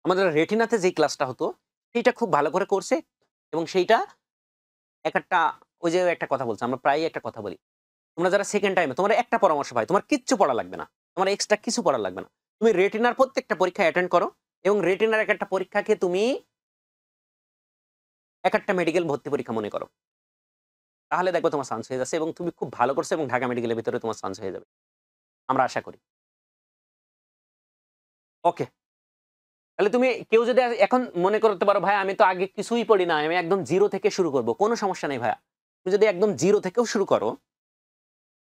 A: আমাদের রেটিনাতে যে ক্লাসটা হতো সেইটা খুব ভালো করে করছে, এবং সেইটা একটা, ওই যে একটা কথা বলছে, আমরা প্রায়ই একটা কথা বলি, তোমরা যারা সেকেন্ড টাইমে, তোমার একটা পরামর্শ ভাই, তোমার কিচ্ছু পড়া লাগবে না, তোমার এক্সট্রা কিছু পড়া লাগবে না। তুমি রেটিনার প্রত্যেকটা পরীক্ষা অ্যাটেন্ড করো, এবং রেটিনার এক একটা পরীক্ষাকে তুমি এক একটা মেডিকেল ভর্তি পরীক্ষা মনে করো, তাহলে দেখবো তোমার চান্স হয়ে যাচ্ছে, এবং তুমি খুব ভালো করছো, এবং ঢাকা মেডিকেলের ভিতরে তোমার চান্স হয়ে যাবে, আমরা আশা করি। ওকে, তাহলে তুমি কেউ যদি এখন মনে করতে পারো ভাই আমি তো আগে কিছুই পড়ি না, আমি একদম জিরো থেকে শুরু করব, কোনো সমস্যা নেই ভাইয়া। তুমি যদি একদম জিরো থেকেও শুরু করো,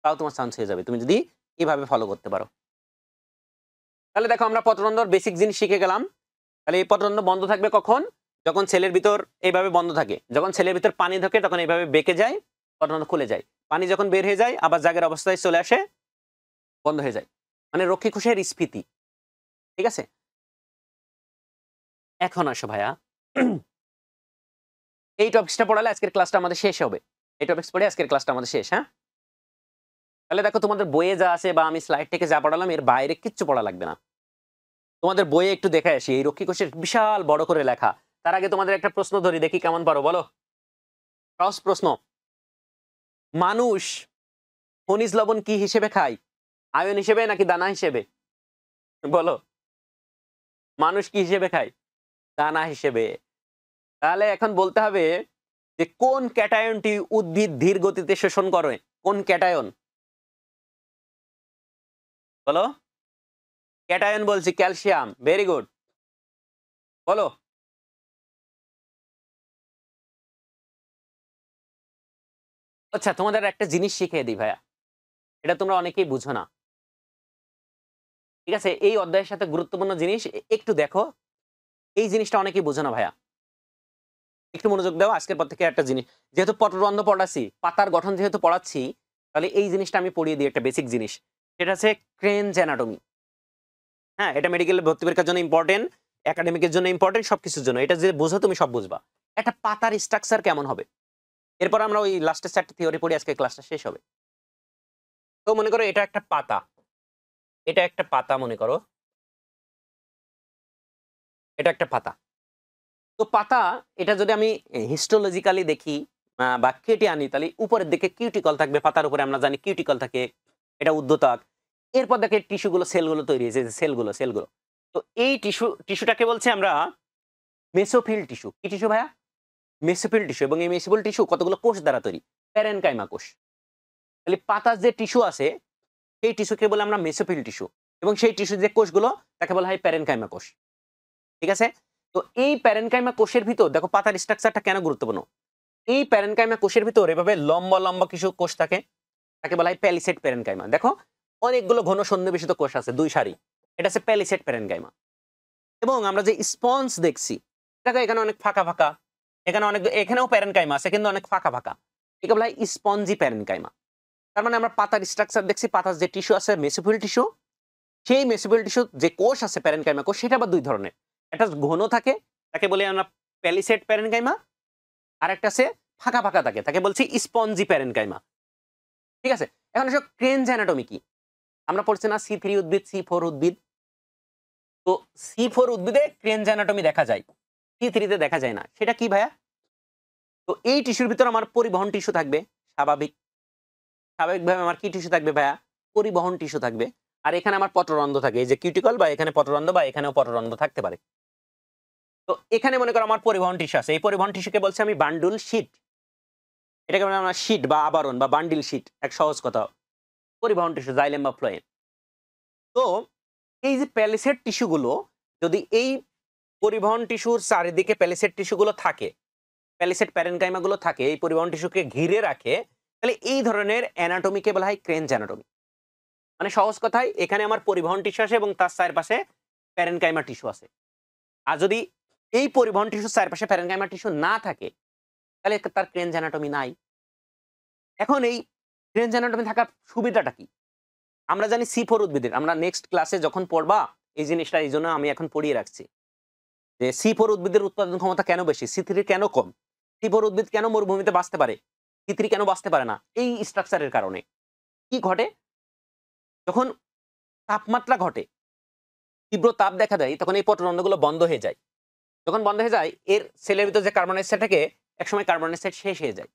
A: তাও তোমার চান্স হয়ে যাবে, তুমি যদি এভাবে ফলো করতে পারো। তাহলে দেখো আমরা পত্ররন্ধ্র বেসিক জিনিস শিখে গেলাম। তাহলে এই পত্ররন্ধ্র বন্ধ থাকবে কখন? যখন ছেলের ভিতর এইভাবে বন্ধ থাকে, যখন ছেলের ভিতর পানি ঢোকে তখন এইভাবে বেঁকে যায়, পত্ররন্ধ্র খুলে যায়। পানি যখন বের হয়ে যায় আবার জাগের অবস্থায় চলে আসে, বন্ধ হয়ে যায়, মানে রক্ষী কোষের স্ফীতি। ঠিক আছে, এখন আসো ভাইয়া, এই টপিক্সটা পড়ালে আজকের ক্লাসটা আমাদের শেষ হবে, এই টপিক্স পড়ে আজকের ক্লাসটা আমাদের শেষ। হ্যাঁ, তাহলে দেখো তোমাদের বইয়ে যা আছে বা আমি স্লাইড থেকে যা পড়ালাম এর বাইরে কিচ্ছু পড়া লাগবে না। তোমাদের বইয়ে একটু দেখে আসি, এই রক্ষী কোষের বিশাল বড় করে লেখা। তার আগে তোমাদের একটা প্রশ্ন ধরি, দেখি কেমন পারো, বলো। সহজ প্রশ্ন, মানুষ খনিজ লবণ কি হিসেবে খায়? আয়ন হিসেবে নাকি দানা হিসেবে? বলো, মানুষ কি হিসেবে খায়? দানা হিসেবে। তাহলে এখন বলতে হবে যে কোন ক্যাটায়নটি উদ্ভিদ ধীর গতিতে শোষণ করে, কোন ক্যাটায়ন? বলো, ক্যাটায়ন বলছি, ক্যালসিয়াম। ভেরি গুড, বলো। আচ্ছা, তোমাদের একটা জিনিস শিখিয়ে দিই ভাইয়া, এটা তোমরা অনেকেই বুঝো না। ঠিক আছে, এই অধ্যায়ের সাথে গুরুত্বপূর্ণ জিনিস একটু দেখো, এই জিনিসটা অনেকেই বুঝো না ভাইয়া, একটু মনোযোগ দাও। আজকের পর থেকে একটা জিনিস, যেহেতু পত্ররন্ধ্র পড়াচ্ছি, পাতার গঠন যেহেতু পড়াচ্ছি, তাহলে এই জিনিসটা আমি পড়িয়ে দিই, একটা বেসিক জিনিস, সেটা হচ্ছে ক্রেনজ অ্যানাটমি। হ্যাঁ, এটা মেডিকেল ভর্তি পরীক্ষার জন্য ইম্পর্টেন্ট, একাডেমিকের জন্য ইম্পর্টেন্ট, সবকিছুর জন্য। এটা যে বুঝো তুমি সব বুঝবা। একটা পাতার স্ট্রাকচার কেমন হবে, এরপর আমরা ওই লাস্টের চারটে থিওরি পড়ি, আজকে ক্লাসটা শেষ হবে। তো মনে করো এটা একটা পাতা, এটা একটা পাতা মনে করো, এটা একটা পাতা। তো পাতা, এটা যদি আমি হিস্টোলজিক্যালি দেখি বা কেটে আনি, তাহলে উপরের দিকে কিউটিকল থাকবে, পাতার উপরে আমরা জানি কিউটিকল থাকে, এটা উদ্যতক। এরপর দেখে টিস্যুগুলো, সেলগুলো তৈরি হয়েছে, সেলগুলো সেলগুলো। তো এই টিস্যুটাকে বলছে আমরা মেসোফিল টিস্যু। কি টিস্যু ভাইয়া? Mesophyll tissue. এবং এই মেসোফিল টিস্যু কতগুলো কোষ দ্বারা তৈরি? প্যারেনকাইমা কোষ। তাহলে পাতার যে টিস্যু আছে, সেই টিস্যুকে বলে আমরা মেসোফিল টিস্যু, এবং সেই টিস্যু যে কোষগুলো তাকে বলা হয় প্যারেনকাইমা কোষ। ঠিক আছে, তো এই প্যারেনকাইমা কোষের ভিতর দেখো পাতার স্ট্রাকচারটা কেন গুরুত্বপূর্ণ। এই প্যারেনকাইমা কোষের ভিতর এভাবে লম্বা লম্বা কিছু কোষ থাকে, তাকে বলা হয় প্যালিসেড প্যারেনকাইমা। দেখো অনেকগুলো ঘন সন্নিবেশিত কোষ আছে, দুই সারি, এটা হচ্ছে প্যালিসেড প্যারেনকাইমা। এবং আমরা যে স্পঞ্জ দেখছি, দেখো এখানে অনেক ফাঁকা ফাঁকা, এখানে অনেক, এখানেও প্যারেনকাইমা আছে কিন্তু অনেক ফাঁকা ফাঁকা। একে বলা হয় স্পঞ্জি প্যারেনকাইমা। তার মানে আমরা পাতার স্ট্রাকচার দেখছি, পাতার যে টিস্যু আছে মেসোফিল টিস্যু, সেই মেসোফিল টিস্যু যে কোষ আছে প্যারেনকাইমা কোষ, সেটা আবার দুই ধরনের। একটা ঘন থাকে, তাকে বলি আমরা প্যালিসেড প্যারেনকাইমা, আর একটা আছে ফাঁকা ফাঁকা থাকে, তাকে বলছি স্পঞ্জি প্যারেনকাইমা। ঠিক আছে, এখন এসব ক্রেনজ অ্যানাটমি কি? আমরা পড়ছি না C3 উদ্ভিদ, C4 উদ্ভিদ। তো C4 উদ্ভিদে ক্রেনজ অ্যানাটমি দেখা যায়, C3 তে দেখা যায় না। সেটা কি ভাইয়া? তো এই টিস্যুর ভিতর আমার পরিবহন টিস্যু থাকবে, স্বাভাবিক। স্বাভাবিকভাবে আমার কি টিস্যু থাকবে ভাইয়া? পরিবহন টিস্যু থাকবে। আর এখানে আমার পত্ররন্ধ্র থাকে, এই যে কিউটিকল, বা এখানে পত্ররন্ধ্র, বা এখানেও পত্ররন্ধ্র থাকতে পারে। তো এখানে মনে করো আমার পরিবহন টিস্যু আছে, এই পরিবহন টিস্যুকে বলছি আমি বান্ডুল শীট। এটাকে বলে আমরা শীট বা আবরণ বা বান্ডিল শীট, এক সহজ কথা, পরিবহন টিস্যু, জাইলেম বা ফ্লোয়েম। তো এই যে প্যালিসেড টিস্যুগুলো, যদি এই পরিবহন টিস্যুর চারিদিকে প্যালিসেড টিস্যুগুলো থাকে, প্যালিসেড প্যারেনকাইমাগুলো থাকে, এই পরিবহন টিস্যুকে ঘিরে রাখে, তাহলে এই ধরনের অ্যানাটমিকে বলা হয় ক্রেনজ অ্যানাটমি। মানে সহজ কথায় এখানে আমার পরিবহন টিস্যু আছে এবং তার চারপাশে প্যারেনকাইমা টিস্যু আছে। আর যদি এই পরিবহন টিস্যুর চারপাশে প্যারেনকাইমা টিস্যু না থাকে, তাহলে তার ক্রেনজ অ্যানাটমি নাই। এখন এই ক্রেনজ অ্যানাটমি থাকার সুবিধাটা কি? আমরা জানি C4 উদ্ভিদের, আমরা নেক্সট ক্লাসে যখন পড়বা এই জিনিসটা, এই জন্য আমি এখন পড়িয়ে রাখছি যে C4 উদ্ভিদের উৎপাদন ক্ষমতা কেন বেশি, C3 কেন কম, C4 উদ্ভিদ কেন মরুভূমিতে বাঁচতে পারে, C3 কেন বাঁচতে পারে না। এই স্ট্রাকচারের কারণে কি ঘটে, যখন তাপমাত্রা ঘটে, তীব্র তাপ দেখা দেয়, তখন এই পত্ররন্ধ্রগুলো বন্ধ হয়ে যায়। যখন বন্ধ হয়ে যায়, এর সেলের ভিতর যে কার্বন ডাইঅক্সাইড থাকে, একসময় কার্বন ডাইঅক্সাইড শেষ হয়ে যায়।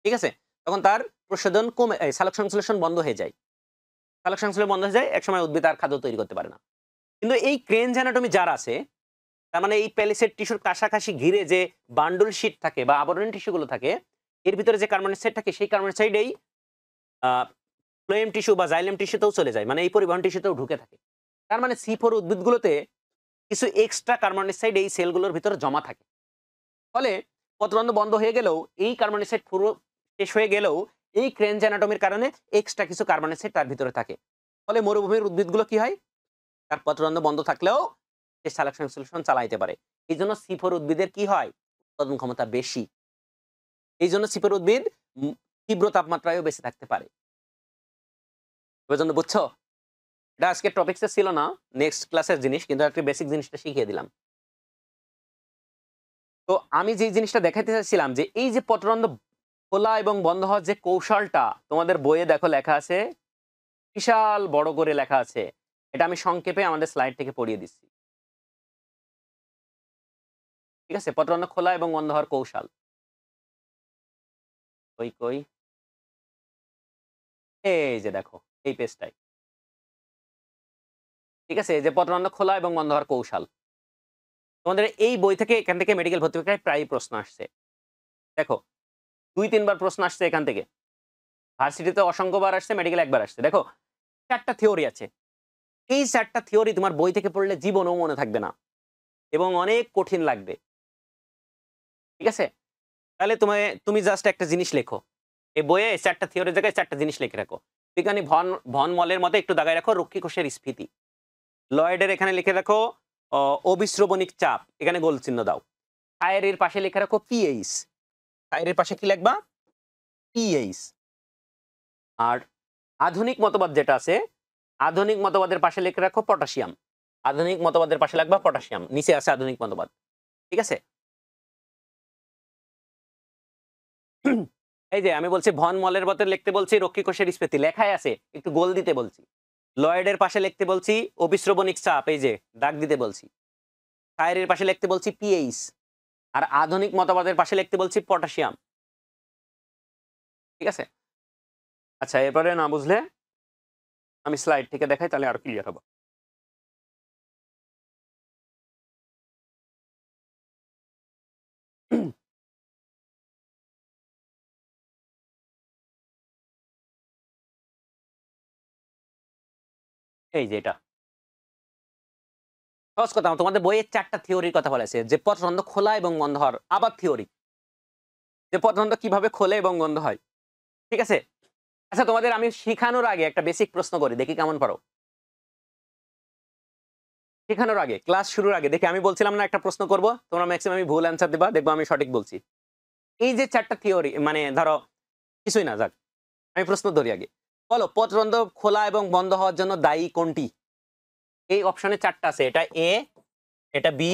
A: ঠিক আছে, তখন তার প্রশোধন কমে, সালোক সংশ্লেষণ বন্ধ হয়ে যায়। সালোক সংশ্লেষণ বন্ধ হয়ে যায়, একসময় উদ্ভিদ আর খাদ্য তৈরি করতে পারে না। কিন্তু এই ক্রেনজ অ্যানাটমি যার আছে, তার মানে এই প্যালিসেড টিস্যুর কাছাকাছি ঘিরে যে বান্ডুল শীট থাকে বা আবরণী টিস্যুগুলো থাকে, এর ভিতরে যে কার্বন ডাইঅক্সাইড থাকে, সেই কার্বন ডাইঅক্সাইড এই ফ্লোয়েম টিস্যু বা জাইলেম টিস্যুতেও চলে যায়, মানে এই পরিবহন টিস্যুতেও ঢুকে থাকে। তার মানে C4 উদ্ভিদগুলোতে কিছু এক্সট্রা কার্বন ডাইঅক্সাইড এই সেলগুলোর ভিতরে জমা থাকে। ফলে পত্ররন্ধ্র বন্ধ হয়ে গেলেও, এই কার্বন ডাইঅক্সাইড পুরো শেষ হয়ে গেলেও, এই ক্রেনজ অ্যানাটমির কারণে এক্সট্রা কিছু কার্বন ডাইঅক্সাইড তার ভিতরে থাকে। ফলে মরুভূমির উদ্ভিদগুলো কি হয়, তার পত্ররন্ধ্র বন্ধ থাকলেও সে সালোক সংশ্লেষণ চালাইতে পারে। এই জন্য C4 উদ্ভিদের কি হয়, উৎপাদন ক্ষমতা বেশি। এই জন্য C4 উদ্ভিদ তীব্র তাপমাত্রায়ও বেঁচে থাকতে পারে। পর্যন্ত বুঝছো? এটা আজকে টপিকসে ছিল না, নেক্সট ক্লাসের জিনিস, কিন্তু একটা বেসিক জিনিসটা শিখিয়ে দিলাম। তো আমি যে জিনিসটা দেখাইতে চাচ্ছিলাম, যে এই যে পত্ররন্ধ্র খোলা এবং বন্ধ হওয়ার যে কৌশলটা, তোমাদের বইয়ে দেখো লেখা আছে, বিশাল বড় করে লেখা আছে। এটা আমি সংক্ষেপে আমাদের স্লাইড থেকে পড়িয়ে দিচ্ছি। ঠিক আছে, পত্ররন্ধ্র খোলা এবং বন্ধ হওয়ার কৌশল। কই কই, এই যে দেখো, এই পেজটাই। ঠিক আছে, এই যে পত্ররন্ধ্র খোলা এবং বন্ধ হওয়ার কৌশল। তোমাদের এই বই থেকে, এখান থেকে মেডিকেল ভর্তি পরীক্ষায় প্রায় প্রশ্ন আসছে। দেখো 2-3 বার প্রশ্ন আসছে এখান থেকে। ভার্সিটিতে অসংখ্যবার আসছে, মেডিকেল একবার আসছে। দেখো 4টা থিওরি আছে। এই 4টা থিওরি তোমার বই থেকে পড়লে জীবনেও মনে থাকবে না এবং অনেক কঠিন লাগবে। ঠিক আছে, তাহলে তুমি জাস্ট একটা জিনিস লেখো, এই বইয়ে 4টা থিওরির জায়গায় 4টা জিনিস লিখে রাখো। বিজ্ঞানী ভন মলের মতে একটু দাগায় রাখো রক্ষী কোষের স্ফীতি। লয়েডের এখানে লিখে রাখো অবিশ্রবণিক চাপ, এখানে গোল চিহ্ন দাও। থাইরের পাশে লিখে রাখো পিএইচ, থাইরের পাশে কি লিখবা, পিএইচ। আর আধুনিক মতবাদ যেটা আছে, আধুনিক মতবাদের পাশে লিখে রাখো পটাশিয়াম, আধুনিক মতবাদের পাশে লাগবা পটাশিয়াম, নিচে আছে আধুনিক মতবাদ। ঠিক আছে, এই যে আমি বলছি ভন মলের মতে লিখতে বলছি রক্ষী কোষের স্ফীতি, লেখাই আছে, একটু গোল দিতে বলছি। লয়েডের পাশে লিখতে বলছি অবিশ্রবণিক চাপ, এই যে দাগ দিতে বলছি। থাইরের পাশে লিখতে বলছি পিএইচ, আর আধুনিক মতবাদের পাশে লিখতে বলছি পটাশিয়াম। ঠিক আছে, আচ্ছা এরপরে না বুঝলে আমি স্লাইড থেকে দেখাই, তাহলে আর ক্লিয়ার হবে। এই যে এটা সহজ কথা, তোমাদের বইয়ে 4টা থিওরির কথা বলা আছে, যে পত্ররন্ধ্র খোলা এবং বন্ধ হওয়ার, আবার থিওরি যে পত্ররন্ধ্র কিভাবে খোলে এবং বন্ধ হয়। ঠিক আছে, আচ্ছা তোমাদের আমি শিখানোর আগে একটা বেসিক প্রশ্ন করি, দেখি কেমন পারো। শেখানোর আগে, ক্লাস শুরুর আগে দেখি, আমি বলছিলাম না একটা প্রশ্ন করব, তোমরা ম্যাক্সিমাম ভুল অ্যান্সার দেবা, দেখবো আমি সঠিক বলছি। এই যে 4টা থিওরি, মানে ধরো কিছুই না, যাক আমি প্রশ্ন ধরি আগে। বলো পত্ররন্ধ্র খোলা এবং বন্ধ হওয়ার জন্য দায়ী কোনটি? এই অপশনে 4টা আছে, এটা এ, এটা বি,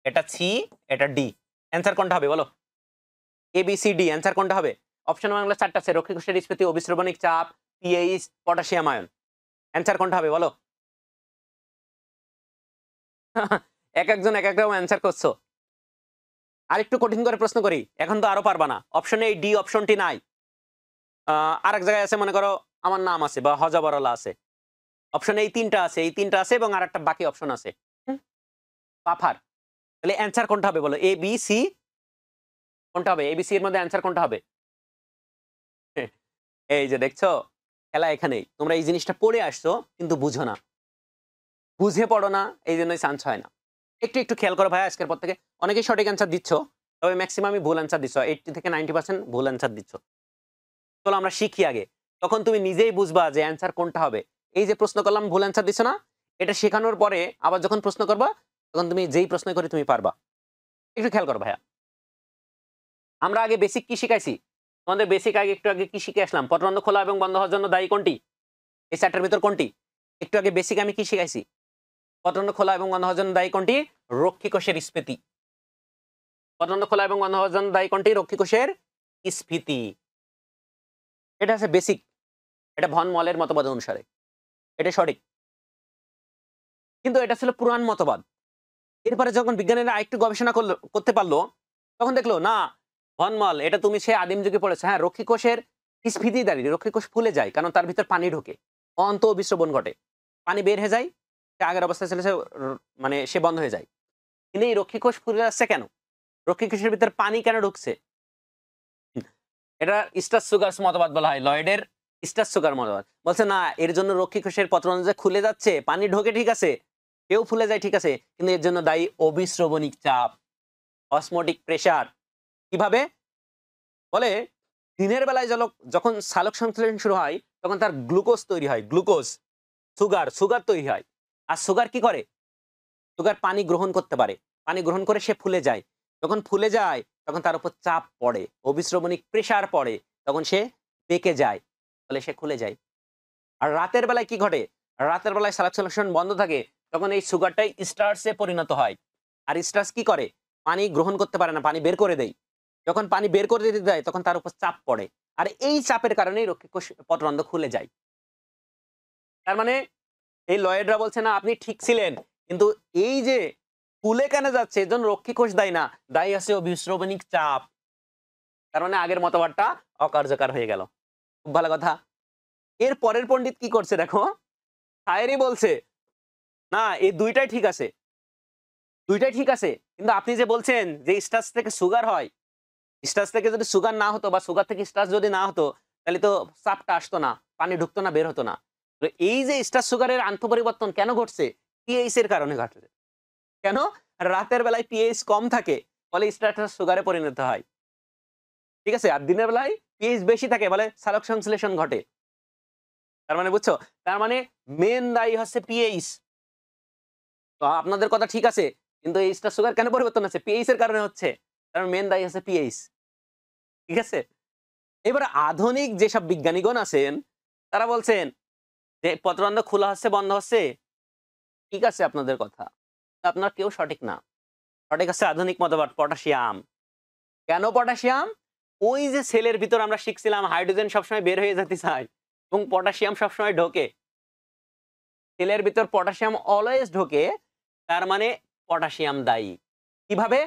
A: এটা সি, এটা ডি। অ্যান্সার কোনটা হবে বলো? A B C D, answer কোনটা হবে? অপশন বাংলা 4টা আছে, রক্ষী কোষের স্ফীতি, অবিশ্রবণিক চাপ, পিএইচ, পটাশিয়াম আয়ন। অ্যান্সার কোনটা হবে বলো? এক একজন এক এক রকম অ্যান্সার করছো। আরেকটু কঠিন করে প্রশ্ন করি, এখন তো আরো পারবা না। অপশনে এই ডি অপশনটি নাই। আরেক জায়গায় আছে, মনে করো আমার নাম আছে বা হজাবরলা আছে। অপশনে এই 3টা আছে, এই 3টা আছে এবং আরেকটা বাকি অপশন আছে। পাফার। তাহলে অ্যান্সার কোনটা হবে বলো? এ বি সি কোনটা হবে? এ বি সি এর মধ্যে অ্যান্সার কোনটা হবে? এই যে দেখছো, খেলা এখানেই। তোমরা এই জিনিসটা পড়ে আসছো কিন্তু বুঝো না, বুঝে পড়ো না, এই জন্যই চান্স হয় না। একটু একটু খেয়াল করো ভাই, আজকের পর থেকে অনেকেই সঠিক অ্যান্সার দিচ্ছ, তবে ম্যাক্সিমামই ভুল অ্যান্সার দিচ্ছ। 80 থেকে 90% ভুল অ্যান্সার দিচ্ছ। চলো আমরা শিখি আগে, তখন তুমি নিজেই বুঝবা যে অ্যান্সার কোনটা হবে। এই যে প্রশ্ন করলাম ভুল অ্যান্সার দিচ্ছ না, এটা শেখানোর পরে আবার যখন প্রশ্ন করবা, তখন তুমি যেই প্রশ্ন করে তুমি পারবা। একটু খেয়াল করো ভাইয়া, আমরা আগে বেসিক কি শিখাইছি? তোমাদের বেসিক আগে একটু আগে কি শিখে আসলাম? পত্ররন্ধ্র খোলা এবং বন্ধ হওয়ার জন্য দায়ী কোনটি? এই 4টার ভিতর কোনটি? একটু আগে বেসিক আমি কি শিখাইছি? পত্ররন্ধ্র খোলা এবং বন্ধ হওয়ার জন্য দায়ী কোনটি? রক্ষী কোষের স্ফীতি। পত্ররন্ধ্র খোলা এবং বন্ধ হওয়ার জন্য দায়ী কোনটি? রক্ষী কোষের স্ফীতি। এটা আছে বেসিক, এটা ভন মলের মতবাদ অনুসারে এটা সঠিক, কিন্তু এটা ছিল পুরাণ মতবাদ। এরপরে যখন বিজ্ঞানীরা আরেকটু গবেষণা করতে পারলো, তখন দেখলো না, ভন মল এটা তুমি সে আদিম যুগে পড়েছো। হ্যাঁ, রক্ষী কোষের স্ফীতি দাঁড়িয়ে রক্ষী কোষ ফুলে যায়, কারণ তার ভিতর পানি ঢোকে, অন্ত বিস্রবণ ঘটে, পানি বের হয়ে যায়, সে আগের অবস্থায় ছিল সে মানে সে বন্ধ হয়ে যায়। কিন্তু এই রক্ষী কোষ ফুলে যাচ্ছে কেন? রক্ষী কোষের ভিতর পানি কেন ঢুকছে? এটা স্টার সুগার মতবাদ বলা হয়, লয়েডের স্টার সুগার মতবাদ। বলছে না, এর জন্য রক্ষী কোষের পত্ররন্ধ্র যে খুলে যাচ্ছে, পানি ঢোকে ঠিক আছে, কেউ ফুলে যায় ঠিক আছে, কিন্তু এর জন্য দায়ী অবিশ্রবণিক চাপ, অসমোটিক প্রেসার। কিভাবে বলে? দিনের বেলায় যখন সালোক সংশ্লেষণ শুরু হয়, তখন তার গ্লুকোজ তৈরি হয়, গ্লুকোজ, সুগার তৈরি হয়। আর সুগার কি করে? সুগার পানি গ্রহণ করতে পারে, পানি গ্রহণ করে সে ফুলে যায়। যখন ফুলে যায়, তখন তার উপর চাপ পড়ে, অবিশ্রবণিক প্রেসার পড়ে, তখন সে পেকে যায়, ফলে সে খুলে যায়। আর রাতের বেলায় কি ঘটে? রাতের বেলায় সালোক সংশ্লেষণ বন্ধ থাকে, তখন এই সুগারটাই স্টার্চে পরিণত হয়। আর স্টার্চ কি করে? পানি গ্রহণ করতে পারে না, পানি বের করে দেয়। যখন পানি বের করে দিতে যায়, তখন তার উপর চাপ পড়ে, আর এই চাপের কারণেই রক্ষী কোষ পত্ররন্ধ্র খুলে যায়। তার মানে এই লয়েডরা বলছে না আপনি ঠিক ছিলেন, কিন্তু এই যে ফুলে কেন যাচ্ছে এর জন্য রক্ষী কোষ দায়ী না, দায়ী আছে অবিশ্রবণিক চাপ। তার মানে আগের মতবাদটা অকার্যকর হয়ে গেল। খুব ভালো কথা। এর পরের পণ্ডিত কি করছে দেখো, শায়েরি বলছে না, এই দুইটাই ঠিক আছে, দুইটাই ঠিক আছে, কিন্তু আপনি যে বলছেন যে স্টার্চ থেকে সুগার হয়, স্টার্চ থেকে যদি সুগার না হতো বা সুগার থেকে স্টার্চ যদি না হতো, তাহলে তো চাপটা আসতো না, পানি ঢুকতো না, বের হতো না। তো এই যে স্টার্চ সুগারের আন্তঃপরিবর্তন কেন ঘটছে? পিএইচ এর কারণে ঘটছে। কেন? রাতের বেলায় পিএইচ কম থাকে, ফলে স্টার্চ সুগারে পরিণত হয়, ঠিক আছে, আর দিনের বেলায় পিএইচ বেশি থাকে, বলে সালোক সংশ্লেষণ ঘটে। তার মানে বুঝছো, তার মানে মেন দায়ী হচ্ছে পিএইচ। তো আপনাদের কথা ঠিক আছে, কিন্তু এই স্টার সুগার কেন পরিবর্তন হচ্ছে? পিএইচ এর কারণে হচ্ছে, কারণ মেন দায়ী হচ্ছে পিএইচ, ঠিক আছে। এবার আধুনিক যেসব বিজ্ঞানীগণ আছেন, তারা বলছেন যে পত্ররন্ধ্র খোলা হচ্ছে বন্ধ হচ্ছে, ঠিক আছে আপনাদের কথা, আপনার কেউ সঠিক না। সঠিক আছে আধুনিক মতবাদ, পটাশিয়াম। কেন পটাশিয়াম? ওই যে সেলের ভিতর আমরা শিখছিলাম হাইড্রোজেন সবসময় বের হয়ে যেতে চায় এবং পটাশিয়াম সবসময় ঢোকে, সেলের ভিতর পটাশিয়াম অলওয়েজ ঢোকে, তার মানে পটাশিয়াম দায়ী। কিভাবে?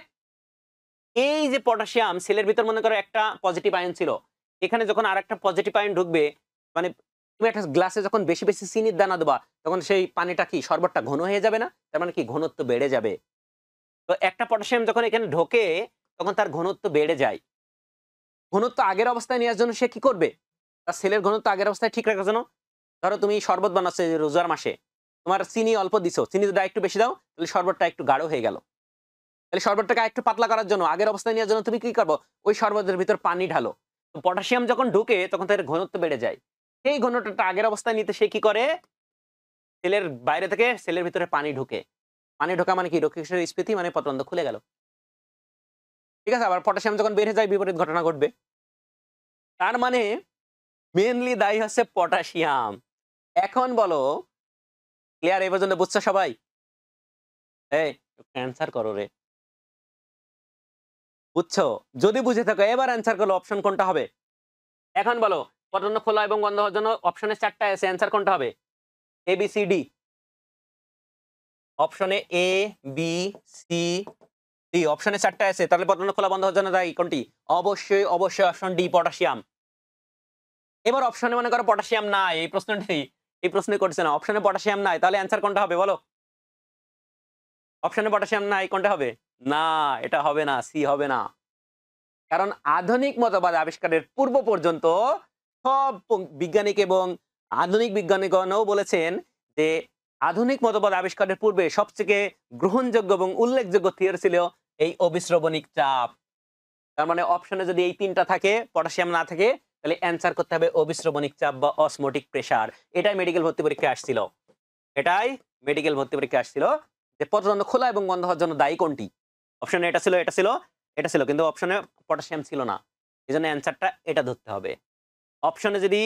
A: এই যে পটাশিয়াম সেলের ভিতর মনে করো একটা পজিটিভ আয়ন ছিল, এখানে যখন আরেকটা পজিটিভ আয়ন ঢুকবে, মানে তুমি একটা গ্লাসে যখন বেশি বেশি চিনির দানা দেবা, তখন সেই পানিটা কি শরবতটা ঘন হয়ে যাবে না? তার মানে কি ঘনত্ব বেড়ে যাবে। তো একটা পটাশিয়াম যখন এখানে ঢোকে, তখন তার ঘনত্ব বেড়ে যায়। ঘনত্ব আগের অবস্থায় নেওয়ার জন্য সে কি করবে? তার সেলের ঘনত্ব আগের অবস্থায় ঠিক রাখার জন্য, ধরো তুমি শরবত বানাচ্ছ এই রোজার মাসে, তোমার চিনি অল্প দিছো, চিনি যদি একটু বেশি দাও, তাহলে শরবতটা একটু গাঢ় হয়ে গেল। তাহলে শরবতটাকে একটু পাতলা করার জন্য, আগের অবস্থায় নেওয়ার জন্য তুমি কি করবো? ওই শরবতের ভিতর পানি ঢালো। তো পটাশিয়াম যখন ঢুকে, তখন তার ঘনত্ব বেড়ে যায়। সেই ঘনত্বটা আগের অবস্থায় নিতে সে কি করে? সেলের বাইরে থেকে সেলের ভিতরে পানি ঢুকে। পানি ঢোকা মানে কি? রক্ষী কোষের স্ফীতি, মানে পত্ররন্ধ্র খুলে গেল, ঠিক আছে। আবার পটাশিয়াম যখন বের হয়ে যায়, বিপরীত ঘটনা ঘটবে। তার মানে মেনলি দায়ী হচ্ছে পটাশিয়াম। এখন বলো, ক্লিয়ার এই পর্যন্ত বুঝছো সবাই? এই অ্যান্সার করো রে। বুঝছো? যদি বুঝে থাকো এবার অ্যান্সার করো, অপশন কোনটা হবে? এখন বলো, পটান্ন খোলা এবং বন্ধ হওয়ার জন্য অপশনে ৪ টা আছে, অ্যান্সার কোনটা হবে? A B C D. অপশনে এ বি সি ডি, অপশনে ৪ টা আছে, তাহলে পটান্ন খোলা বন্ধ হওয়ার জন্য দায়ী কোনটি? অবশ্যই অবশ্যই অপশন ডি, পটাশিয়াম। এবার অপশনে মনে করো পটাশিয়াম নাই, এই প্রশ্নই করছে না, অপশনে পটাশিয়াম নাই, তাহলে অ্যান্সার কোনটা হবে বলো? অপশনে পটাশিয়াম নাই, কোনটা হবে? না, এটা হবে না, সি হবে না। কারণ আধুনিক মতবাদ আবিষ্কারের পূর্ব পর্যন্ত সব বিজ্ঞানিক এবং আধুনিক বিজ্ঞানীগণও বলেছেন যে আধুনিক মতবাদ আবিষ্কারের পূর্বে সবথেকে গ্রহণযোগ্য এবং উল্লেখযোগ্য থিওরি ছিল এই অবিশ্রবণিক চাপ। তার মানে অপশনে যদি এই ৩টা থাকে, পটাশিয়াম না থাকে, তাহলে অ্যান্সার করতে হবে অবিশ্রবণিক চাপ বা অসমোটিক প্রেসার। এটাই মেডিকেল ভর্তি পরীক্ষায় আসছিল। এটাই মেডিকেল ভর্তি পরীক্ষায় আসছিল যে পত্ররন্ধ্র খোলা এবং বন্ধ হওয়ার জন্য দায়ী কোনটি? অপশনে এটা ছিল, এটা ছিল, এটা ছিল, কিন্তু অপশনে পটাশিয়াম ছিল না। এজন্য অ্যান্সারটা এটা ধরতে হবে। অপশনে যদি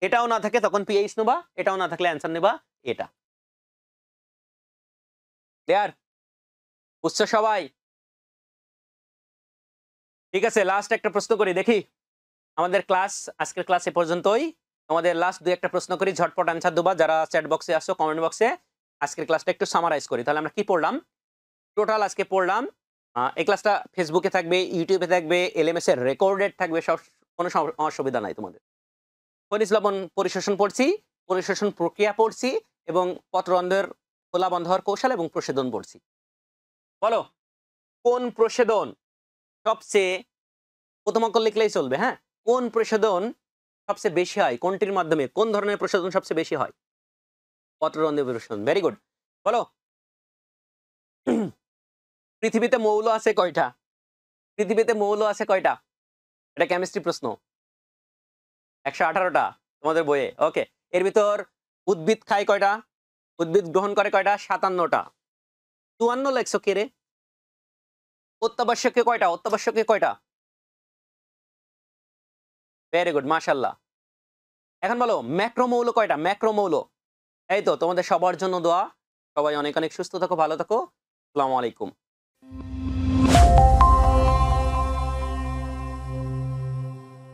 A: এটাও না থাকে তখন পিএইচ নেবা, এটাও না থাকলে অ্যান্সার নেবা এটা। ক্লিয়ার? বুঝছো সবাই? ঠিক আছে, লাস্ট একটা প্রশ্ন করি, দেখি। আমাদের ক্লাস, আজকের ক্লাস এ পর্যন্তই। আমাদের লাস্ট ২-১টা প্রশ্ন করি, ঝটপট অ্যান্সার দেবা। যারা চ্যাট বক্সে আসছো, কমেন্ট বক্সে আজকের ক্লাসটা একটু সামারাইজ করি। তাহলে আমরা কি পড়লাম? টোটাল আজকে পড়লাম, এই ক্লাসটা ফেসবুকে থাকবে, ইউটিউবে থাকবে, এলএমএস এর রেকর্ডেড থাকবে, সব কোনো অসুবিধা নাই তোমাদের। খনিজ লবণ পরিশোষণ পড়ছি, পরিশোষণ প্রক্রিয়া পড়ছি এবং পত্ররন্ধ্রের খোলা বন্ধ হওয়ার কৌশল এবং প্রসেদন পড়ছি। বলো, কোন প্রসেদন সবচেয়ে, প্রথম অঙ্ক লিখলেই চলবে, হ্যাঁ? কোন প্রসেদন সবচেয়ে বেশি হয়? কোনটির মাধ্যমে, কোন ধরনের প্রসেদন সবচেয়ে বেশি হয়? পত্ররন্ধ্রের প্রসেদন। Very good. বলো, পৃথিবীতে মৌল আছে কয়টা? পৃথিবীতে মৌল আছে কয়টা? এটা কেমিস্ট্রি প্রশ্ন। ১১৮টা তোমাদের বইয়ে। ওকে। এর ভিতর উদ্ভিদ খায় কয়টা? উদ্ভিদ গ্রহণ করে কয়টা? ৫৭টা। ৫৪ লেখছো কে রে? অত্যাবশ্যকীয় কয়টা? অত্যাবশ্যকীয় কয়টা? ভেরি গুড, মাশাআল্লাহ। এখন বলো, ম্যাক্রোমৌল কয়টা? ম্যাক্রোমৌল। এই তো তোমাদের সবার জন্য দোয়া। সবাই অনেক অনেক সুস্থ থাকো, ভালো থাকো। আসসালামু আলাইকুম।